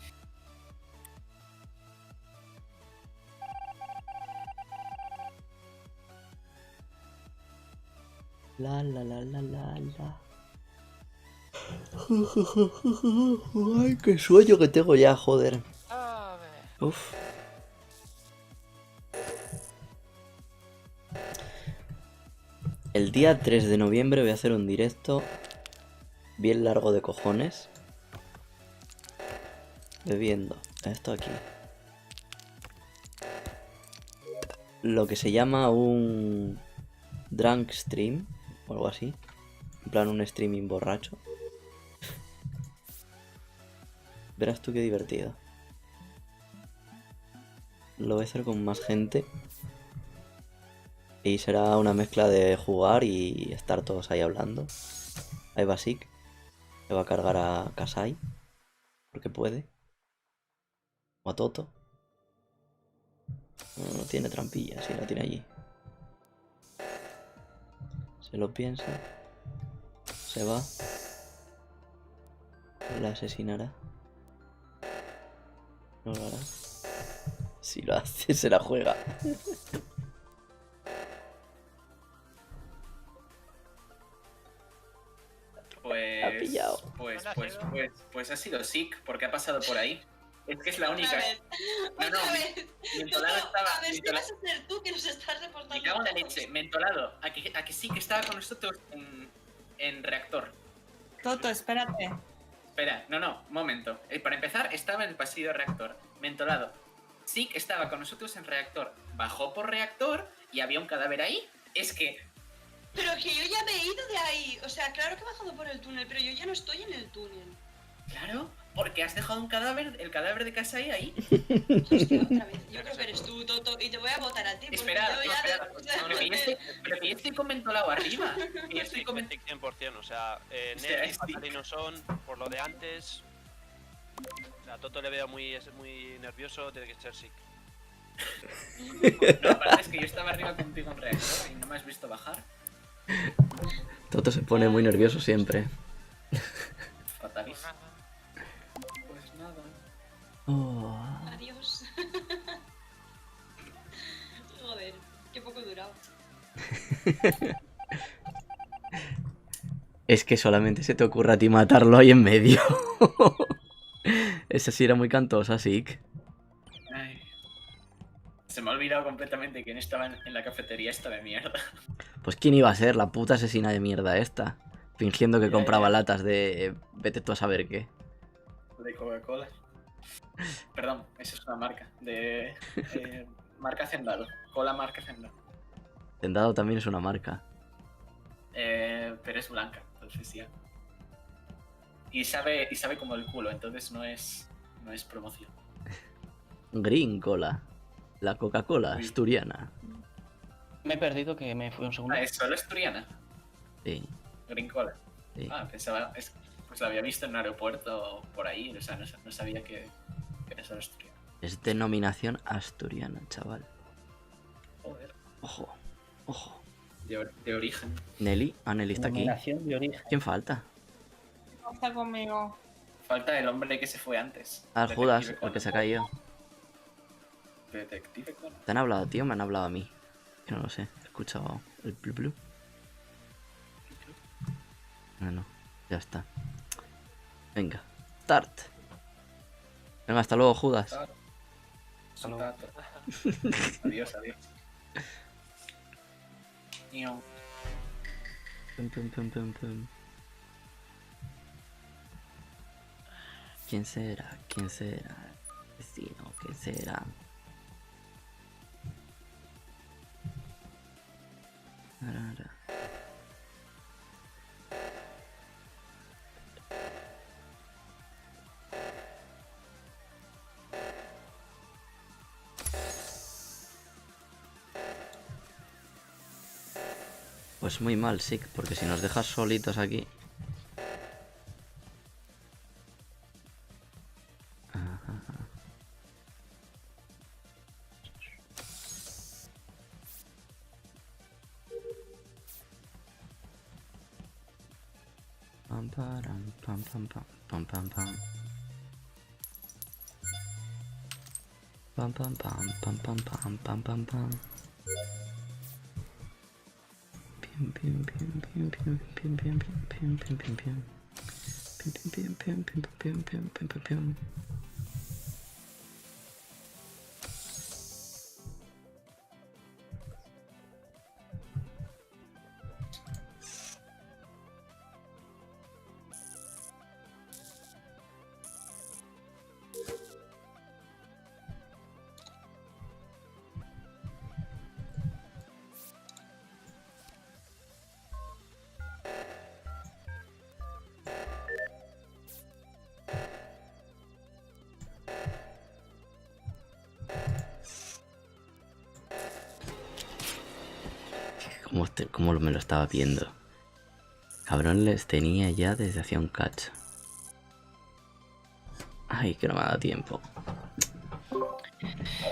La la la la la la. Ay, qué sueño que tengo ya, joder. A ver. Uf. El día 3 de noviembre voy a hacer un directo bien largo de cojones. Bebiendo esto aquí. Lo que se llama un drunk stream o algo así. En plan un streaming borracho. Verás tú qué divertido. Lo voy a hacer con más gente. Y será una mezcla de jugar y estar todos ahí hablando. Ahí va Sick. Se va a cargar a Kasai. Porque puede. O a Toto. No tiene trampilla, sí la tiene allí. Se lo piensa. Se va. La asesinará. No lo hará. Si lo hace, se la juega. Ha pillado. Pues ha sido Sick, porque ha pasado por ahí. Es que es la única. Otra vez. Mentolado Toto, estaba. a ver si vas a ser tú que nos estás reportando. Me cago en la todos. leche. Mentolado. A que sí que estaba con nosotros en reactor. Toto, espérate. Espera, no, un momento. Para empezar, estaba en el pasillo de reactor. Mentolado. Sick estaba con nosotros en reactor. Bajó por reactor y había un cadáver ahí. Es que. Pero que yo ya me he ido de ahí. O sea, claro que he bajado por el túnel, pero yo ya no estoy en el túnel. Claro, porque has dejado un cadáver, el cadáver de Kasai ahí. Hostia, otra vez. Yo creo que eres tú, Toto, y te voy a votar a ti. porque Espera, yo ya espera. Pero que yo estoy con Mentolado arriba. Que yo estoy con Sick 100%, o sea, Hostia, Nelly y es Fatality no son, por lo de antes. O sea, Toto le veo es muy nervioso, tiene que ser Sick. No, aparte es que yo estaba arriba contigo en reactor y no me has visto bajar. Toto se pone muy nervioso siempre. Fatalis. Pues nada. Oh. Adiós. Joder, qué poco he durado. Es que solamente se te ocurre a ti matarlo ahí en medio. Esa sí era muy cantosa, Sick. Ay. Se me ha olvidado completamente quién estaba en la cafetería esta de mierda. Pues quién iba a ser la puta asesina de mierda esta. Fingiendo que Ya, compraba ya. latas de... Vete tú a saber qué. De Coca-Cola. Perdón, esa es una marca. De. Marca Hacendado. Cola marca Hacendado. Tendado también es una marca. Pero es blanca, entonces ya. Y sabe como el culo, entonces no es promoción. Green Cola. La Coca-Cola Uy. asturiana. Me he perdido que me fui un segundo. Ah, ¿es solo asturiana? Sí, Green Cola. sí. Ah, pensaba. Pues la había visto en un aeropuerto o por ahí, o sea, no sabía que era solo asturiana. Es denominación asturiana, chaval. Joder. Ojo, ojo. De origen. Nelly. Ah, Nelly está aquí. Denominación de origen. ¿Quién falta? No está conmigo. Falta el hombre que se fue antes. Ah, el Judas, Detective el que se ha Conan. caído. Detective Conan. ¿Te han hablado, tío? Me han hablado a mí. Que no lo sé. He escuchado el blu blu. No, ya está. Venga, start. Venga, hasta luego, Judas. Hasta luego. Adiós, adiós. Ño. Pum, pum, pum, pum, pum. ¿Quién será? ¿Quién será? Vecino, ¿quién será? Arara. Pues muy mal, Sick, porque si nos dejas solitos aquí... pam, param, pam, pam, pam, pam, pam, pam. Pam, pam, pam, pam, pam, pam, pam, pam, pam. Pium, pium, pium, pium, pium, pium, pium, pium, pium, pium, pium. Pium, pium, pium, pium, pium, pium, pium, pium, pium, pium. Cómo me lo estaba viendo. Cabrón, les tenía ya desde hacía un cacho. Ay, que no me ha dado tiempo.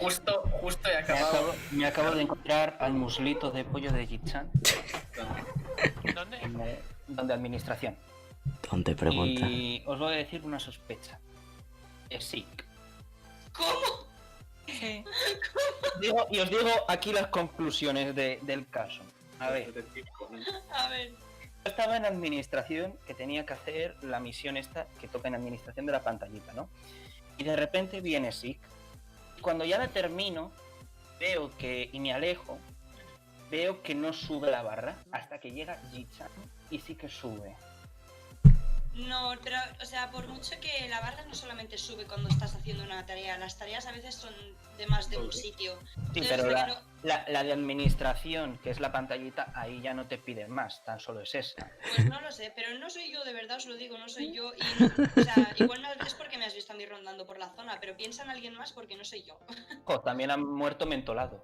Justo he acabado. Me acabo de encontrar al muslito de pollo de Jitsan. ¿Dónde? Donde administración. ¿Dónde pregunta? Y os voy a decir una sospecha. Es SIC. ¿Cómo? Sí. Y os digo aquí las conclusiones del caso. A ver, A ver. yo estaba en administración que tenía que hacer la misión esta que toca en administración de la pantallita, ¿no? Y de repente viene SIC. Cuando ya la termino, veo que, y me alejo, veo que no sube la barra hasta que llega Jitsan y sí que sube. No, pero, o sea, por mucho que la barra no solamente sube cuando estás haciendo una tarea, las tareas a veces son de más de un sitio. Sí, Entonces, pero hasta que no- la de administración, que es la pantallita, ahí ya no te piden más, tan solo es esa. Pues no lo sé, pero no soy yo, de verdad os lo digo, no soy yo. Y no, o sea, igual es porque me has visto a mí rondando por la zona, pero piensa en alguien más porque no soy yo. Jo, también han muerto mentolado.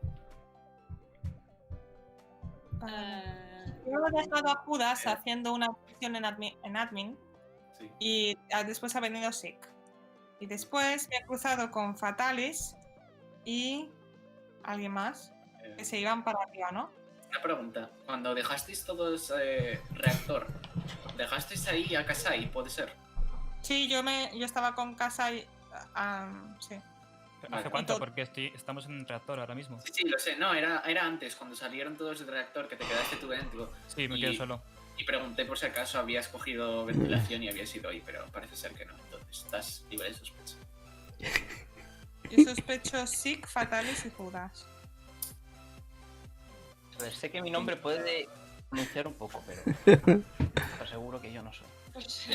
Yo he dejado a Judas haciendo una misión en admin Sí. y después ha venido Sick. Y después me he cruzado con Fatalis y alguien más que se iban para arriba, ¿no? Una pregunta. Cuando dejasteis todos reactor, ¿dejasteis ahí a Kasai? ¿Puede ser? Sí, yo estaba con casa y... sí. ¿Hace cuánto? Porque estamos en un reactor ahora mismo. Sí, lo sé. No, era antes, cuando salieron todos del reactor, que te quedaste tú dentro. Sí, me quedo solo. Y pregunté por si acaso habías cogido ventilación y habías ido ahí, pero parece ser que no. Entonces estás libre de sospecha. Yo sospecho Sick, Fatalis y Judas. A ver, sé que mi nombre puede pronunciar un poco, pero os aseguro que yo no soy. Pues,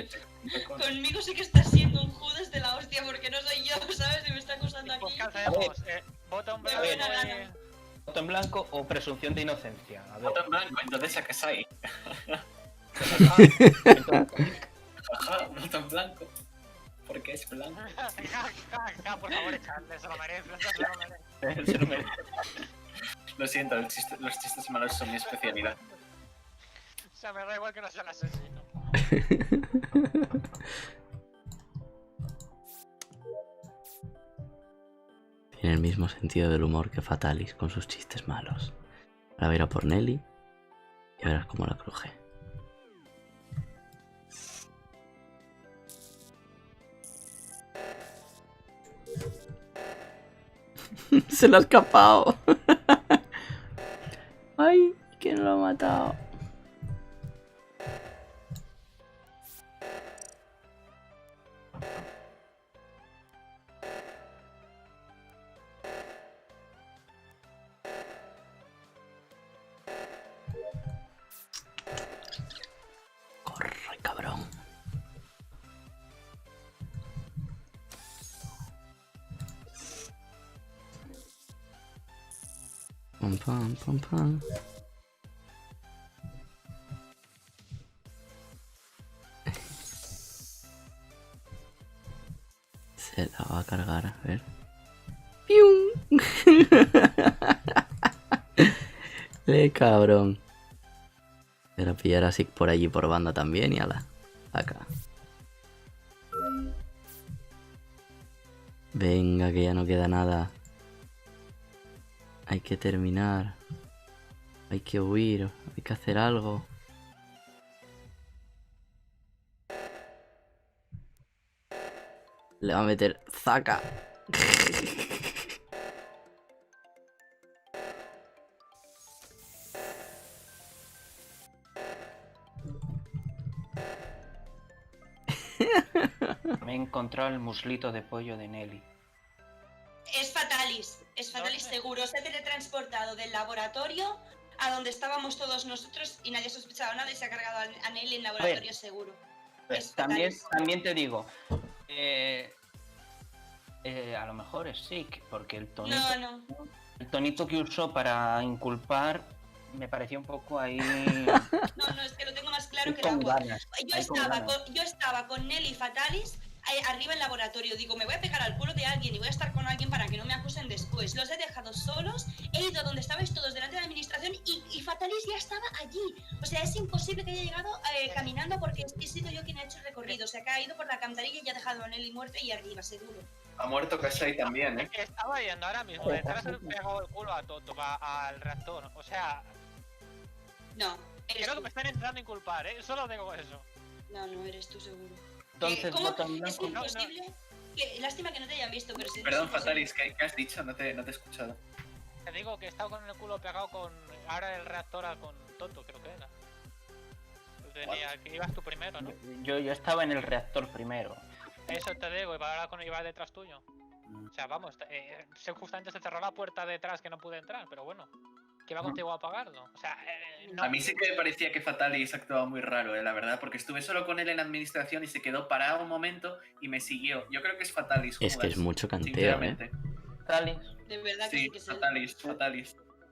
conmigo sí que estás siendo un Judas de la hostia porque no soy yo, ¿sabes? Y me está acusando Pues aquí. ¿qué hacemos? Voto en De blanco. buena gana. ¿Voto en blanco o presunción de inocencia? A ver. Voto en blanco, entonces a Kasai. Ajá, voto en blanco. Porque es blanco. Por favor, echadle, se lo merece, se lo merece. Se lo merece. Lo siento, los chistes malos son mi especialidad. O sea, me da igual que no sea el asesino. Tiene el mismo sentido del humor que Fatalis con sus chistes malos. Ahora voy a ir a por Nelly y verás cómo la cruje. Se lo ha escapado. Ay, ¿quién lo ha matado? Corre, cabrón. Pam, pam, pam, pam. Se la va a cargar, a ver. ¡Pium! Cabrón. Era pillar a Sick por allí por banda también y ala. Acá. Venga, que ya no queda nada. Hay que terminar. Hay que huir. Hay que hacer algo. Le va a meter zaca. Me he encontrado el muslito de pollo de Nelly. Es Fatalis seguro. Se ha teletransportado del laboratorio a donde estábamos todos nosotros y nadie ha sospechado nada y se ha cargado a Nelly en laboratorio seguro. Es También, Fatalis. también te digo, a lo mejor es Sick, porque el tonito que usó para inculpar me pareció un poco ahí. No, es que lo tengo más claro que el con agua. ganas. Yo estaba con Nelly y Fatalis arriba en laboratorio. Digo, me voy a pegar al culo de alguien y voy a estar con alguien para que no me acusen después. Los he dejado solos, he ido donde estabais todos delante de la administración y Fatalis ya estaba allí. O sea, es imposible que haya llegado caminando porque he sido yo quien ha hecho el recorrido. O sea, que ha ido por la alcantarilla y ha dejado a Nelly muerta y arriba, seguro. Ha muerto Kasai también, ¿eh? Estaba yendo ahora mismo, detrás del pegado el culo a Toto, al reactor. O sea, No, creo que me están entrando a inculpar, ¿eh? Solo digo eso. No, eres tú seguro. Entonces, ¿Cómo? botón Es blanco. imposible. Lástima que no te hayan visto, pero sí. Perdón, Fatalis, ¿qué has dicho? No te he escuchado. Te digo que he estado con el culo pegado con. Ahora el reactor con Toto, creo que era. Que ibas tú primero, ¿no? Yo estaba en el reactor primero. Eso te digo, y ahora iba detrás tuyo. O sea, vamos, justamente se cerró la puerta detrás que no pude entrar, pero bueno. Que iba contigo a apagarlo. O sea, no. A mí sí que me parecía que Fatalis actuaba muy raro, la verdad, porque estuve solo con él en la administración y se quedó parado un momento y me siguió. Yo creo que es Fatalis. Es que es mucho canteo, sinceramente. Fatalis. De verdad que Sí, sí que es él.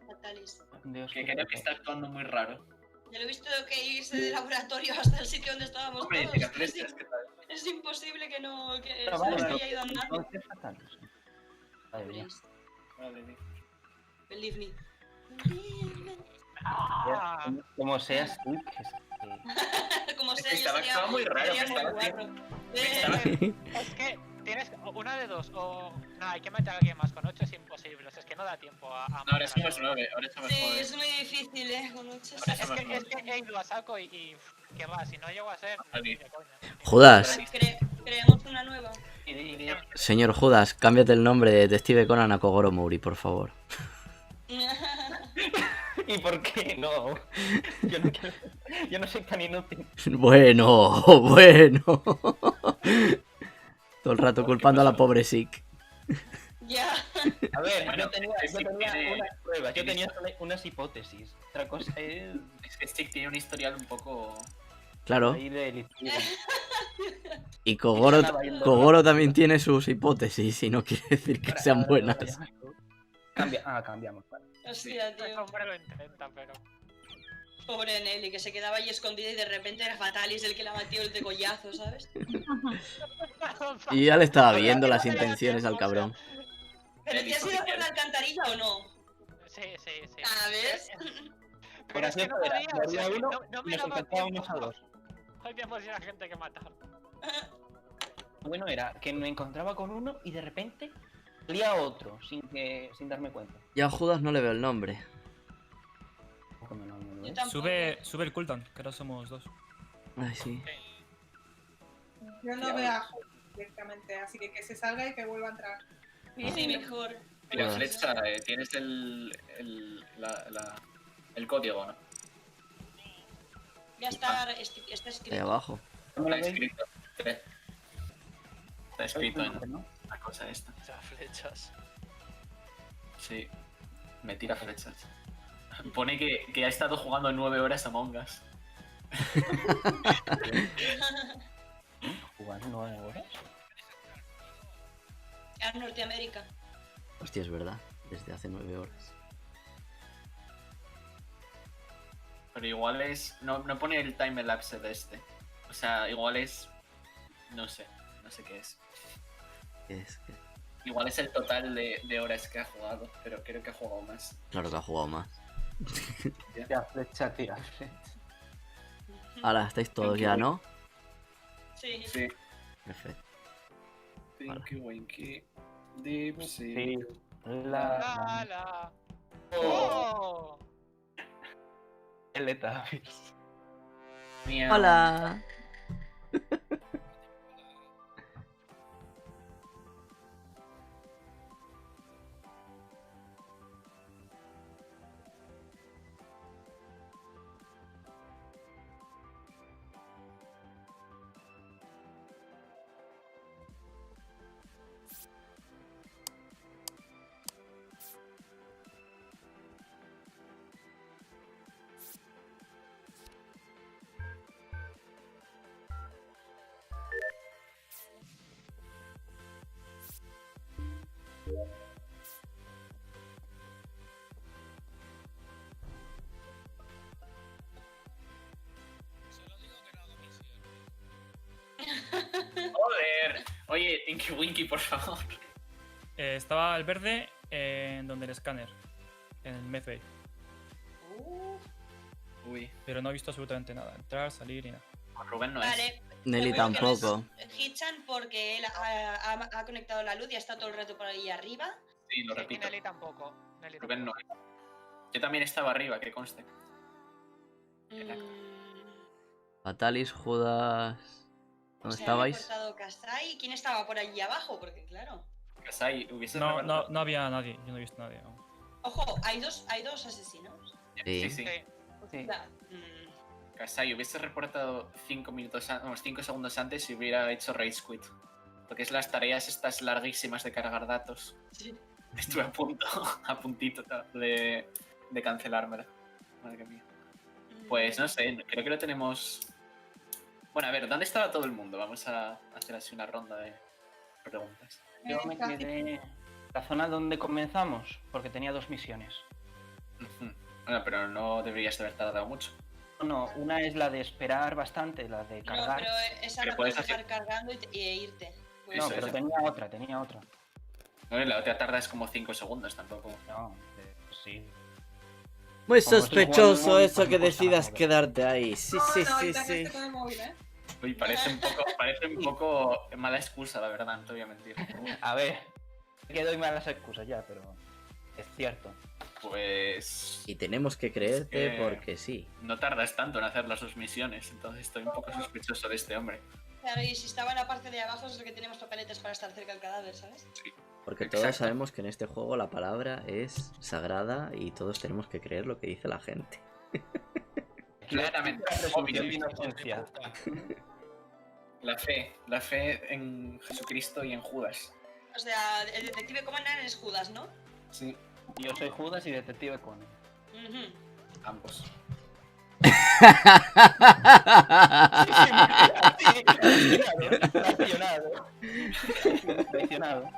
Fatalis. Dios, Que creo que está actuando muy raro. Ya lo he visto que irse del laboratorio hasta el sitio donde estábamos Hombre, todos. tiraflechas, ¿qué tal? Es imposible que no. Que Pero se vale, nos haya ido andando. entonces Fatalis. Madre mía. Vale, bien. Believe me. Como seas tú, Como Es sé, que yo estaba muy raro, sería me muy estaba guarro. Es que tienes una de dos, o. No, hay que meter a alguien más. Con 8 es imposible, o sea, es que no da tiempo a. No, ahora somos 9, Sí, es muy difícil, con 8. Es que he ido a saco y ¿qué va? Si no llego a ser. Ni de coña. Judas, Creemos una nueva. señor Judas, cámbiate el nombre de Detective Conan a Kogoro Mouri, por favor. ¿Y por qué no? Yo no soy tan inútil. Bueno. Todo el rato culpando a la pobre Sick. Ya. A ver, Bueno, yo tenía unas pruebas, yo tenía unas hipótesis. Otra cosa es Es que Stick tiene un historial un poco... Claro. ahí de elitismo. Y Kogoro también tiene sus hipótesis y no quiere decir que sean buenas. Cambiamos. Vale. Hostia, Ese tío. hombre lo intenta, pero. Pobre Nelly, que se quedaba ahí escondida y de repente era Fatalis el que la batió el degollazo, ¿sabes? Y ya le estaba viendo las intenciones al cabrón. ¿Pero te has ido por la alcantarilla o no? Sí. A ver. Pero es que no Era, podía, o sea, moría uno no y me nos daba encontrábamos tiempo. a dos. Había demasiada gente que matar. Bueno, era que me encontraba con uno y de repente salía otro sin darme cuenta. Ya a Judas no le veo el nombre. Yo tampoco. Sube el cooldown, que ahora somos 2. Ay, sí. Yo no veo a Hulk directamente, así que se salga y que vuelva a entrar. Sí, mejor. Mira, Flecha, tienes el código, ¿no? Ya está escrito. Ahí abajo. Está escrito. Está escrito en la cosa esta. Las flechas. Sí, me tira flechas. Pone que ha estado jugando 9 horas a Among Us. ¿Jugar 9 horas? A Norteamérica. Hostia, es verdad. Desde hace 9 horas. Pero igual es... No pone el time elapse de este. O sea, igual es... No sé qué es. ¿Qué es? Igual es el total de horas que ha jugado, pero creo que ha jugado más. Claro que ha jugado más. Tira flecha. Ahora estáis todos ya, ¿no? Sí. Sí. Perfecto. Tinky Winky. Deep Sí. Sea. ¡Hala! ¡Oh! Teletubbies. Miau. Hola. Inky Winky, por favor. Estaba el verde donde el escáner, en el medbay. Uy, Pero no he visto absolutamente nada. Entrar, salir y nada. con Rubén no es. Vale. Nelly Yo creo que no es tampoco. Hitchan porque él ha conectado la luz y ha estado todo el rato por ahí arriba. Sí, lo Sí, y repito. Nelly tampoco. Nelly Rubén no tampoco. es. Yo también estaba arriba, que conste. Fatalis, Judas. ¿Dónde Se ha estabais? reportado Kasai. ¿Quién estaba por allí abajo? Porque claro. Kasai, hubiese No había nadie. Yo no he visto a nadie. No. Ojo, hay dos asesinos. Sí. Sí. Sí. Da, Kasai, hubiese reportado 5 segundos antes y hubiera hecho Rage Quit. Porque es las tareas estas larguísimas de cargar datos. sí. Estuve a puntito de cancelármela. Madre mía. Pues no sé, creo que lo tenemos... Bueno, a ver, ¿dónde estaba todo el mundo? Vamos a hacer así una ronda de preguntas. Yo me quedé... La zona donde comenzamos, porque tenía 2 misiones. Ujú. Bueno, pero no deberías haber tardado mucho. No, una es la de esperar bastante, la de No, cargar. pero esa Pero la puedes puedes dejar cargando e irte. Pues No, Eso, pero eso. tenía otra. Bueno, la otra tarda es como 5 segundos tampoco. No, sí. Muy Como estoy jugando sospechoso al móvil, eso pues que me cuesta decidas más, quedarte ahí. Sí, sí, No, sí, ahorita que sí. estoy con el móvil, ¿eh? Uy, parece un poco mala excusa, la verdad, no te voy a mentir. A ver, que doy malas excusas ya, pero es cierto. Pues... Y tenemos que creerte Es que- porque sí. No tardas tanto en hacer las 2 misiones, entonces estoy un poco sospechoso de este hombre. Claro, y si estaba en la parte de abajo es lo que tenemos papeletes para estar cerca del cadáver, ¿sabes? Porque todos Exacto. sabemos que en este juego la palabra es sagrada y todos tenemos que creer lo que dice la gente. Claramente, La presunción obvio. de inocencia. La fe en Jesucristo y en Judas. O sea, el detective Conan es Judas, ¿no? Sí, Yo soy Judas y detective Conan. Ujú. ambos. Traicionado.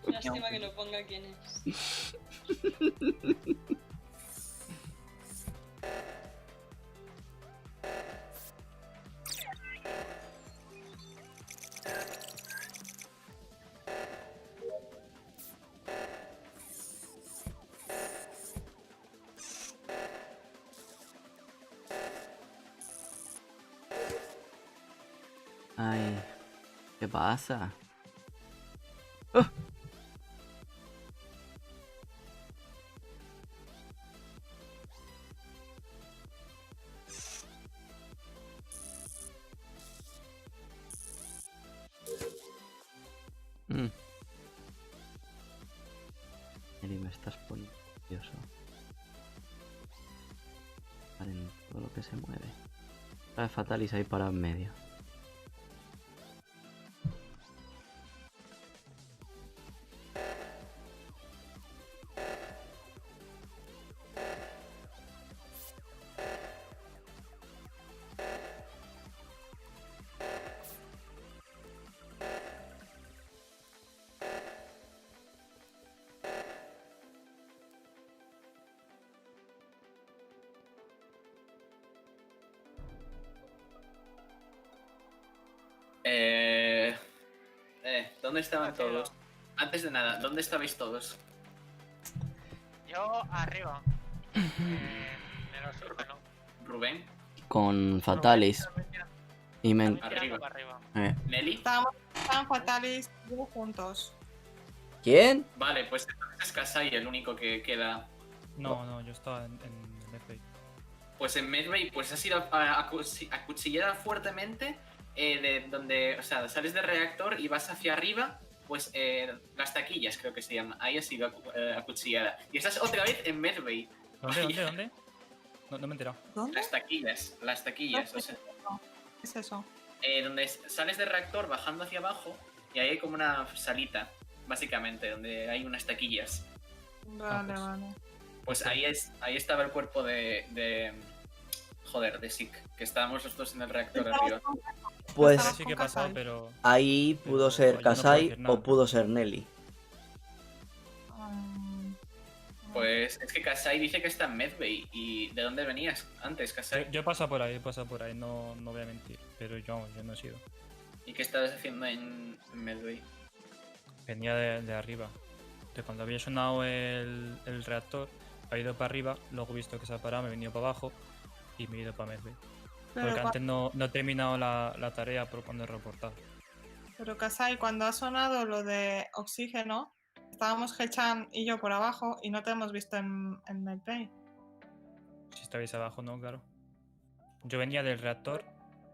Lástima que no ponga quién es. Ay, ¿qué pasa? Eli, me estás poniendo nervioso. En todo lo que se mueve. Trae Fatalis ahí para en medio. ¿Dónde estaban todos? Antes de nada, ¿dónde estabais todos? Yo arriba. En el oxígeno. Rubén, Con Fatalis. Y me... También tirando para arriba. Nelly. Estaban fatales todos juntos. ¿Quién? Vale, pues entonces es Kasai el único que queda. No, yo estaba en medbay. Pues en Medbay, pues has ido acuchillada fuertemente de donde, o sea, sales del reactor y vas hacia arriba, pues las taquillas creo que se llaman. Ahí has sido acuchillada. Y estás otra vez en Medbay. ¿Dónde? No me he enterado. ¿Dónde? Las taquillas, o sea, ¿Qué es eso? donde sales del reactor bajando hacia abajo y ahí hay como una salita, básicamente, donde hay unas taquillas. Vale, pues. vale. Pues ahí estaba el cuerpo de Zeke, que estábamos los dos en el reactor arriba. Pues Sí que he pasado, pero... ahí pudo Pero ser yo no puedo Kasai decir nada. o pudo ser Nelly. Pues es que Kasai dice que está en Medbay. ¿Y de dónde venías antes, Kasai? Yo he pasado por ahí, no voy a mentir. Pero yo no he sido. ¿Y qué estabas haciendo en Medway? Venía de arriba. De cuando había sonado el reactor, ha ido para arriba, luego he visto que se ha parado, me he venido para abajo y me he ido para Medway. Pero, Porque antes no he terminado la tarea por cuando he reportado. pero Kasai, cuando ha sonado lo de oxígeno, estábamos Hechan y yo por abajo y no te hemos visto en Medbay. Si estabais abajo, no, claro. Yo venía del reactor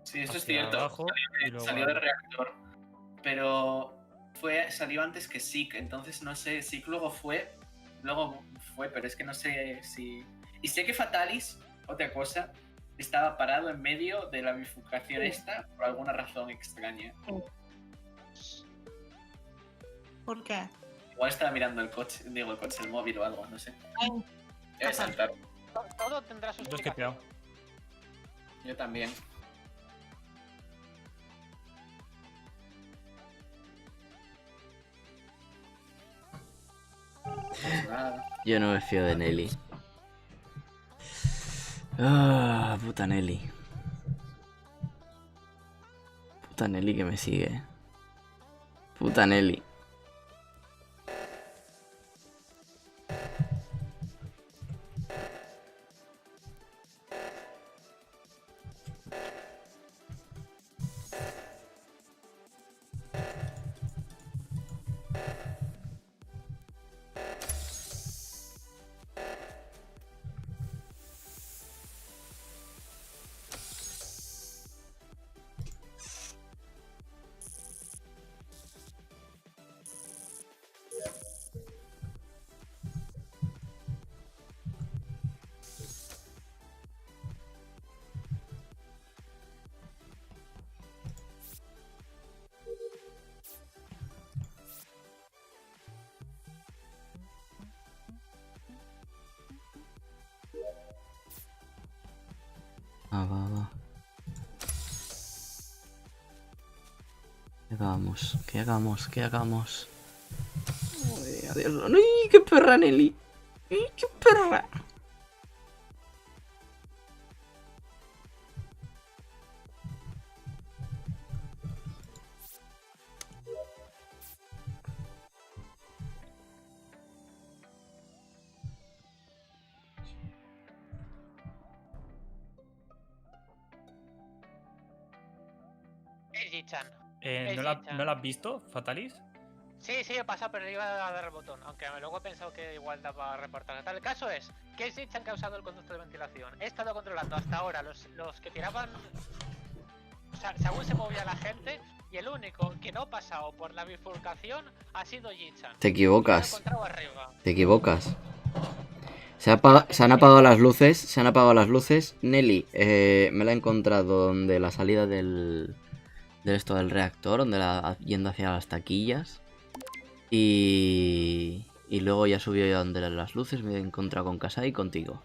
Sí, eso es hacia cierto. abajo y luego Salió del reactor. Pero salió antes que Zeke, entonces no sé, Zeke luego fue, pero es que no sé si... Y sé que Fatalis, otra cosa, estaba parado en medio de la bifurcación esta por alguna razón extraña. ¿Por qué? Igual estaba mirando el móvil o algo, no sé. Ay, Voy a saltar. Todo tendrá su Yo he skipeado. Yo también. Pues nada. Yo no me fío de Nelly. Ah, puta Nelly. Puta Nelly que me sigue. Puta Nelly. Va. ¿Qué hagamos? Uy, adiós. ¡Ay, qué perra, Nelly! ¡Ay, qué perra! Jichan. ¿No la has visto, Fatalis? Sí, he pasado, pero iba a dar el botón. Aunque luego he pensado que igual daba a reportar. El caso es que es Jichan que ha usado el conducto de ventilación. He estado controlando hasta ahora los que tiraban. O sea, según se movía la gente. Y el único que no ha pasado por la bifurcación ha sido Jichan. Te equivocas. Lo he encontrado arriba. Te equivocas. Se han apagado las luces. Nelly, me la he encontrado donde la salida del reactor, yendo hacia las taquillas. Y luego ya subió yo donde las luces, me he encontrado con Kasai y contigo.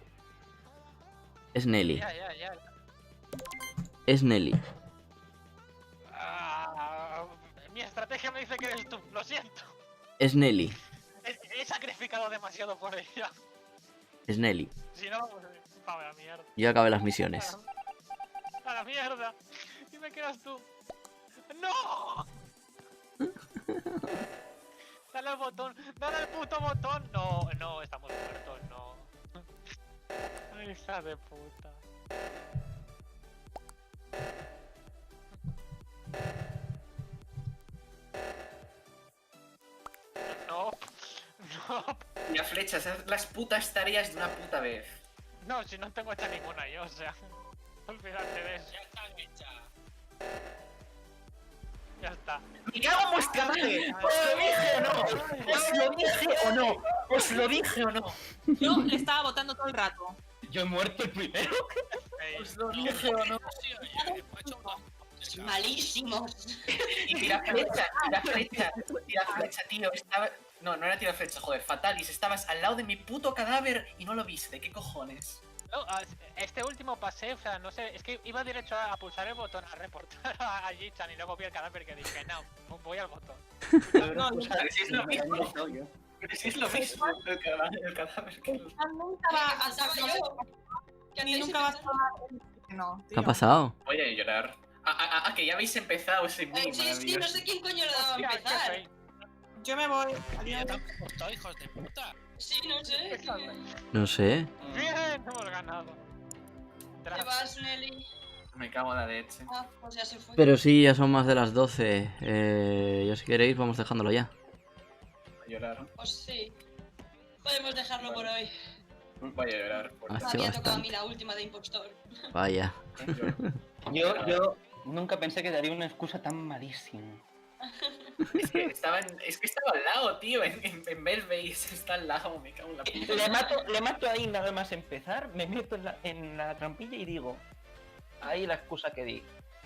Es Nelly. Ya. Es Nelly. Mi estrategia me dice que eres tú, lo siento. Es Nelly. He sacrificado demasiado por ella. Es Nelly. Si no, pues, a la mierda. Yo acabé las misiones. A la mierda. Y me quedas tú. ¡No! Dale al botón. Dale al puto botón. No, estamos muertos, no. Ay, hija de puta. No. Tira flechas, haz las putas tareas de una puta vez. No, si no tengo hecha ninguna yo, o sea. Olvídate de eso. Ya están hechas. Ya está. ¡Me cago en vuestra madre! ¿Os lo dije o no? Yo le estaba votando todo el rato. Yo he muerto el primero. ¿Os lo dije o no? Malísimos. Y tira flecha, tío. No era tira flecha, joder, Fatalis, estabas al lado de mi puto cadáver y no lo viste, ¿qué cojones? No, este último pasé, o sea, no sé, es que iba derecho a pulsar el botón a reportar a Jichan y luego vi el cadáver que dije, no, voy al botón. No, Pero si es lo mismo. Pero si es lo mismo, el cadáver que... nunca va a ¿Qué ni hacéis nunca vas empezando? a... No, ¿Qué ha pasado? Voy a llorar. Que ya habéis empezado sin mí, Sí, no maravilloso. sé quién coño le daba a Hostia, empezar. qué Yo me voy. Yo Adiós. tampoco estoy, hijos de puta. Sí, no sé. feo. No sé. Bien, hemos ganado. ¿Te vas, Nelly? Me cago en la leche. Ah, pues ya se fue. Pero sí, ya son más de las 12. Ya si queréis, vamos dejándolo ya. Voy a llorar. Pues sí. Podemos dejarlo por hoy. Voy a llorar. Ah, Me sí, había tocado a bastante. mí la última de impostor. Vaya. Yo nunca pensé que daría una excusa tan malísima. Es que estaba al lado, tío. En Belbase está al lado. Me cago en la puta. Le mato ahí nada más empezar, me meto en la trampilla y digo, ahí la excusa que di.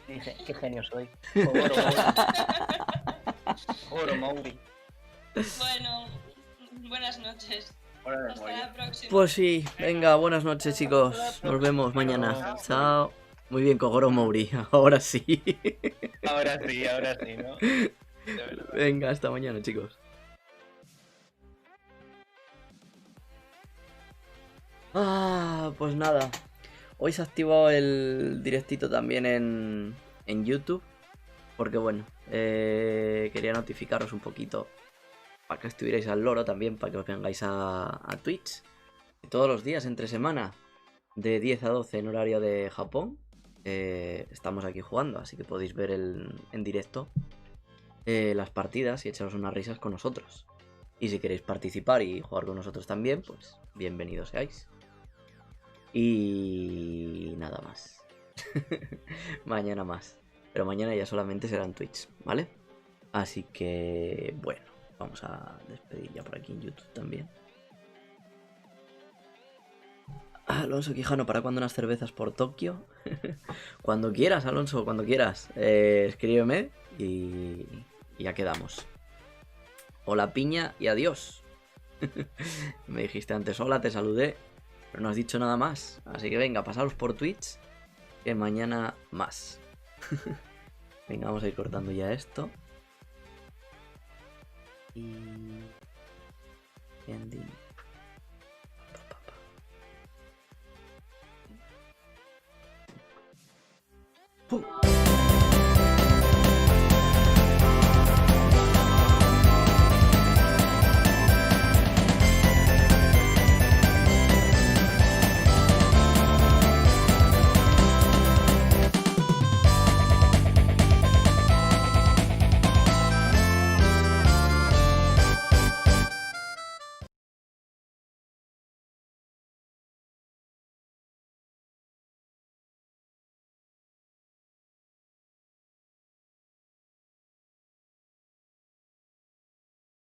Dije, qué genio soy. Oro Mauri. Bueno, buenas noches. Hora de Hasta morir. la próxima. Pues sí, venga, buenas noches, chicos. Nos vemos mañana. Chao. Muy bien, Kogoro Mouri. Ahora sí. Ahora sí, ¿no? De verdad. Venga, hasta mañana, chicos. Pues nada. Hoy se ha activado el directito también en YouTube. Porque bueno, quería notificaros un poquito para que estuvierais al loro también, para que os vengáis a Twitch. Todos los días, entre semana, de 10 a 12 en horario de Japón, estamos aquí jugando, así que podéis ver en directo las partidas y echaros unas risas con nosotros. Y si queréis participar y jugar con nosotros también, pues bienvenidos seáis. Y nada más. Mañana más. Pero mañana ya solamente será en Twitch, ¿vale? Así que, bueno, vamos a despedir ya por aquí en YouTube también. Alonso Quijano, ¿para cuándo unas cervezas por Tokio? Cuando quieras, Alonso, cuando quieras. Escríbeme y ya quedamos. Hola, piña, y adiós. Me dijiste antes hola, te saludé, pero no has dicho nada más. Así que venga, pasaros por Twitch, que mañana más. Venga, vamos a ir cortando ya esto. Y... ending. ¡Pum!